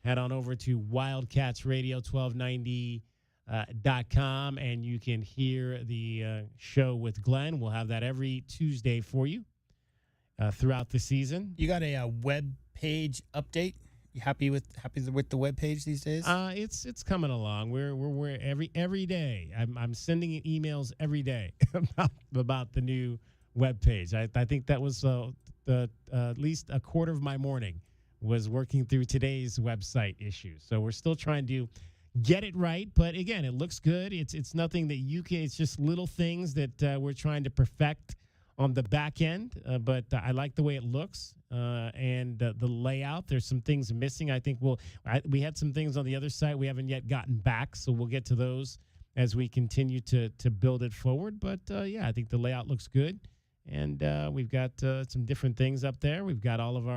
head on over to WildcatsRadio1290.com and you can hear the show with Glenn. We'll have that every Tuesday for you throughout the season. You got a web page update? You happy with the web page these days? It's coming along. We're every day. I'm sending emails every day about the new web page. I think that was at least a quarter of my morning was working through today's website issues. So we're still trying to get it right, but again, it looks good. It's nothing that you can. It's just little things that we're trying to perfect on the back end, but I like the way it looks and the layout. There's some things missing. I think we had some things on the other side we haven't yet gotten back, so we'll get to those as we continue to build it forward. But, I think the layout looks good, and we've got some different things up there. We've got all of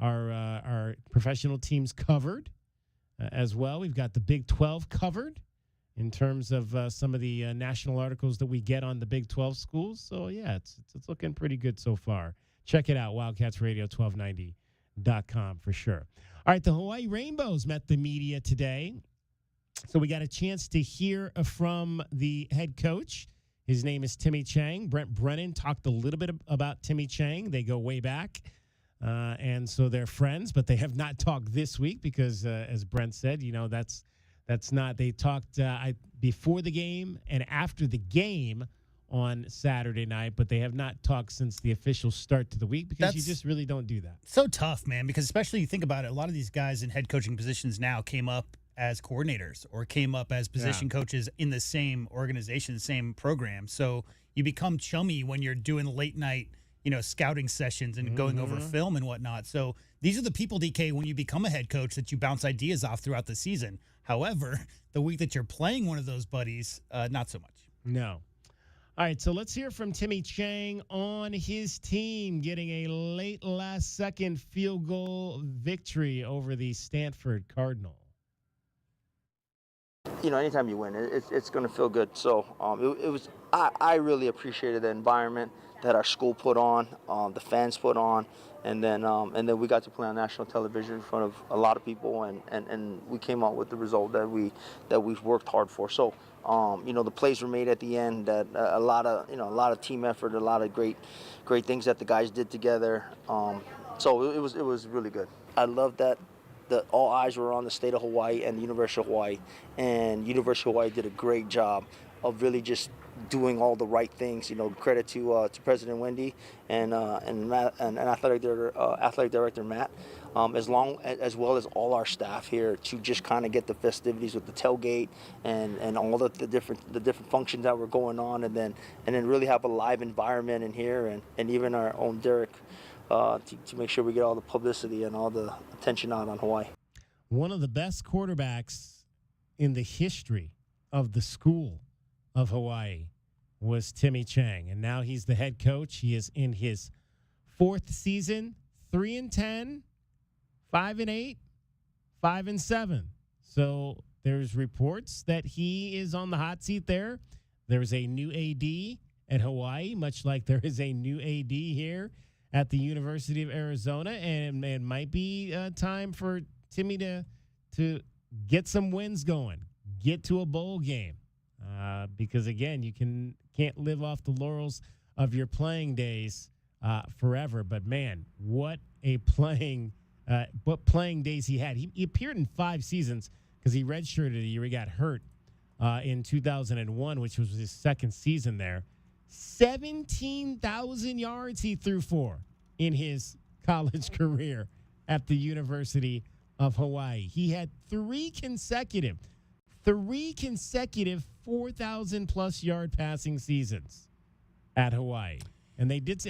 our professional teams covered as well. We've got the Big 12 covered in terms of some of the national articles that we get on the Big 12 schools. So, it's looking pretty good so far. Check it out, WildcatsRadio1290.com for sure. All right, the Hawaii Rainbows met the media today. So we got a chance to hear from the head coach. His name is Timmy Chang. Brent Brennan talked a little bit about Timmy Chang. They go way back, and so they're friends, but they have not talked this week because, as Brent said, that's not. They talked before the game and after the game on Saturday night, but they have not talked since the official start to the week because you just really don't do that. So tough, man, because especially you think about it, a lot of these guys in head coaching positions now came up as coordinators or came up as position coaches in the same organization, same program. So you become chummy when you're doing late night, scouting sessions and going over film and whatnot. So these are the people, DK, when you become a head coach that you bounce ideas off throughout the season. However, the week that you're playing one of those buddies, not so much. No. All right, so let's hear from Timmy Chang on his team getting a late last-second field goal victory over the Stanford Cardinal. Anytime you win, it's going to feel good. So I really appreciated the environment that our school put on, the fans put on, and then we got to play on national television in front of a lot of people, and we came out with the result that we've worked hard for. So the plays were made at the end, that a lot of team effort, a lot of great things that the guys did together. So it was really good. I love that all eyes were on the state of Hawaii and the University of Hawaii, and University of Hawaii did a great job of really just doing all the right things. Credit to President Wendy and Matt, and athletic director Matt, as well as all our staff here to just kind of get the festivities with the tailgate and all the different functions that were going on, and then really have a live environment in here, and even our own Derek. To make sure we get all the publicity and all the attention on Hawaii. One of the best quarterbacks in the history of the school of Hawaii was Timmy Chang, and now he's the head coach. He is in his 4th season, 3-10, 5-8, 5-7. So there's reports that he is on the hot seat there. There's a new AD at Hawaii, much like there is a new AD here at the University of Arizona, and it might be time for Timmy to get some wins going, get to a bowl game, because again, you can't live off the laurels of your playing days forever. But man, what playing days he had. He appeared in 5 seasons because he redshirted a year. He got hurt in 2001, which was his 2nd season there. 17,000 yards he threw for in his college career at the University of Hawaii. He had 3 consecutive 4,000-plus yard passing seasons at Hawaii. And they did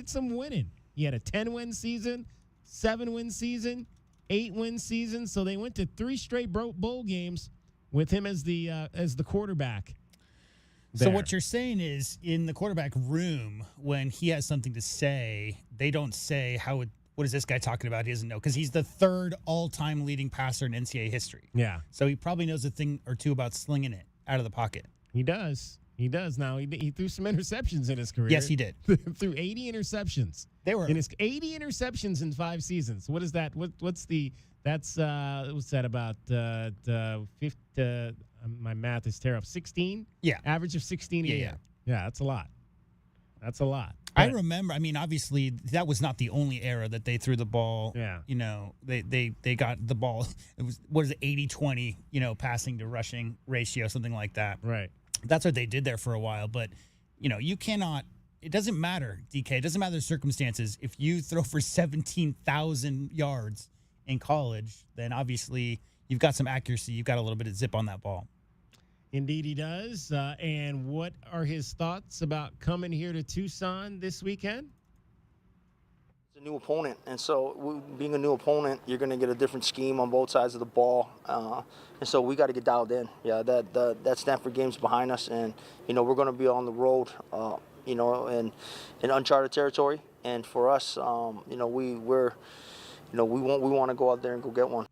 some winning. He had a 10-win season, 7-win season, 8-win season. So they went to 3 straight bowl games with him as the quarterback. So what you're saying is, in the quarterback room, when he has something to say, they don't say, what is this guy talking about? He doesn't know, because he's the 3rd all-time leading passer in NCAA history. Yeah. So he probably knows a thing or two about slinging it out of the pocket. He does. Now, he threw some interceptions in his career. Yes, he did. Threw 80 interceptions. In his 80 interceptions in 5 seasons. What is that? What's that about 50? My math is terrible. 16? Yeah. Average of 16 a year. Yeah, that's a lot. I remember, obviously, that was not the only era that they threw the ball. Yeah. They got the ball. It was, 80-20, passing to rushing ratio, something like that. Right. That's what they did there for a while. But, you cannot, it doesn't matter, DK. It doesn't matter the circumstances. If you throw for 17,000 yards in college, then obviously you've got some accuracy. You've got a little bit of zip on that ball. Indeed, he does. And what are his thoughts about coming here to Tucson this weekend? It's a new opponent, and so being a new opponent, you're going to get a different scheme on both sides of the ball, and so we got to get dialed in. Yeah, that Stanford game's behind us, and we're going to be on the road, in uncharted territory, and for us, we want to go out there and go get one.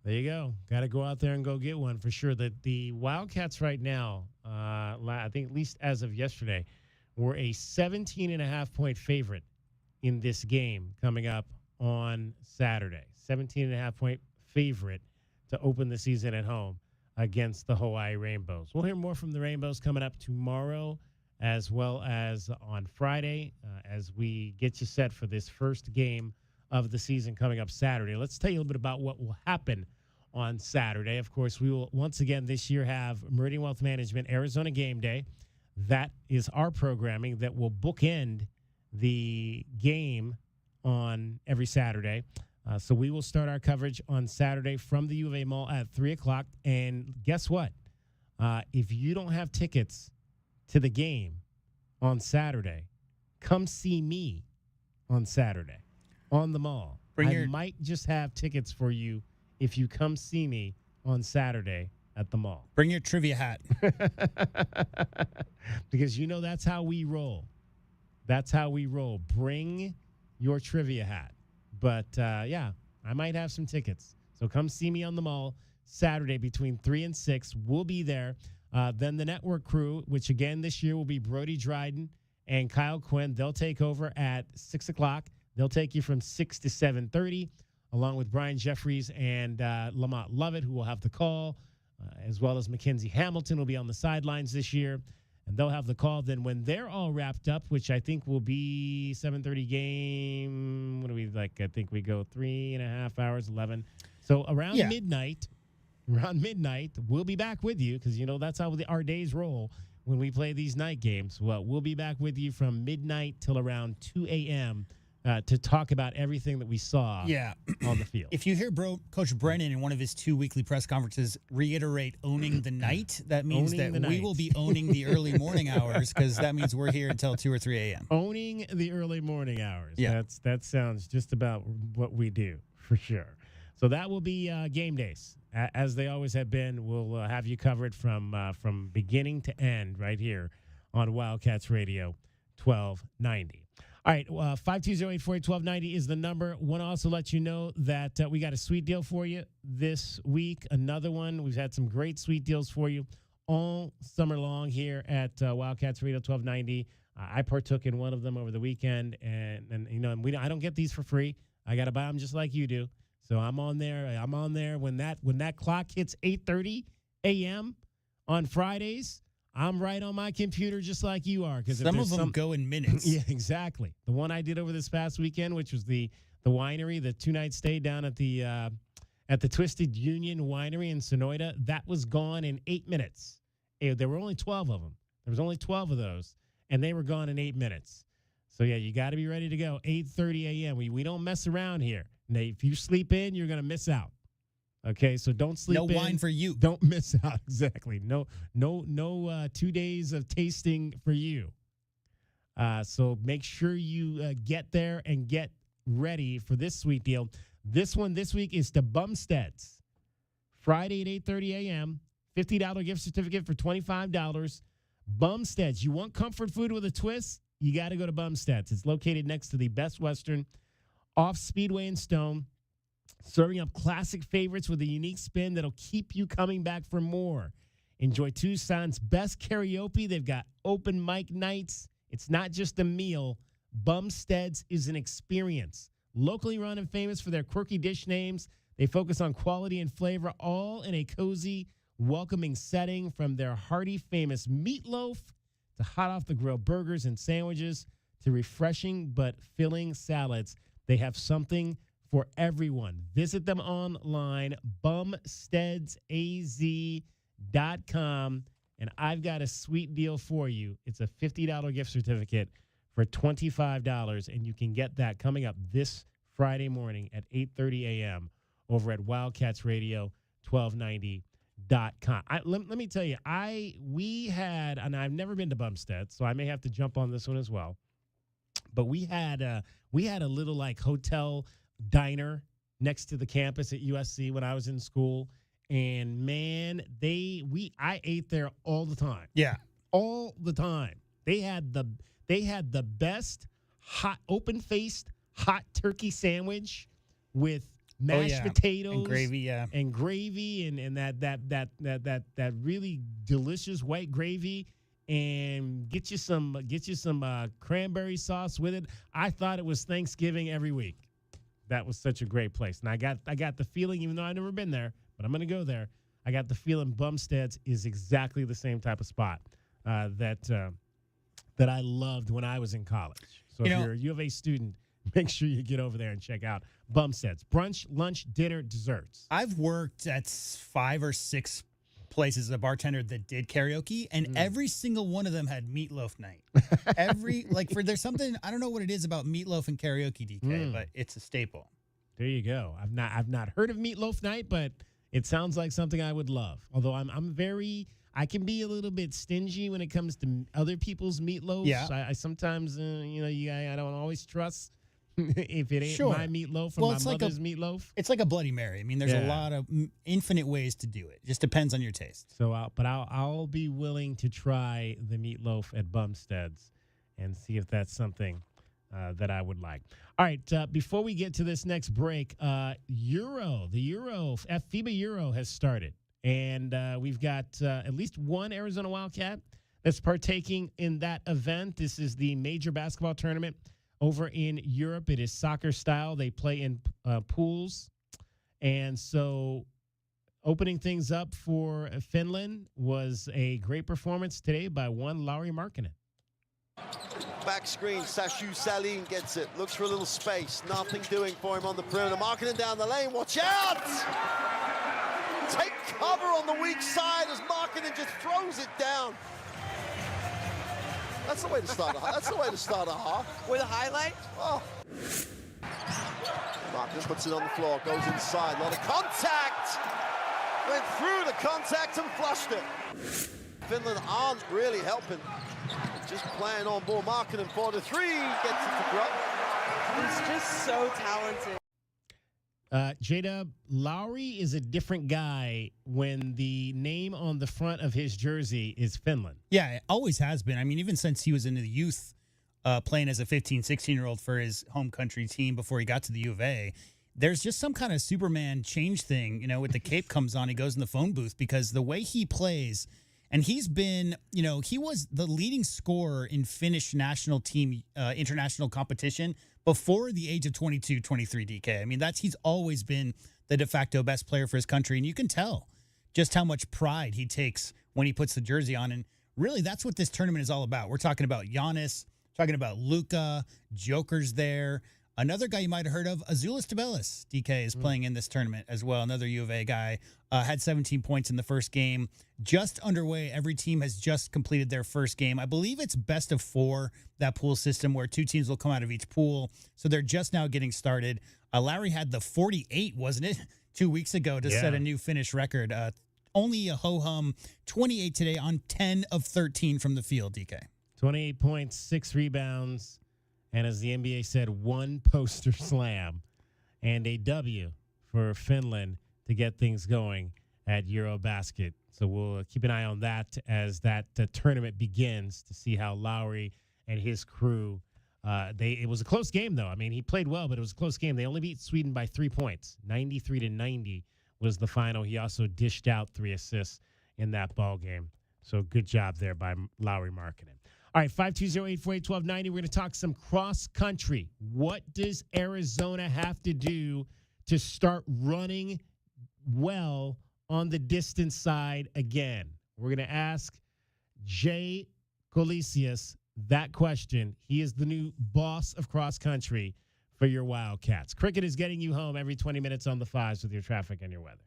There you go. Got to go out there and go get one for sure. The Wildcats right now, I think at least as of yesterday, were a 17.5-point favorite in this game coming up on Saturday. 17.5-point favorite to open the season at home against the Hawaii Rainbows. We'll hear more from the Rainbows coming up tomorrow as well as on Friday as we get you set for this first game of the season coming up Saturday. Let's tell you a little bit about what will happen on Saturday. Of course, we will once again this year have Meridian Wealth Management Arizona Game Day. That is our programming that will bookend the game on every Saturday. So we will start our coverage on Saturday from the U of A Mall at 3 o'clock. And guess what? If you don't have tickets to the game on Saturday, come see me on Saturday on the mall. I might just have tickets for you if you come see me on Saturday at the mall. Bring your trivia hat. Because that's how we roll. That's how we roll. Bring your trivia hat. But, I might have some tickets. So come see me on the mall Saturday between 3 and 6. We'll be there. Then the network crew, which again this year will be Brody Dryden and Kyle Quinn, they'll take over at 6 o'clock. They'll take you from 6 to 7:30, along with Brian Jeffries and Lamont Lovett, who will have the call, as well as Mackenzie Hamilton will be on the sidelines this year. And they'll have the call. Then when they're all wrapped up, which I think will be 7:30 game, what do we like? I think we go 3.5 hours, 11. So around midnight, we'll be back with you because, that's how our days roll when we play these night games. Well, we'll be back with you from midnight till around 2 a.m. To talk about everything that we saw on the field. If you hear Coach Brennan in one of his 2 weekly press conferences reiterate owning the night, that means we will be owning the early morning hours because that means we're here until 2 or 3 a.m. Owning the early morning hours. Yeah. That sounds just about what we do for sure. So that will be game days. As they always have been, we'll have you covered from beginning to end right here on Wildcats Radio 1290. All right, 520-848-1290 is the number. Want to also let you know that we got a sweet deal for you this week. Another one. We've had some great sweet deals for you all summer long here at Wildcats Radio 1290. I partook in one of them over the weekend, and I don't get these for free. I got to buy them just like you do. So I'm on there when that clock hits 8:30 a.m. on Fridays. I'm right on my computer just like you are. Because some of them go in minutes. Yeah, exactly. The one I did over this past weekend, which was the winery, the 2-night stay down at the Twisted Union Winery in Sonoyta, that was gone in 8 minutes. There were only 12 of them. There was only 12 of those, and they were gone in 8 minutes. So, yeah, you got to be ready to go. 8:30 a.m. We don't mess around here. Now, if you sleep in, you're going to miss out. Okay, so don't sleep in. No wine for you. Don't miss out. Exactly. No 2 days of tasting for you. So make sure you get there and get ready for this sweet deal. This one this week is to Bumstead's. Friday at 8:30 a.m., $50 gift certificate for $25. Bumstead's. You want comfort food with a twist? You got to go to Bumstead's. It's located next to the Best Western off Speedway and Stone. Serving up classic favorites with a unique spin that'll keep you coming back for more. Enjoy Tucson's best karaoke. They've got open mic nights. It's not just a meal. Bumstead's is an experience. Locally run and famous for their quirky dish names, they focus on quality and flavor, all in a cozy, welcoming setting. From their hearty, famous meatloaf to hot off the grill burgers and sandwiches to refreshing but filling salads, they have something for everyone. Visit them online, bumsteadsaz.com, and I've got a sweet deal for you. It's a $50 gift certificate for $25, and you can get that coming up this Friday morning at 8:30 a.m. over at Wildcats Radio 1290 Let me tell you, we had, and I've never been to Bumstead, so I may have to jump on this one as well. But we had a little like hotel diner next to the campus at USC when I was in school, and man, I ate there all the time. Yeah, all the time. They had the best hot open-faced hot turkey sandwich with mashed potatoes and gravy, and that really delicious white gravy, and get you some cranberry sauce with it. I thought it was Thanksgiving every week. That was such a great place, and I got the feeling, even though I've never been there, but I'm going to go there. I got the feeling Bumstead's is exactly the same type of spot that I loved when I was in college. So if you're a U of A student, make sure you get over there and check out Bumstead's. Brunch, lunch, dinner, desserts. I've worked at 5 or 6 places as a bartender that did karaoke, and every single one of them had meatloaf night. There's something, I don't know what it is about meatloaf and karaoke, DK, but it's a staple. There you go. I've not heard of meatloaf night, but it sounds like something I would love. Although I can be a little bit stingy when it comes to other people's meatloafs. Yeah. I sometimes, I don't always trust if it ain't my meatloaf or my mother's meatloaf. It's like a Bloody Mary. I mean, there's a lot of infinite ways to do it. Just depends on your taste. So, I'll be willing to try the meatloaf at Bumstead's and see if that's something that I would like. All right, before we get to this next break, FIBA Euro has started. And we've got at least one Arizona Wildcat that's partaking in that event. This is the major basketball tournament over in Europe. It is soccer style. They play in pools. And so opening things up for Finland was a great performance today by one Lauri Markkanen. Back screen, Sashu Salin gets it. Looks for a little space. Nothing doing for him on the perimeter. Markkanen down the lane. Watch out! Take cover on the weak side as Markkanen just throws it down. That's the way to start a half. That's the way to start a half. With a highlight? Oh. Markkanen puts it on the floor, goes inside. A lot of contact. Went through the contact and flushed it. Finland aren't really helping. Just playing on ball. Markkanen 4-3. Gets it to drop. He's just so talented. J-Dub, Lauri is a different guy when the name on the front of his jersey is Finland. Yeah, it always has been. I mean, even since he was in the youth playing as a 15, 16-year-old for his home country team before he got to the U of A, there's just some kind of Superman change thing, with the cape comes on, he goes in the phone booth, because the way he plays, and he's been, he was the leading scorer in Finnish national team international competition before the age of 22, 23, DK. I mean, he's always been the de facto best player for his country, and you can tell just how much pride he takes when he puts the jersey on, and really that's what this tournament is all about. We're talking about Giannis, talking about Luka, Joker's there. Another guy you might have heard of, Azulis Tubelis, DK, is playing in this tournament as well. Another U of A guy, had 17 points in the first game. Just underway. Every team has just completed their first game. I believe it's best of 4, that pool system, where 2 teams will come out of each pool. So they're just now getting started. Larry had the 48, wasn't it, 2 weeks ago to set a new Finnish record. Only a ho-hum 28 today on 10 of 13 from the field, DK. 28 points, 6 rebounds. And as the NBA said, 1 poster slam and a W for Finland to get things going at Eurobasket. So we'll keep an eye on that as that tournament begins to see how Lauri and his crew, it was a close game, though. I mean, he played well, but it was a close game. They only beat Sweden by 3 points. 93-90 was the final. He also dished out 3 assists in that ball game. So good job there by Lauri Markkanen. All right, 520-848-1290. We're going to talk some cross country. What does Arizona have to do to start running well on the distance side again? We're going to ask Jay Colisius that question. He is the new boss of cross country for your Wildcats. Cricket is getting you home every 20 minutes on the 5s with your traffic and your weather.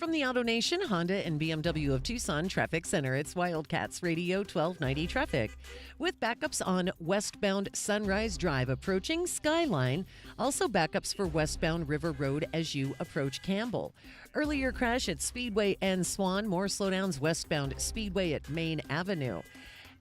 From the Auto Nation Honda and BMW of Tucson Traffic Center, it's Wildcats Radio 1290 traffic. With backups on westbound Sunrise Drive approaching Skyline, also backups for westbound River Road as you approach Campbell. Earlier crash at Speedway and Swan, more slowdowns westbound Speedway at Main Avenue.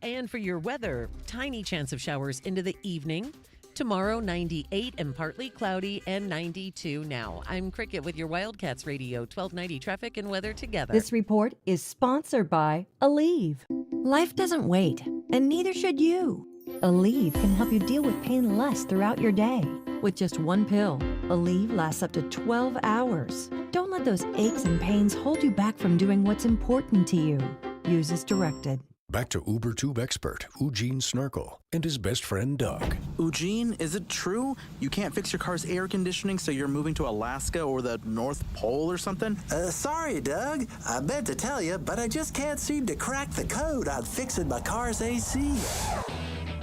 And for your weather, tiny chance of showers into the evening. Tomorrow, 98 and partly cloudy and 92 now. I'm Cricket with your Wildcats Radio 1290 traffic and weather together. This report is sponsored by Aleve. Life doesn't wait, and neither should you. Aleve can help you deal with pain less throughout your day. With just one pill, Aleve lasts up to 12 hours. Don't let those aches and pains hold you back from doing what's important to you. Use as directed. Back to UberTube expert Imagn Snorkel and his best friend Doug. Imagn, is it true you can't fix your car's air conditioning, so you're moving to Alaska or the North Pole or something? Sorry, Doug. I meant to tell you, but I just can't seem to crack the code on fixing my car's AC.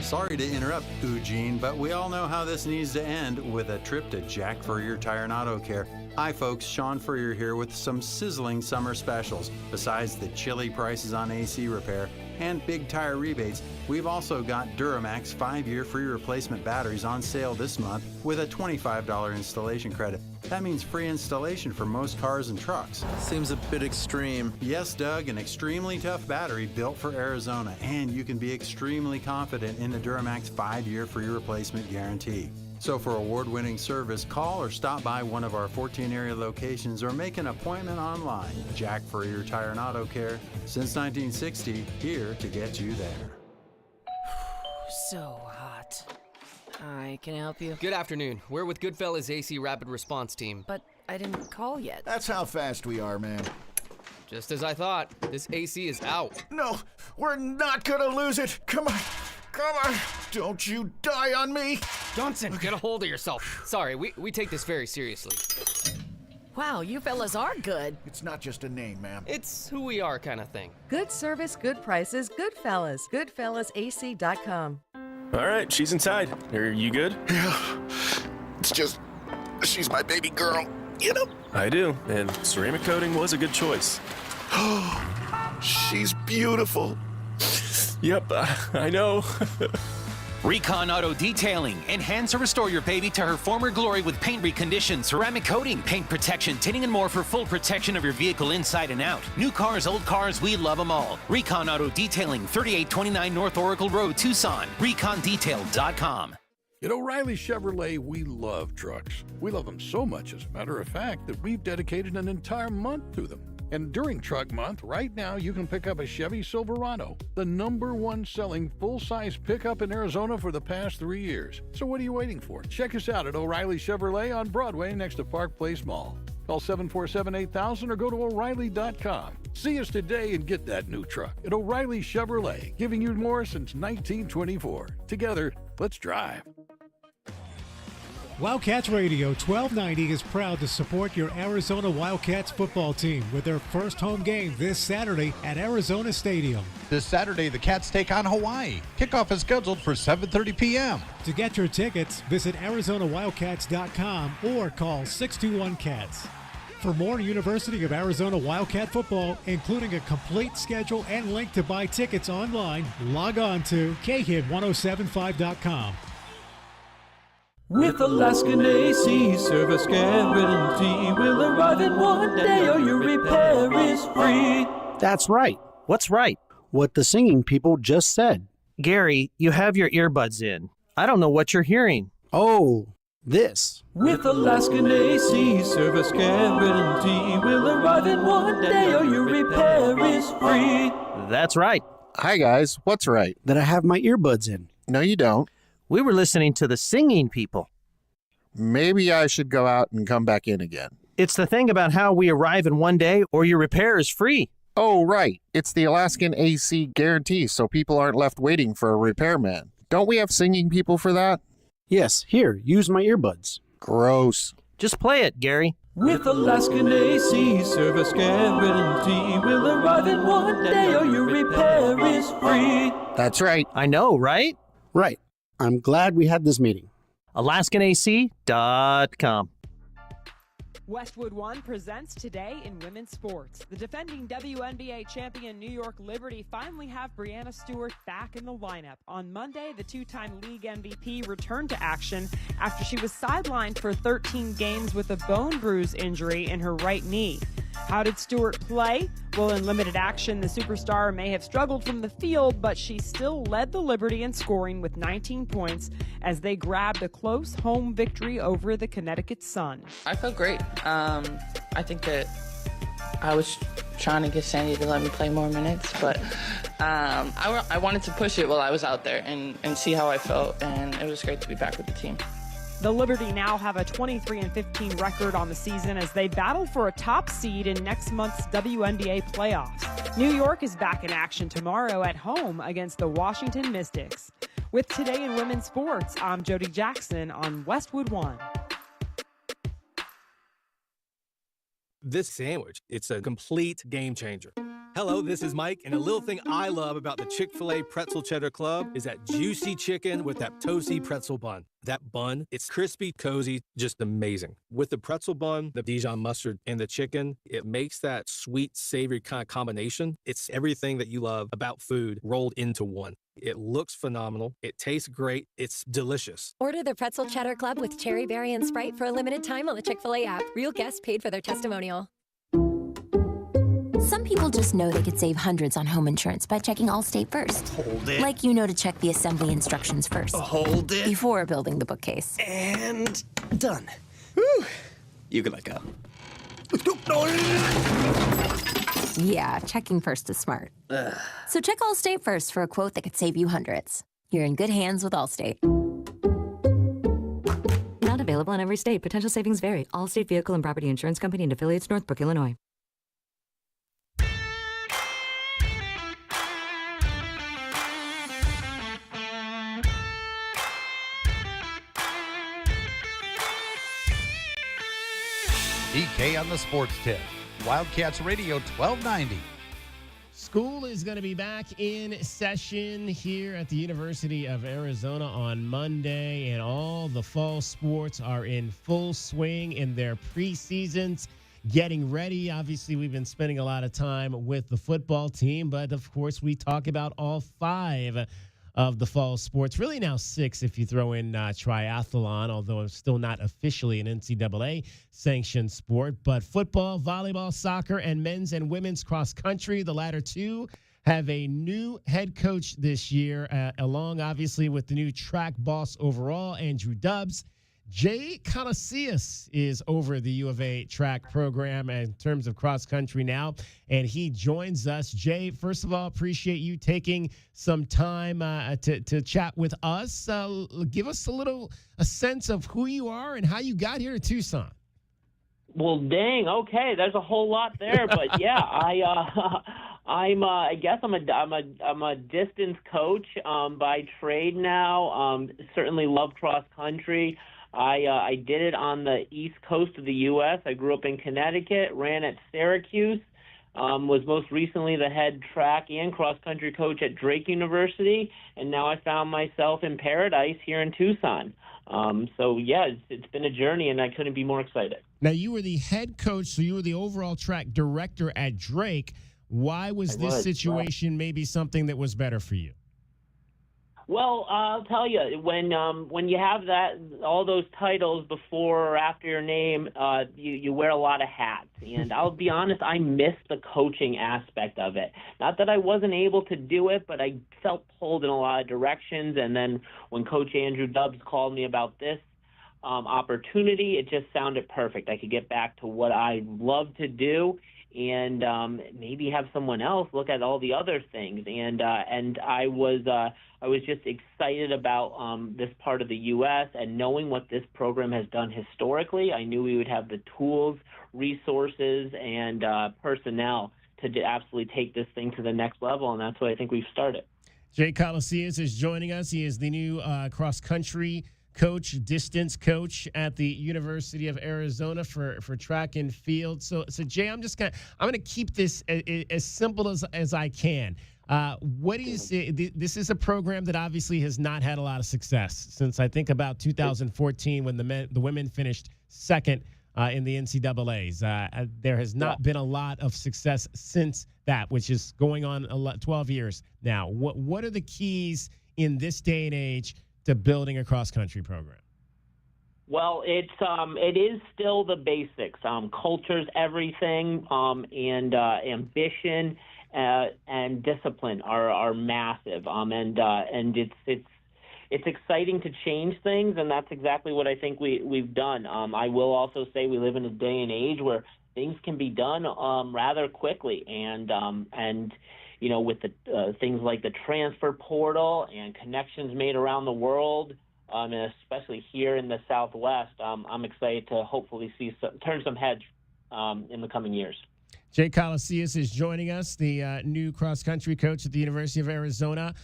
Sorry to interrupt, Imagn, but we all know how this needs to end with a trip to Jack Furrier Tire and Auto Care. Hi folks, Sean Furrier here with some sizzling summer specials. Besides the chilly prices on AC repair and big tire rebates, we've also got Duramax 5-year free replacement batteries on sale this month with a $25 installation credit. That means free installation for most cars and trucks. Seems a bit extreme. Yes, Doug, an extremely tough battery built for Arizona, and you can be extremely confident in the Duramax 5-year free replacement guarantee. So for award-winning service, call or stop by one of our 14 area locations or make an appointment online. Jack Furrier Tire and Auto Care, since 1960, here to get you there. So hot. Hi, can I help you? Good afternoon. We're with Goodfellas AC Rapid Response Team. But I didn't call yet. That's how fast we are, man. Just as I thought. This AC is out. No, we're not gonna lose it. Come on. Come on. Don't you die on me. Johnson, get a hold of yourself. Sorry, we take this very seriously. Wow, you fellas are good. It's not just a name, ma'am. It's who we are kind of thing. Good service, good prices, Goodfellas. Goodfellasac.com. All right, she's inside. Are you good? Yeah. It's just, she's my baby girl, you know? I do, and ceramic coating was a good choice. She's beautiful. Yep, I know. Recon Auto Detailing. Enhance or restore your baby to her former glory with paint recondition, ceramic coating, paint protection, tinting, and more for full protection of your vehicle inside and out. New cars, old cars, we love them all. Recon Auto Detailing, 3829 North Oracle Road, Tucson. ReconDetail.com. At O'Reilly Chevrolet, we love trucks. We love them so much, as a matter of fact, that we've dedicated an entire month to them. And during Truck Month, right now, you can pick up a Chevy Silverado, the #1 selling full-size pickup in Arizona for the past 3 years. So what are you waiting for? Check us out at O'Reilly Chevrolet on Broadway next to Park Place Mall. Call 747-8000 or go to O'Reilly.com. See us today and get that new truck at O'Reilly Chevrolet, giving you more since 1924. Together, let's drive. Wildcats Radio 1290 is proud to support your Arizona Wildcats football team with their first home game this Saturday at Arizona Stadium. This Saturday, the Cats take on Hawaii. Kickoff is scheduled for 7:30 p.m. To get your tickets, visit ArizonaWildcats.com or call 621-CATS. For more University of Arizona Wildcat football, including a complete schedule and link to buy tickets online, log on to KHID1075.com. With Alaskan AC service guarantee, we'll arrive in one day or your repair is free. That's right. What's right? What the singing people just said. Gary, you have your earbuds in. I don't know what you're hearing. Oh, this. With Alaskan AC service guarantee, we'll arrive in one day or your repair is free. That's right. Hi, guys. What's right? That I have my earbuds in. No, you don't. We were listening to the singing people. Maybe I should go out and come back in again. It's the thing about how we arrive in one day or your repair is free. Oh, right. It's the Alaskan AC guarantee, so people aren't left waiting for a repairman. Don't we have singing people for that? Yes, here, use my earbuds. Gross. Just play it, Gary. With Alaskan AC service guarantee, we'll arrive in one day or your repair is free. That's right. I know, right? Right. I'm glad we had this meeting. AlaskanAC.com. Westwood One presents Today in Women's Sports. The defending WNBA champion New York Liberty finally have Breanna Stewart back in the lineup. On Monday, the two-time league MVP returned to action after she was sidelined for 13 games with a bone bruise injury in her right knee. How did Stewart play? Well, in limited action, the superstar may have struggled from the field, but she still led the Liberty in scoring with 19 points as they grabbed a close home victory over the Connecticut Sun. I felt great. I think that I was trying to get Sandy to let me play more minutes, but I wanted to push it while I was out there and see how I felt, and it was great to be back with the team. The Liberty now have a 23-15 record on the season as they battle for a top seed in next month's WNBA playoffs. New York is back in action tomorrow at home against the Washington Mystics. With Today in Women's Sports, I'm Jody Jackson on Westwood One. This sandwich, it's a complete game changer. Hello, this is Mike, and a little thing I love about the Chick-fil-A Pretzel Cheddar Club is that juicy chicken with that toasty pretzel bun. That bun, it's crispy, cozy, just amazing. With the pretzel bun, the Dijon mustard, and the chicken, it makes that sweet, savory kind of combination. It's everything that you love about food rolled into one. It looks phenomenal. It tastes great. It's delicious. Order the Pretzel Cheddar Club with Cherry Berry and Sprite for a limited time on the Chick-fil-A app. Real guests paid for their testimonial. Some people just know they could save hundreds on home insurance by checking Allstate first. Hold it. Like you know to check the assembly instructions first. Hold it. Before building the bookcase. And done. Whew. You can let go. Yeah, checking first is smart. So check Allstate first for a quote that could save you hundreds. You're in good hands with Allstate. Not available in every state. Potential savings vary. Allstate Vehicle and Property Insurance Company and affiliates, Northbrook, Illinois. DK on the Sports Tip. Wildcats Radio 1290. School is going to be back in session here at the University of Arizona on Monday, and all the fall sports are in full swing in their preseasons, getting ready. Obviously, we've been spending a lot of time with the football team, but of course, we talk about all 5 of the fall sports, really now 6 if you throw in triathlon, although it's still not officially an NCAA sanctioned sport. But football, volleyball, soccer, and men's and women's cross country, the latter 2 have a new head coach this year, along obviously with the new track boss overall, Andrew Dubbs. Jay Calacias is over the U of A track program in terms of cross country now, and he joins us. Jay, first of all, appreciate you taking some time to chat with us. Give us a sense of who you are and how you got here to Tucson. Well, dang. Okay, there's a whole lot there, but yeah, I guess I'm a distance coach by trade now. Certainly love cross country. I did it on the East Coast of the U.S. I grew up in Connecticut, ran at Syracuse, was most recently the head track and cross-country coach at Drake University, and now I found myself in paradise here in Tucson. So, yeah, it's been a journey, and I couldn't be more excited. Now, you were the head coach, so you were the overall track director at Drake. Why was this situation maybe something that was better for you? Well, I'll tell you, when you have all those titles before or after your name, you wear a lot of hats. And I'll be honest, I missed the coaching aspect of it. Not that I wasn't able to do it, but I felt pulled in a lot of directions. And then when Coach Andrew Dubbs called me about this opportunity, it just sounded perfect. I could get back to what I love to do, and maybe have someone else look at all the other things. And I was just excited about this part of the U.S. and knowing what this program has done historically. I knew we would have the tools, resources, and personnel to absolutely take this thing to the next level, and that's what I think we've started. Jay Calacias is joining us. He is the new cross-country coach, distance coach at the University of Arizona for track and field. So Jay, I'm going to keep this as simple as I can. What do you say? This is a program that obviously has not had a lot of success since I think about 2014 when the women finished second in the NCAAs. There has not been a lot of success since that, which is going on 12 years now. What are the keys in this day and age to building a cross-country program? Well, it is still the basics. Culture's everything, and ambition and discipline are massive. And it's exciting to change things, and that's exactly what I think we've done. I will also say we live in a day and age where things can be done rather quickly, and with the things like the transfer portal and connections made around the world. And especially here in the Southwest, I'm excited to hopefully turn some heads in the coming years. Jay Colacius is joining us, the new cross-country coach at the University of Arizona.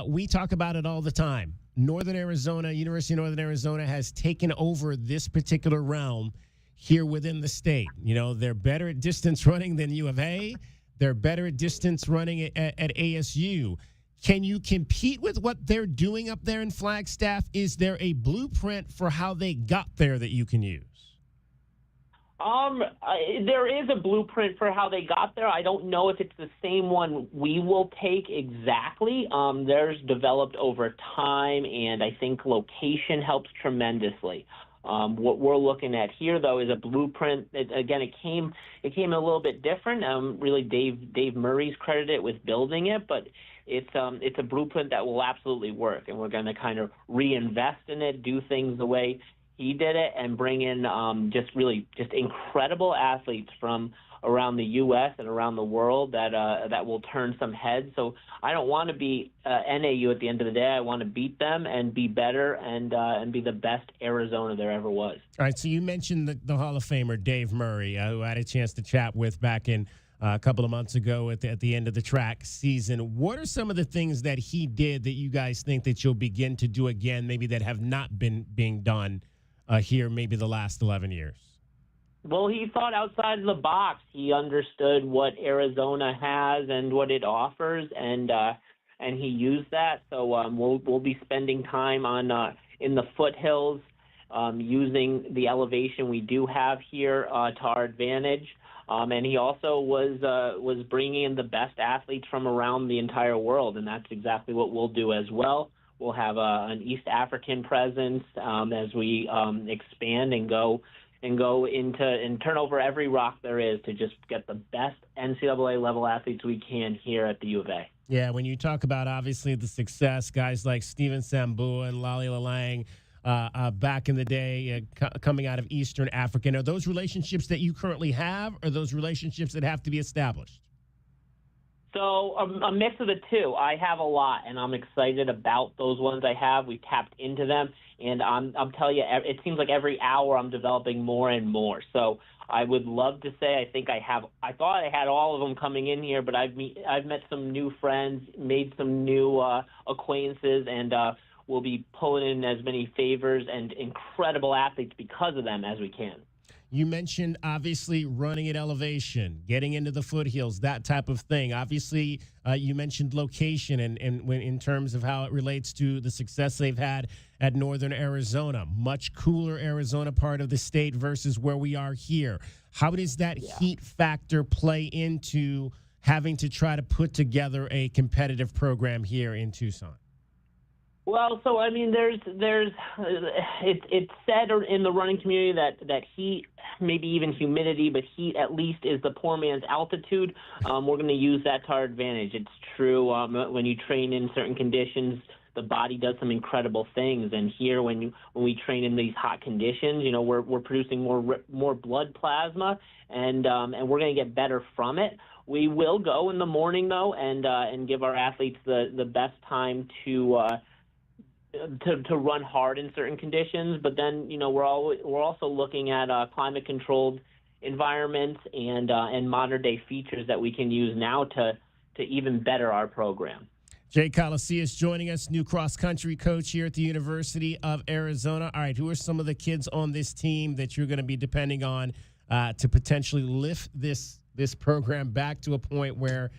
We talk about it all the time. Northern Arizona, University of Northern Arizona has taken over this particular realm here within the state. They're better at distance running than U of A. They're better at distance running at ASU. Can you compete with what they're doing up there in Flagstaff? Is there a blueprint for how they got there that you can use? There is a blueprint for how they got there. I don't know if it's the same one we will take exactly. Theirs developed over time, and I think location helps tremendously. What we're looking at here, though, is a blueprint. It came a little bit different. Really, Dave Murray's credited with building it, but it's a blueprint that will absolutely work, and we're going to kind of reinvest in it, do things the way he did it, and bring in just incredible athletes from around the U.S. and around the world that will turn some heads. So I don't want to be NAU at the end of the day. I want to beat them and be better and be the best Arizona there ever was. All right, so you mentioned the Hall of Famer Dave Murray, who I had a chance to chat with back in a couple of months ago at the end of the track season. What are some of the things that he did that you guys think that you'll begin to do again, maybe that have not been being done here maybe the last 11 years? Well, he thought outside the box. He understood what Arizona has and what it offers, and he used that. So we'll be spending time on in the foothills, using the elevation we do have here to our advantage. And he also was bringing in the best athletes from around the entire world, and that's exactly what we'll do as well. We'll have an East African presence as we expand and go into and turn over every rock there is to just get the best NCAA level athletes we can here at the U of A. Yeah, when you talk about obviously the success, guys like Steven Sambua and Lali Lalang back in the day coming out of Eastern Africa, are those relationships that you currently have, or those relationships that have to be established? So a mix of the two. I have a lot, and I'm excited about those ones I have. We tapped into them, and I'm telling you, it seems like every hour I'm developing more and more. So I would love to say I thought I had all of them coming in here, but I've met some new friends, made some new acquaintances, and we'll be pulling in as many favors and incredible athletes because of them as we can. You mentioned, obviously, running at elevation, getting into the foothills, that type of thing. Obviously, you mentioned location and in terms of how it relates to the success they've had at Northern Arizona. Much cooler Arizona part of the state versus where we are here. How does that heat factor play into having to try to put together a competitive program here in Tucson? Well, so I mean, it's said in the running community that heat, maybe even humidity, but heat at least is the poor man's altitude. We're going to use that to our advantage. It's true. When you train in certain conditions, the body does some incredible things. And here, when we train in these hot conditions, we're producing more blood plasma, and we're going to get better from it. We will go in the morning though, and give our athletes the best time to run hard in certain conditions, but then we're also looking at climate controlled environments and modern day features that we can use now to even better our program. Jay Colacius joining us, new cross country coach here at the University of Arizona. All right, who are some of the kids on this team that you're going to be depending on to potentially lift this program back to a point where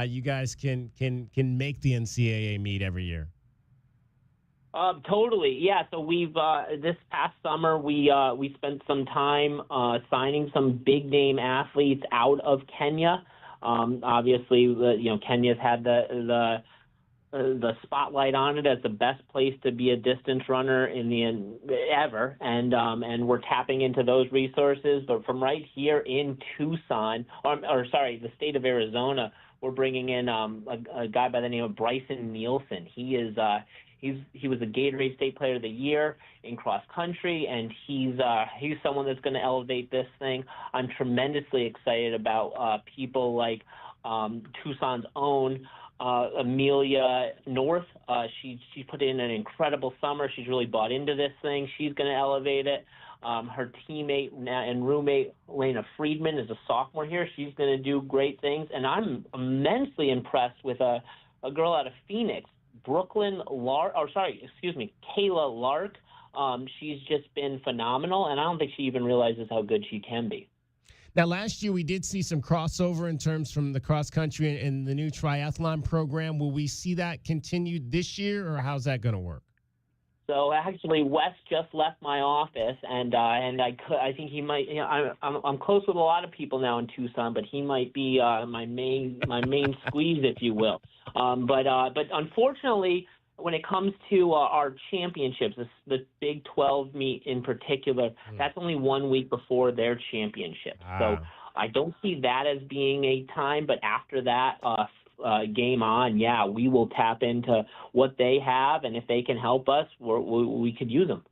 you guys can make the NCAA meet every year? Totally. Yeah. So we've this past summer we spent some time signing some big name athletes out of Kenya. Obviously, Kenya's had the spotlight on it as the best place to be a distance runner ever, and we're tapping into those resources. But from right here in Tucson, the state of Arizona, we're bringing in a guy by the name of Bryson Nielsen. He was a Gatorade State Player of the Year in cross country, and he's someone that's going to elevate this thing. I'm tremendously excited about people like Tucson's own Amelia North. She put in an incredible summer. She's really bought into this thing. She's going to elevate it. Her teammate and roommate, Lena Friedman, is a sophomore here. She's going to do great things. And I'm immensely impressed with a girl out of Phoenix, Kayla Lark. She's just been phenomenal, and I don't think she even realizes how good she can be. Now, last year we did see some crossover in terms from the cross country and the new triathlon program. Will we see that continued this year, or how's that going to work? So actually, Wes just left my office, and I think he might. I'm close with a lot of people now in Tucson, but he might be my main squeeze, if you will. But unfortunately, when it comes to our championships, the Big 12 meet in particular, that's only 1 week before their championship. So I don't see that as being a time. But after that, game on, we will tap into what they have, and if they can help us, we could use them.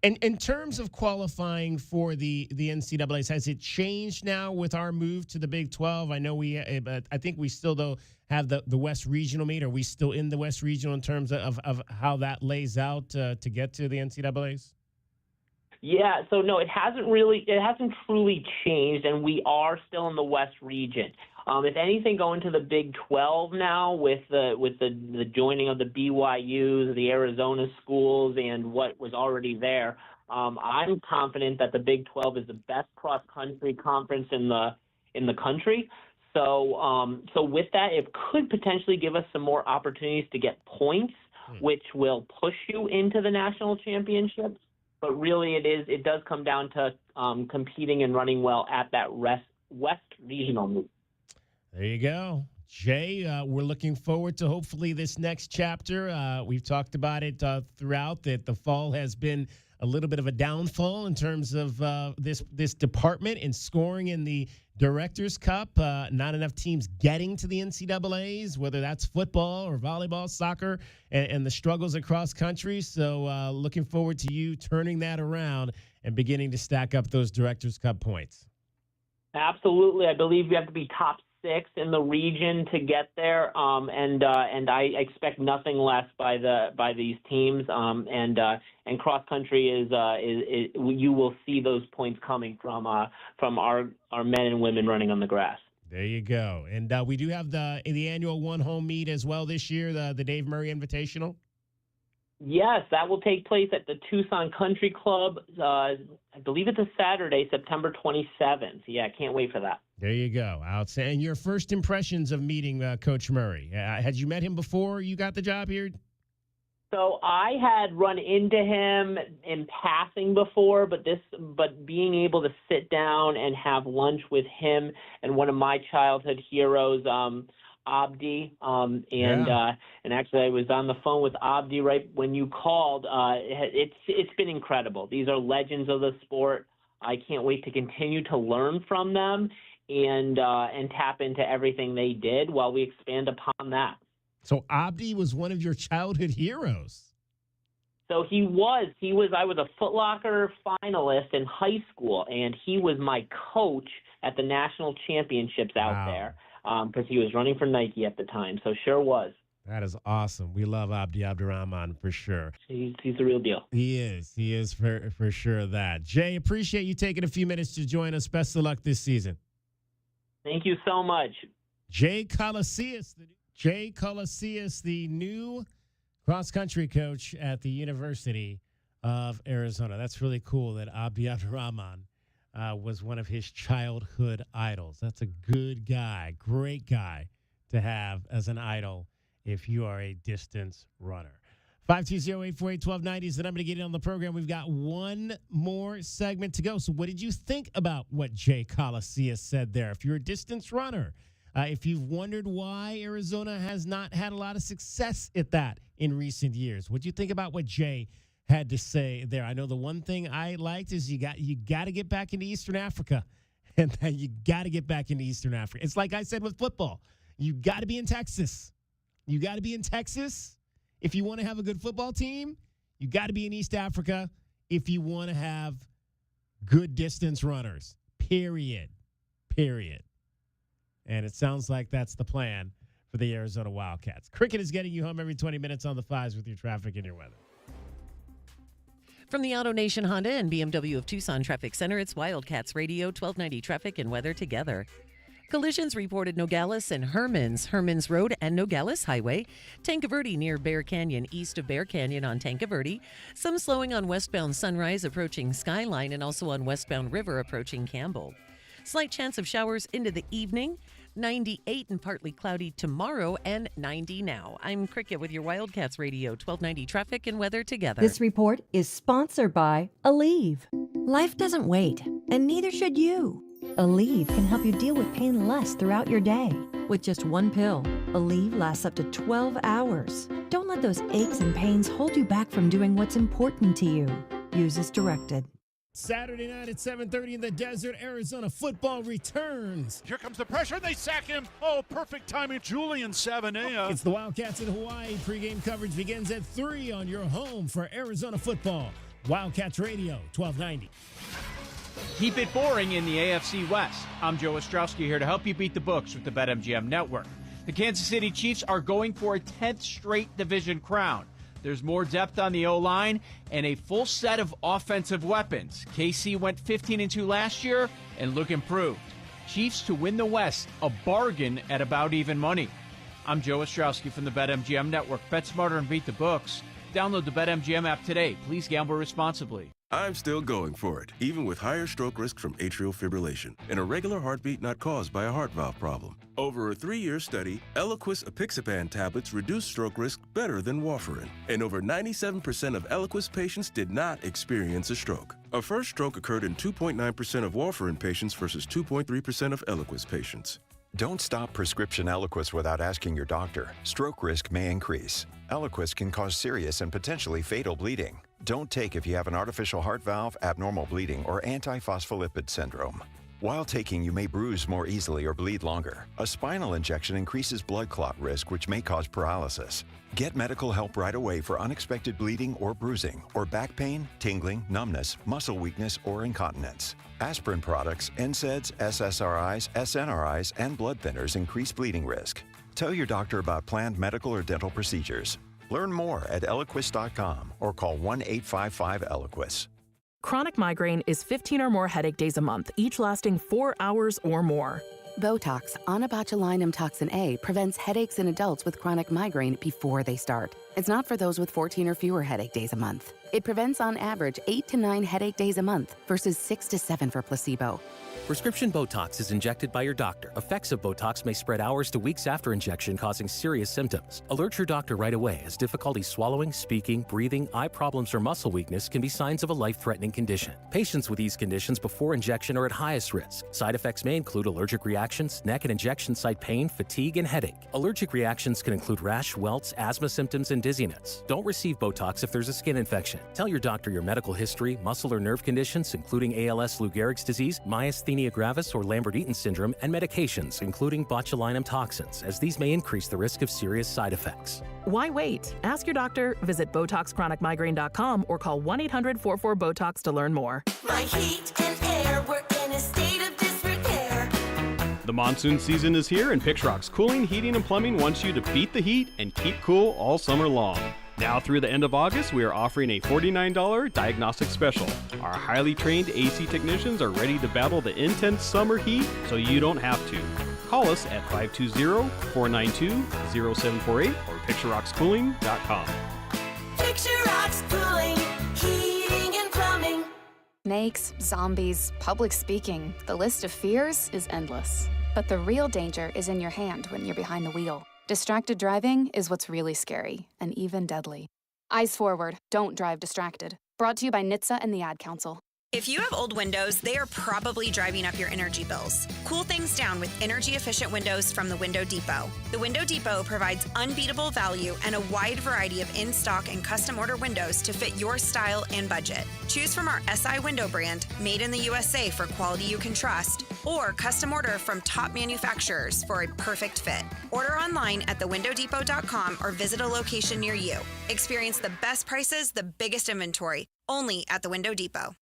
And in terms of qualifying for the NCAAs, has it changed now with our move to the Big 12? I know I think we still though have the West Regional meet. Are we still in the West Regional in terms of how that lays out to get to the NCAAs? Yeah, so no, it hasn't truly changed, and we are still in the West region. If anything, going to the Big 12 now with the joining of the BYUs, the Arizona schools, and what was already there, I'm confident that the Big 12 is the best cross-country conference in the country. So with that, it could potentially give us some more opportunities to get points, which will push you into the national championships. But really, it does come down to competing and running well at that West Regional meet. There you go. Jay, we're looking forward to hopefully this next chapter. We've talked about it throughout, that the fall has been a little bit of a downfall in terms of this department in scoring in the Directors' Cup. Not enough teams getting to the NCAAs, whether that's football or volleyball, soccer, and the struggles across country. So looking forward to you turning that around and beginning to stack up those Directors' Cup points. Absolutely. I believe you have to be top 6 in the region to get there, and I expect nothing less by these teams. And cross country is you will see those points coming from our men and women running on the grass. There you go. And we do have the annual one home meet as well this year, the Dave Murray Invitational. Yes, that will take place at the Tucson Country Club. I believe it's a Saturday, September 27th. Yeah, I can't wait for that. There you go. Outstanding. And your first impressions of meeting Coach Murray. Had you met him before you got the job here? So I had run into him in passing before, but being able to sit down and have lunch with him and one of my childhood heroes, Abdi, and actually I was on the phone with Abdi right when you called. It's been incredible. These are legends of the sport. I can't wait to continue to learn from them and tap into everything they did while we expand upon that. So Abdi was one of your childhood heroes. So he was. I was a Foot Locker finalist in high school, and he was my coach at the national championships out there. Because he was running for Nike at the time, so sure was. That is awesome. We love Abdi Abdurrahman for sure. He's the real deal. He is for sure that. Jay, appreciate you taking a few minutes to join us. Best of luck this season. Thank you so much. Jay Colacius, the new cross-country coach at the University of Arizona. That's really cool that Abdi Abdurrahman was one of his childhood idols. That's a good guy, great guy to have as an idol if you are a distance runner. 520-848-1290 is the number to get in on the program. We've got one more segment to go. So what did you think about what Jay Coliseus said there? If you're a distance runner, if you've wondered why Arizona has not had a lot of success at that in recent years, what do you think about what Jay had to say there? I know the one thing I liked is you got to get back into Eastern Africa, and you got to get back into Eastern Africa. It's like I said with football. You got to be in Texas. You got to be in Texas. If you want to have a good football team, you got to be in East Africa if you want to have good distance runners, period. And it sounds like that's the plan for the Arizona Wildcats. Cricket is getting you home every 20 minutes on the fives with your traffic and your weather. From the Auto Nation Honda and BMW of Tucson Traffic Center, it's Wildcats Radio, 1290 traffic and weather together. Collisions reported Nogales and Hermans Road and Nogales Highway. Tanque Verde near Bear Canyon, east of Bear Canyon on Tanque Verde. Some slowing on westbound Sunrise approaching Skyline and also on westbound River approaching Campbell. Slight chance of showers into the evening. 98 and partly cloudy tomorrow and 90 now. I'm Cricket with your Wildcats Radio, 1290 traffic and weather together. This report is sponsored by Aleve. Life doesn't wait, and neither should you. Aleve can help you deal with pain less throughout your day. With just one pill, Aleve lasts up to 12 hours. Don't let those aches and pains hold you back from doing what's important to you. Use as directed. Saturday night at 7:30 in the desert, Arizona football returns. Here comes the pressure, and they sack him. Oh, perfect timing, Julian Savanea. It's the Wildcats in Hawaii. Pregame coverage begins at 3 on your home for Arizona football. Wildcats Radio, 1290. Keep it boring in the AFC West. I'm Joe Ostrowski here to help you beat the books with the BetMGM Network. The Kansas City Chiefs are going for a 10th straight division crown. There's more depth on the O-line and a full set of offensive weapons. KC went 15-2 last year and look improved. Chiefs to win the West, a bargain at about even money. I'm Joe Ostrowski from the BetMGM Network. Bet smarter and beat the books. Download the BetMGM app today. Please gamble responsibly. I'm still going for it, even with higher stroke risk from atrial fibrillation and a regular heartbeat not caused by a heart valve problem. Over a 3-year study, Eliquis apixaban tablets reduced stroke risk better than warfarin, and over 97% of Eliquis patients did not experience a stroke. A first stroke occurred in 2.9% of warfarin patients versus 2.3% of Eliquis patients. Don't stop prescription Eliquis without asking your doctor. Stroke risk may increase. Eliquis can cause serious and potentially fatal bleeding. Don't take if you have an artificial heart valve, abnormal bleeding, or antiphospholipid syndrome. While taking, you may bruise more easily or bleed longer. A spinal injection increases blood clot risk, which may cause paralysis. Get medical help right away for unexpected bleeding or bruising, or back pain, tingling, numbness, muscle weakness, or incontinence. Aspirin products, NSAIDs, SSRIs, SNRIs, and blood thinners increase bleeding risk. Tell your doctor about planned medical or dental procedures. Learn more at Eliquis.com or call 1-855-ELIQUIS. Chronic migraine is 15 or more headache days a month, each lasting 4 hours or more. Botox, onabotulinum toxin A, prevents headaches in adults with chronic migraine before they start. It's not for those with 14 or fewer headache days a month. It prevents on average 8 to 9 headache days a month versus 6 to 7 for placebo. Prescription Botox is injected by your doctor. Effects of Botox may spread hours to weeks after injection, causing serious symptoms. Alert your doctor right away, as difficulty swallowing, speaking, breathing, eye problems, or muscle weakness can be signs of a life-threatening condition. Patients with these conditions before injection are at highest risk. Side effects may include allergic reactions, neck and injection site pain, fatigue, and headache. Allergic reactions can include rash, welts, asthma symptoms, and dizziness. Don't receive Botox if there's a skin infection. Tell your doctor your medical history, muscle or nerve conditions, including ALS, Lou Gehrig's disease, myasthenia gravis or Lambert-Eaton syndrome, and medications, including botulinum toxins, as these may increase the risk of serious side effects. Why wait? Ask your doctor, visit BotoxChronicMigraine.com, or call 1-800-44-BOTOX to learn more. My heat and air were in a state of disrepair. The monsoon season is here, and Pixrock's Cooling, Heating, and Plumbing wants you to beat the heat and keep cool all summer long. Now through the end of August, we are offering a $49 diagnostic special. Our highly trained AC technicians are ready to battle the intense summer heat, so you don't have to. Call us at 520-492-0748 or PictureRocksCooling.com. Picture Rocks Cooling, Heating, and Plumbing. Snakes, zombies, public speaking. The list of fears is endless. But the real danger is in your hand when you're behind the wheel. Distracted driving is what's really scary and even deadly. Eyes forward. Don't drive distracted. Brought to you by NHTSA and the Ad Council. If you have old windows, they are probably driving up your energy bills. Cool things down with energy-efficient windows from the Window Depot. The Window Depot provides unbeatable value and a wide variety of in-stock and custom-order windows to fit your style and budget. Choose from our SI window brand, made in the USA for quality you can trust, or custom order from top manufacturers for a perfect fit. Order online at thewindowdepot.com or visit a location near you. Experience the best prices, the biggest inventory, only at the Window Depot.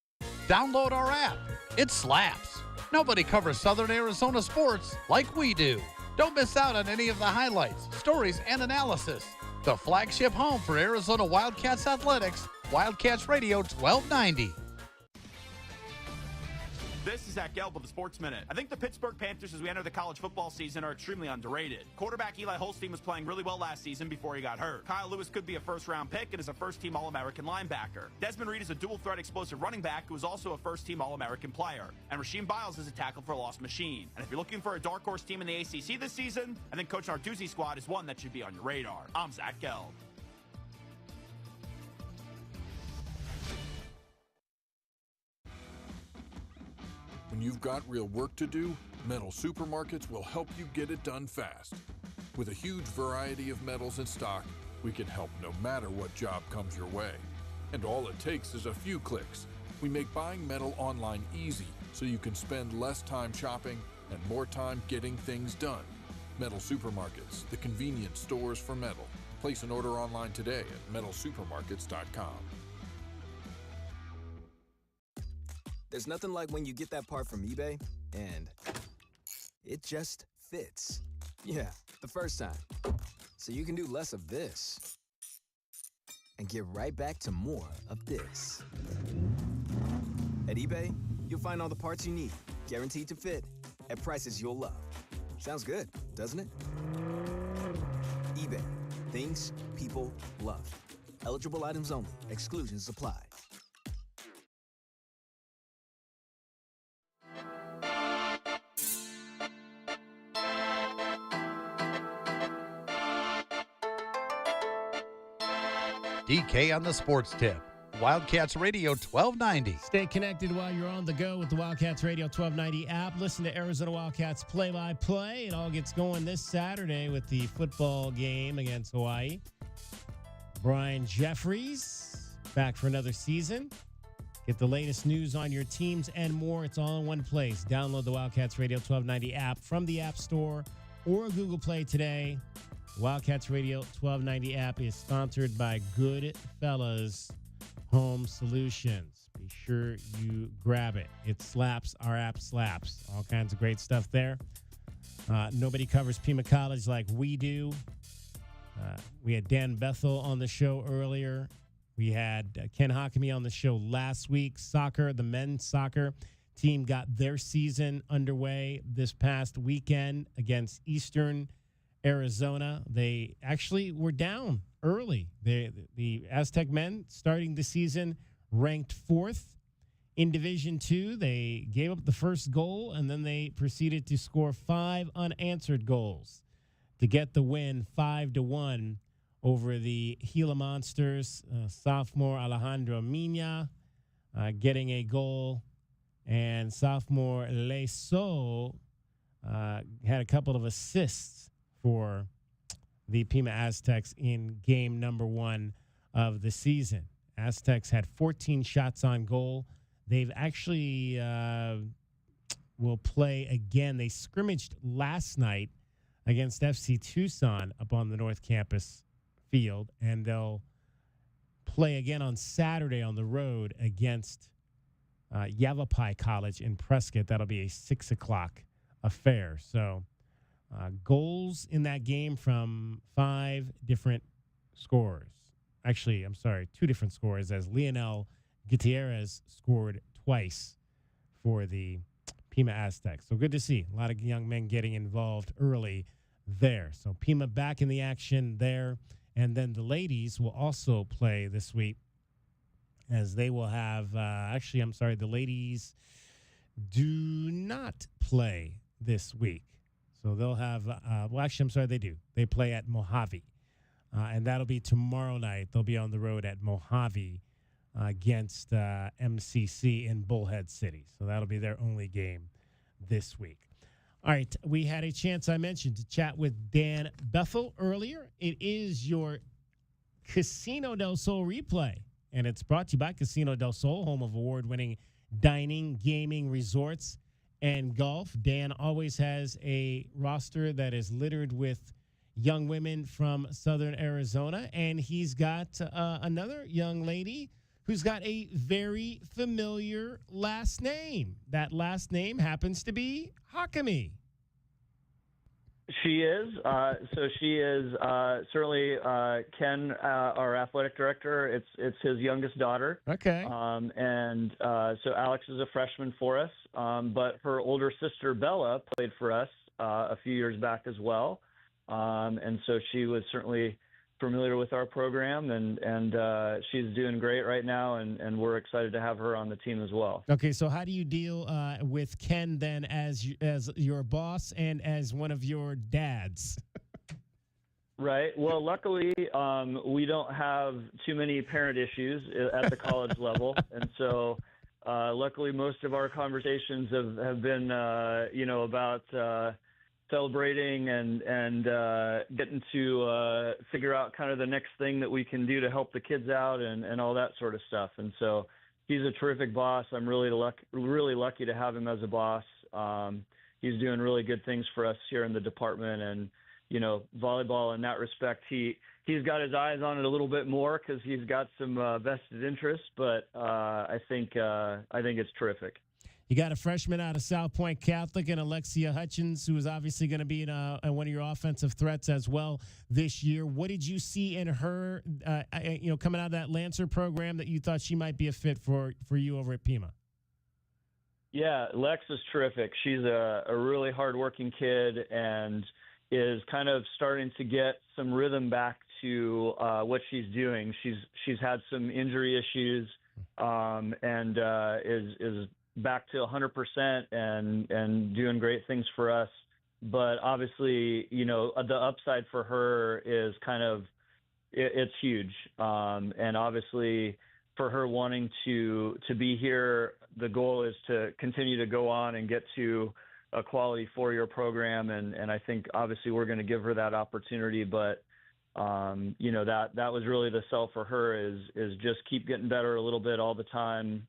Download our app. It slaps. Nobody covers Southern Arizona sports like we do. Don't miss out on any of the highlights, stories, and analysis. The flagship home for Arizona Wildcats athletics, Wildcats Radio 1290. This is Zach Gelb with the Sports Minute. I think the Pittsburgh Panthers, as we enter the college football season, are extremely underrated. Quarterback Eli Holstein was playing really well last season before he got hurt. Kyle Lewis could be a first-round pick and is a first-team All-American linebacker. Desmond Reed is a dual-threat explosive running back who is also a first-team All-American player. And Rasheem Biles is a tackle for a lost machine. And if you're looking for a dark horse team in the ACC this season, I think Coach Narduzzi's squad is one that should be on your radar. I'm Zach Gelb. When you've got real work to do, Metal Supermarkets will help you get it done fast. With a huge variety of metals in stock, we can help no matter what job comes your way. And all it takes is a few clicks. We make buying metal online easy so you can spend less time shopping and more time getting things done. Metal Supermarkets, the convenience stores for metal. Place an order online today at metalsupermarkets.com. There's nothing like when you get that part from eBay and it just fits. Yeah, the first time. So you can do less of this and get right back to more of this. At eBay, you'll find all the parts you need, guaranteed to fit, at prices you'll love. Sounds good, doesn't it? eBay, things people love. Eligible items only. Exclusions apply. DK on the sports tip. Wildcats Radio 1290. Stay connected while you're on the go with the Wildcats Radio 1290 app. Listen to Arizona Wildcats play-by-play. It all gets going this Saturday with the football game against Hawaii. Brian Jeffries back for another season. Get the latest news on your teams and more. It's all in one place. Download the Wildcats Radio 1290 app from the App Store or Google Play today. Wildcats Radio 1290 app is sponsored by Goodfellas Home Solutions. Be sure you grab it. It slaps. Our app slaps. All kinds of great stuff there. Nobody covers Pima College like we do. We had Dan Bethel on the show earlier. We had Ken Hockamy on the show last week. Soccer, the men's soccer team got their season underway this past weekend against Eastern Arizona. They actually were down early. The Aztec men starting the season ranked 4th in Division II. They gave up the first goal, and then they proceeded to score 5 unanswered goals to get the win 5-1 over the Gila Monsters. Sophomore Alejandro Mina getting a goal, and sophomore Leso had a couple of assists for the Pima Aztecs in game number 1 of the season. Aztecs had 14 shots on goal. They've actually will play again. They scrimmaged last night against FC Tucson up on the North Campus field, and they'll play again on Saturday on the road against Yavapai College in Prescott. That'll be a 6 o'clock affair. So goals in that game from 5 different scorers. Actually, I'm sorry, 2 different scorers, as Leonel Gutierrez scored twice for the Pima Aztecs. So good to see a lot of young men getting involved early there. So Pima back in the action there. And then the ladies will also play this week, as they will have, the ladies do not play this week. So they'll have, they do. They play at Mojave and that'll be tomorrow night. They'll be on the road at Mojave against MCC in Bullhead City. So that'll be their only game this week. All right, we had a chance, I mentioned, to chat with Dan Bethel earlier. It is your Casino del Sol replay, and it's brought to you by Casino del Sol, home of award-winning dining, gaming, resorts, and golf. Dan always has a roster that is littered with young women from Southern Arizona, and he's got another young lady who's got a very familiar last name. That last name happens to be Hakimi. She is. So she is certainly Ken, our athletic director. It's his youngest daughter. Okay. So Alex is a freshman for us, but her older sister Bella played for us a few years back as well, and so she was certainly familiar with our program, and she's doing great right now, and we're excited to have her on the team as well. Okay, so how do you deal with Ken then as your boss and as one of your dads? Right. Well, luckily, we don't have too many parent issues at the college level, and so luckily most of our conversations have been, about celebrating and getting to figure out kind of the next thing that we can do to help the kids out and all that sort of stuff. And so he's a terrific boss. I'm really lucky to have him as a boss. He's doing really good things for us here in the department, and volleyball in that respect, he's got his eyes on it a little bit more because he's got some vested interests. But I think it's terrific. You got a freshman out of South Point Catholic and Alexia Hutchins, who is obviously going to be in one of your offensive threats as well this year. What did you see in her, coming out of that Lancer program that you thought she might be a fit for you over at Pima? Yeah, Lex is terrific. She's a really hardworking kid and is kind of starting to get some rhythm back to what she's doing. She's had some injury issues and is back to 100% and doing great things for us. But obviously, the upside for her is it's huge. And obviously for her wanting to be here, the goal is to continue to go on and get to a quality 4-year program. And I think obviously we're going to give her that opportunity, but that was really the sell for her is just keep getting better a little bit all the time.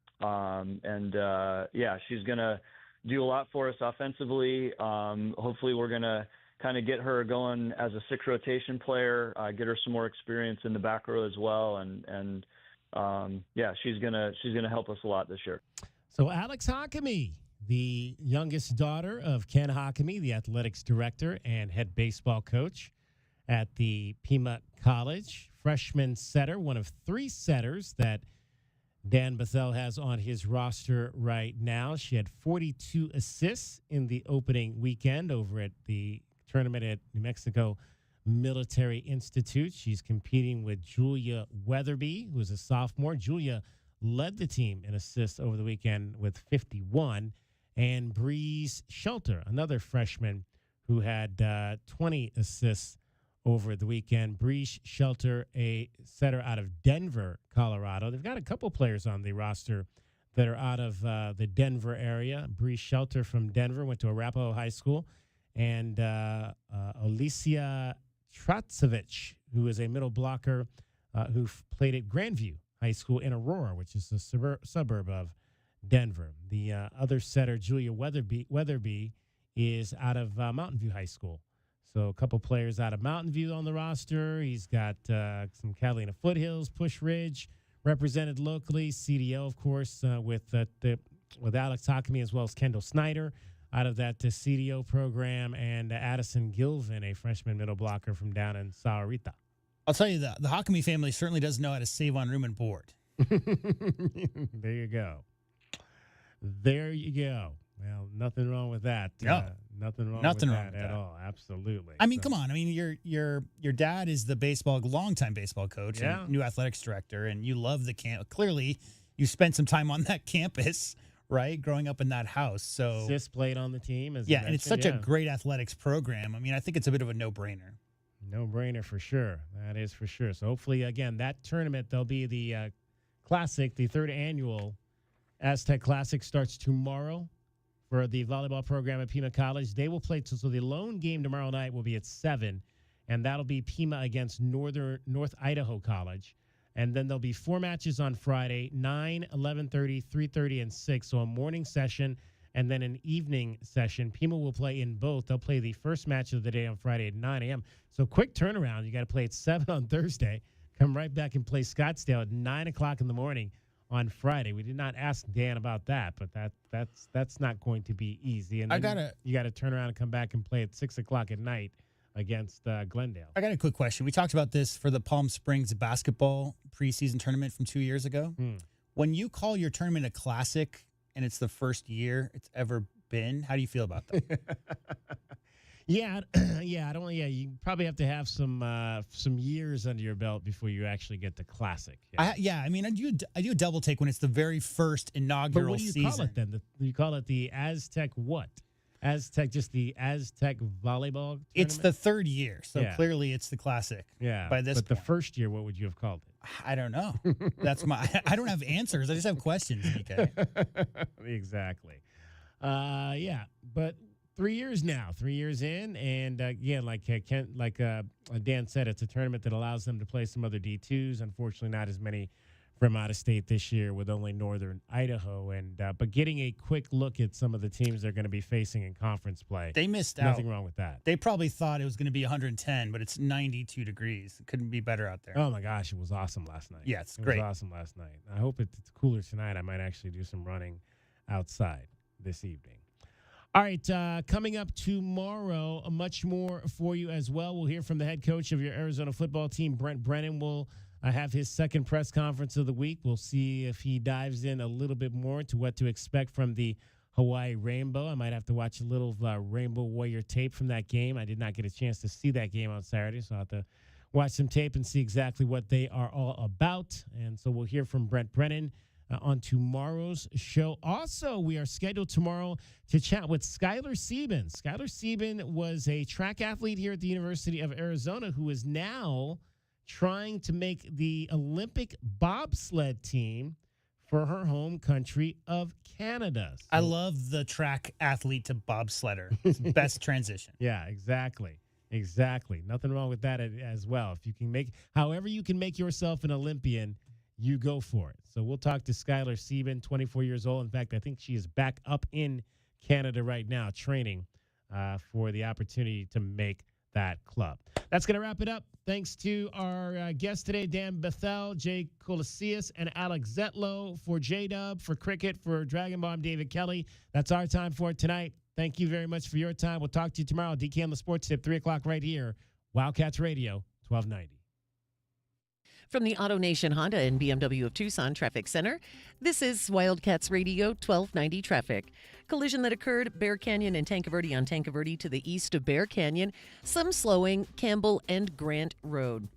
She's going to do a lot for us offensively. Hopefully we're going to kind of get her going as a 6 rotation player, get her some more experience in the back row as well. And she's going to help us a lot this year. So Alex Hakimi, the youngest daughter of Ken Hakimi, the athletics director and head baseball coach at the Pima College, freshman setter, one of 3 setters that Dan Bethel has on his roster right now. She had 42 assists in the opening weekend over at the tournament at New Mexico Military Institute. She's competing with Julia Weatherby, who's a sophomore. Julia led the team in assists over the weekend with 51. And Breeze Shelter, another freshman who had 20 assists over the weekend. Breeze Shelter, a setter out of Denver, Colorado. They've got a couple players on the roster that are out of the Denver area. Breeze Shelter from Denver went to Arapahoe High School. And Alicia Tratsevich, who is a middle blocker who played at Grandview High School in Aurora, which is a suburb of Denver. The other setter, Julia Weatherby, is out of Mountain View High School. So a couple players out of Mountain View on the roster. He's got some Catalina Foothills, Push Ridge represented locally. CDO, of course, with Alex Hakimi as well as Kendall Snyder out of that CDO program, and Addison Gilvin, a freshman middle blocker from down in Sahuarita. I'll tell you, the Hakimi family certainly does know how to save on room and board. There you go. There you go. Well, nothing wrong with that. No. Nothing wrong with that at all. Absolutely. I mean, come on. I mean, your dad is the longtime baseball coach and new athletics director, and you love the camp. Clearly, you spent some time on that campus, right? Growing up in that house. So Sis played on the team. And it's such a great athletics program. I mean, I think it's a bit of a no-brainer. No-brainer for sure. That is for sure. So hopefully, again, that tournament, there'll be the Classic, the third annual Aztec Classic starts tomorrow for the volleyball program at Pima College. They will play, so the lone game tomorrow night will be at 7, and that'll be Pima against North Idaho College. And then there'll be 4 matches on Friday, 9, 11:30, 3:30, and 6. So a morning session and then an evening session. Pima will play in both. They'll play the first match of the day on Friday at 9 a.m. So quick turnaround. You got to play at 7 on Thursday. Come right back and play Scottsdale at 9 o'clock in the morning on Friday. We did not ask Dan about that, but that's not going to be easy. And then you got to turn around and come back and play at 6 o'clock at night against Glendale. I got a quick question. We talked about this for the Palm Springs basketball preseason tournament from 2 years ago. When you call your tournament a classic and it's the first year it's ever been, how do you feel about that? You probably have to have some years under your belt before you actually get the classic. I do a double take when it's the very first inaugural But what do you season. call it then? You call it the Aztec what? Aztec, just the Aztec volleyball tournament? It's the third year, so clearly it's the classic. Yeah. By this but the first year, what would you have called it? I don't know. I don't have answers. I just have questions, DK. Exactly. But 3 years now, 3 years in, and again, like Dan said, it's a tournament that allows them to play some other D2s. Unfortunately, not as many from out of state this year, with only Northern Idaho. And but getting a quick look at some of the teams they're going to be facing in conference play. They missed out. Nothing wrong with that. They probably thought it was going to be 110, but it's 92 degrees. It couldn't be better out there. Oh my gosh, it was awesome last night. Yeah, it's great. It was awesome last night. I hope it's cooler tonight. I might actually do some running outside this evening. All right, coming up tomorrow, much more for you as well. We'll hear from the head coach of your Arizona football team, Brent Brennan. Will have his second press conference of the week. We'll see if he dives in a little bit more to what to expect from the Hawaii Rainbow. I might have to watch a little Rainbow Warrior tape from that game. I did not get a chance to see that game on Saturday, so I'll have to watch some tape and see exactly what they are all about. And so we'll hear from Brent Brennan on tomorrow's show. Also, we are scheduled tomorrow to chat with Skylar Sieben. Skylar Sieben was a track athlete here at the University of Arizona who is now trying to make the Olympic bobsled team for her home country of Canada. So, I love the track athlete to bobsledder. It's the best transition. Yeah, exactly. Nothing wrong with that as well. If you can however you can make yourself an Olympian, you go for it. So we'll talk to Skylar Sieben, 24 years old. In fact, I think she is back up in Canada right now training for the opportunity to make that club. That's going to wrap it up. Thanks to our guests today, Dan Bethel, Jay Colasius, and Alex Zetlow. For J-Dub, for Cricket, for Dragon Bomb, David Kelly. That's our time for it tonight. Thank you very much for your time. We'll talk to you tomorrow. DK on the Sports Tip, 3 o'clock right here. Wildcats Radio, 1290. From the Auto Nation Honda and BMW of Tucson Traffic Center, this is Wildcats Radio 1290 Traffic. Collision that occurred Bear Canyon and Tanque Verde on Tanque Verde to the east of Bear Canyon. Some slowing Campbell and Grant Road.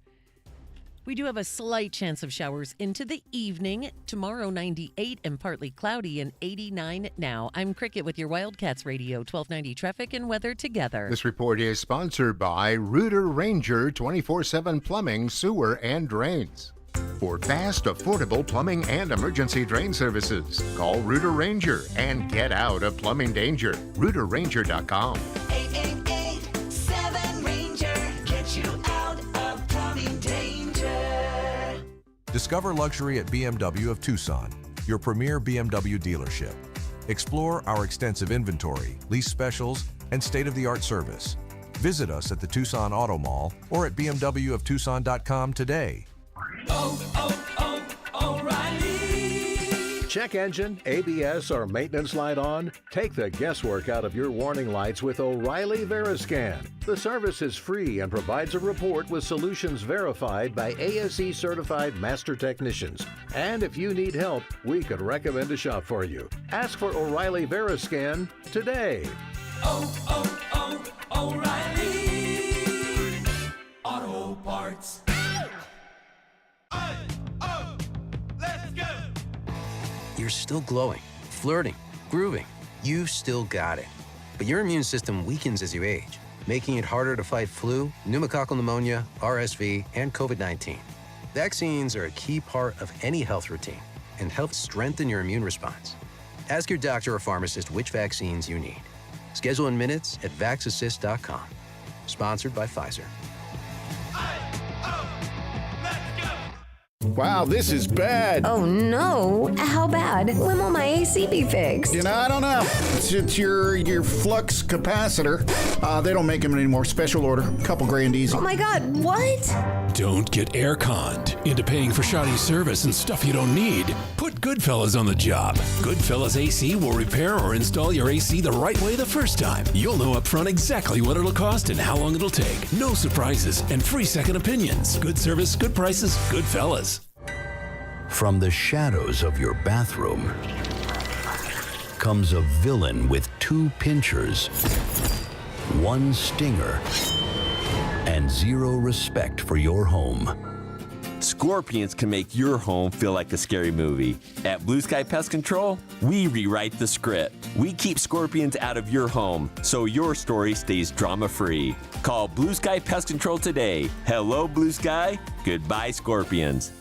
We do have a slight chance of showers into the evening. Tomorrow, 98 and partly cloudy and 89 now. I'm Cricket with your Wildcats Radio 1290 Traffic and Weather together. This report is sponsored by Rooter Ranger 24/7 Plumbing, Sewer, and Drains. For fast, affordable plumbing and emergency drain services, call Rooter Ranger and get out of plumbing danger. RooterRanger.com. 888-7-RANGER. Get you out of plumbing danger. Discover luxury at BMW of Tucson, your premier BMW dealership. Explore our extensive inventory, lease specials, and state-of-the-art service. Visit us at the Tucson Auto Mall or at bmwoftucson.com today. O'Reilly. Check engine, ABS, or maintenance light on? Take the guesswork out of your warning lights with O'Reilly Veriscan. The service is free and provides a report with solutions verified by ASE certified master technicians. And if you need help, we could recommend a shop for you. Ask for O'Reilly Veriscan today. O'Reilly Auto Parts. You're still glowing, flirting, grooving. You've still got it. But your immune system weakens as you age. making it harder to fight flu, pneumococcal pneumonia, RSV, and COVID-19. Vaccines are a key part of any health routine and help strengthen your immune response. Ask your doctor or pharmacist which vaccines you need. Schedule in minutes at vaxassist.com. Sponsored by Pfizer. Wow, this is bad. Oh no, how bad? When will my AC be fixed? You know, I don't know. It's your flux capacitor. They don't make them anymore. Special order. Couple grand easy. Oh my God, what? Don't get air conned into paying for shoddy service and stuff you don't need. Put Goodfellas on the job. Goodfellas AC will repair or install your AC the right way the first time. You'll know up front exactly what it'll cost and how long it'll take. No surprises and free second opinions. Good service, good prices, Goodfellas. From the shadows of your bathroom comes a villain with 2 pinchers, 1 stinger, and 0 respect for your home. Scorpions can make your home feel like a scary movie. At Blue Sky Pest Control, we rewrite the script. We keep scorpions out of your home so your story stays drama-free. Call Blue Sky Pest Control today. Hello, Blue Sky. Goodbye, scorpions.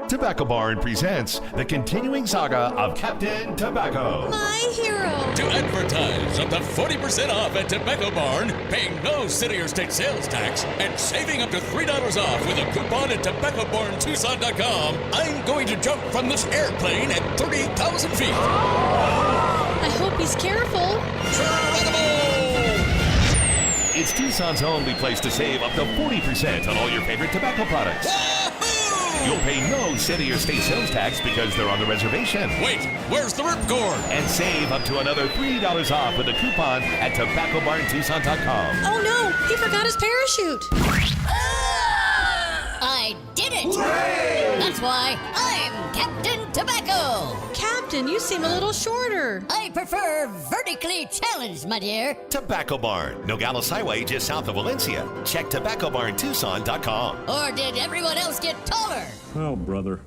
Tobacco Barn presents the continuing saga of Captain Tobacco. My hero! To advertise up to 40% off at Tobacco Barn, paying no city or state sales tax, and saving up to $3 off with a coupon at tobaccobarntucson.com, I'm going to jump from this airplane at 30,000 feet. I hope he's careful. It's Tucson's only place to save up to 40% on all your favorite tobacco products. You'll pay no city or state sales tax because they're on the reservation. Wait, where's the ripcord? And save up to another $3 off with a coupon at tobaccobarntucson.com. Oh no, he forgot his parachute. I did it! Hooray! That's why I'm Captain Tobacco! Captain, you seem a little shorter. I prefer vertically challenged, my dear. Tobacco Barn, Nogales Highway just south of Valencia. Check tobaccobarntucson.com. Or did everyone else get taller? Oh, brother.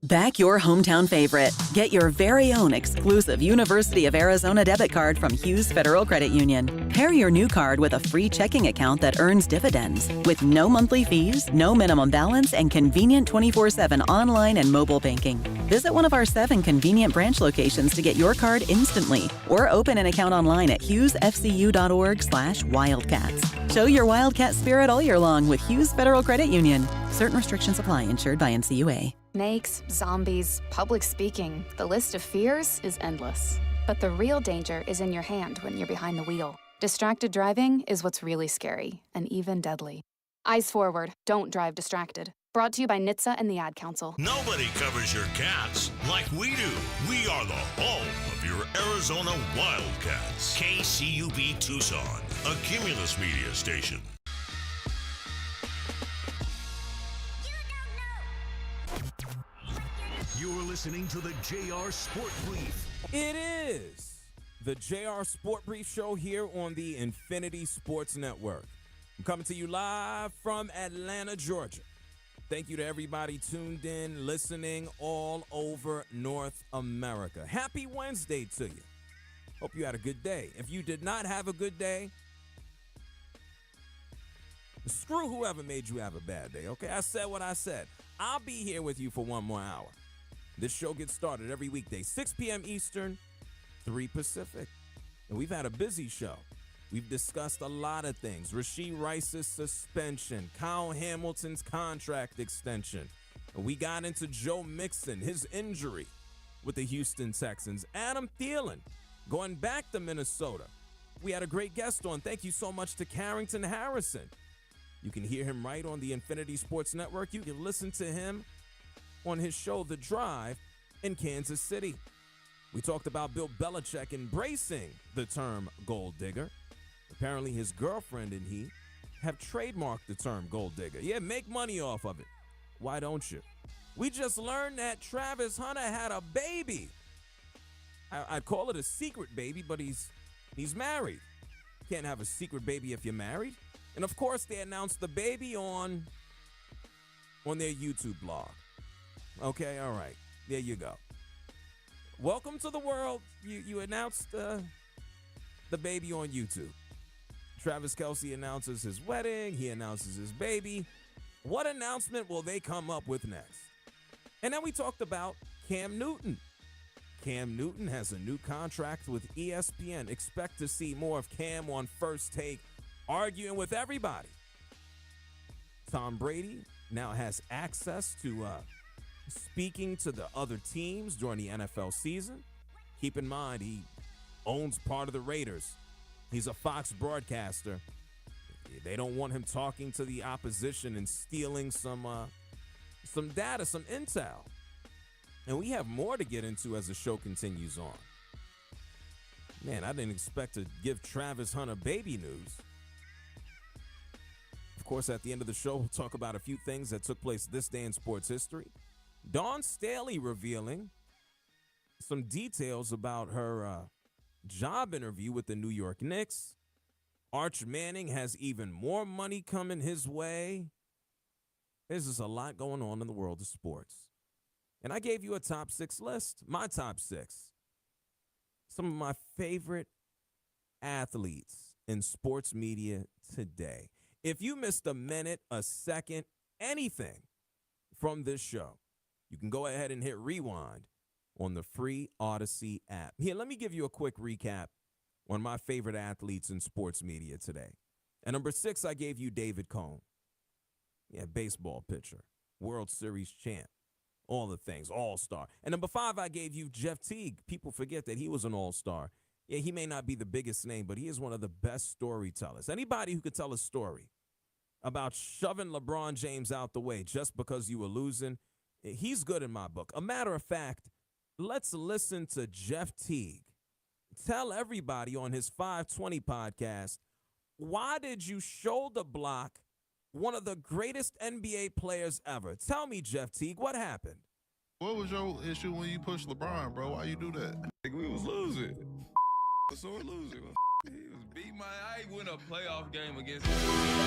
Back your hometown favorite. Get your very own exclusive University of Arizona debit card from Hughes Federal Credit Union. Pair your new card with a free checking account that earns dividends. With no monthly fees, no minimum balance, and convenient 24/7 online and mobile banking. Visit one of our 7 convenient branch locations to get your card instantly. Or open an account online at hughesfcu.org/wildcats. Show your Wildcat spirit all year long with Hughes Federal Credit Union. Certain restrictions apply. Insured by NCUA. Snakes, zombies, public speaking. The list of fears is endless. But the real danger is in your hand when you're behind the wheel. Distracted driving is what's really scary and even deadly. Eyes forward, don't drive distracted. Brought to you by NHTSA and the Ad Council. Nobody covers your cats like we do. We are the home of your Arizona Wildcats. KCUB Tucson, a Cumulus Media station. You're listening to the JR Sport Brief. It is the JR Sport Brief show here on the Infinity Sports Network. I'm coming to you live from Atlanta, Georgia. Thank you to everybody tuned in, listening all over North America. Happy Wednesday to you. Hope you had a good day. If you did not have a good day, screw whoever made you have a bad day, okay? I said what I said. I'll be here with you for one more hour. This show gets started every weekday, 6 p.m. Eastern, 3 Pacific. And we've had a busy show. We've discussed a lot of things. Rashee Rice's suspension, Kyle Hamilton's contract extension. And we got into Joe Mixon, his injury with the Houston Texans. Adam Thielen going back to Minnesota. We had a great guest on. Thank you so much to Carrington Harrison. You can hear him right on the Infinity Sports Network. You can listen to him on his show, The Drive, in Kansas City. We talked about Bill Belichick embracing the term gold digger. Apparently his girlfriend and he have trademarked the term gold digger. Yeah, make money off of it. Why don't you? We just learned that Travis Hunter had a baby. I'd call it a secret baby, but he's married. Can't have a secret baby if you're married. And of course, they announced the baby on their YouTube blog. Okay, all right. There you go. Welcome to the world. You announced the baby on YouTube. Travis Kelce announces his wedding. He announces his baby. What announcement will they come up with next? And then we talked about Cam Newton. Cam Newton has a new contract with ESPN. Expect to see more of Cam on First Take, arguing with everybody. Tom Brady now has access to speaking to the other teams during the NFL season. Keep in mind, he owns part of the Raiders. He's a Fox broadcaster. They don't want him talking to the opposition and stealing some data, some intel. And we have more to get into as the show continues on. Man, I didn't expect to give Travis Hunter baby news. Of course, at the end of the show, we'll talk about a few things that took place this day in sports history. Dawn Staley revealing some details about her job interview with the New York Knicks. Arch Manning has even more money coming his way. There's just a lot going on in the world of sports. And I gave you a top 6 list, my top 6. Some of my favorite athletes in sports media today. If you missed a minute, a second, anything from this show, you can go ahead and hit rewind on the free Odyssey app. Here, let me give you a quick recap on my favorite athletes in sports media today. At number 6, I gave you David Cone. Yeah, baseball pitcher, World Series champ, all the things, all-star. And number 5, I gave you Jeff Teague. People forget that he was an all-star. Yeah, he may not be the biggest name, but he is one of the best storytellers. Anybody who could tell a story about shoving LeBron James out the way just because you were losing, he's good in my book. A matter of fact, let's listen to Jeff Teague tell everybody on his 520 podcast, why did you shoulder block one of the greatest NBA players ever? Tell me, Jeff Teague, what happened? What was your issue when you pushed LeBron, bro? Why you do that? We was losing. So we're losing. He was beat my. I win a playoff game against him.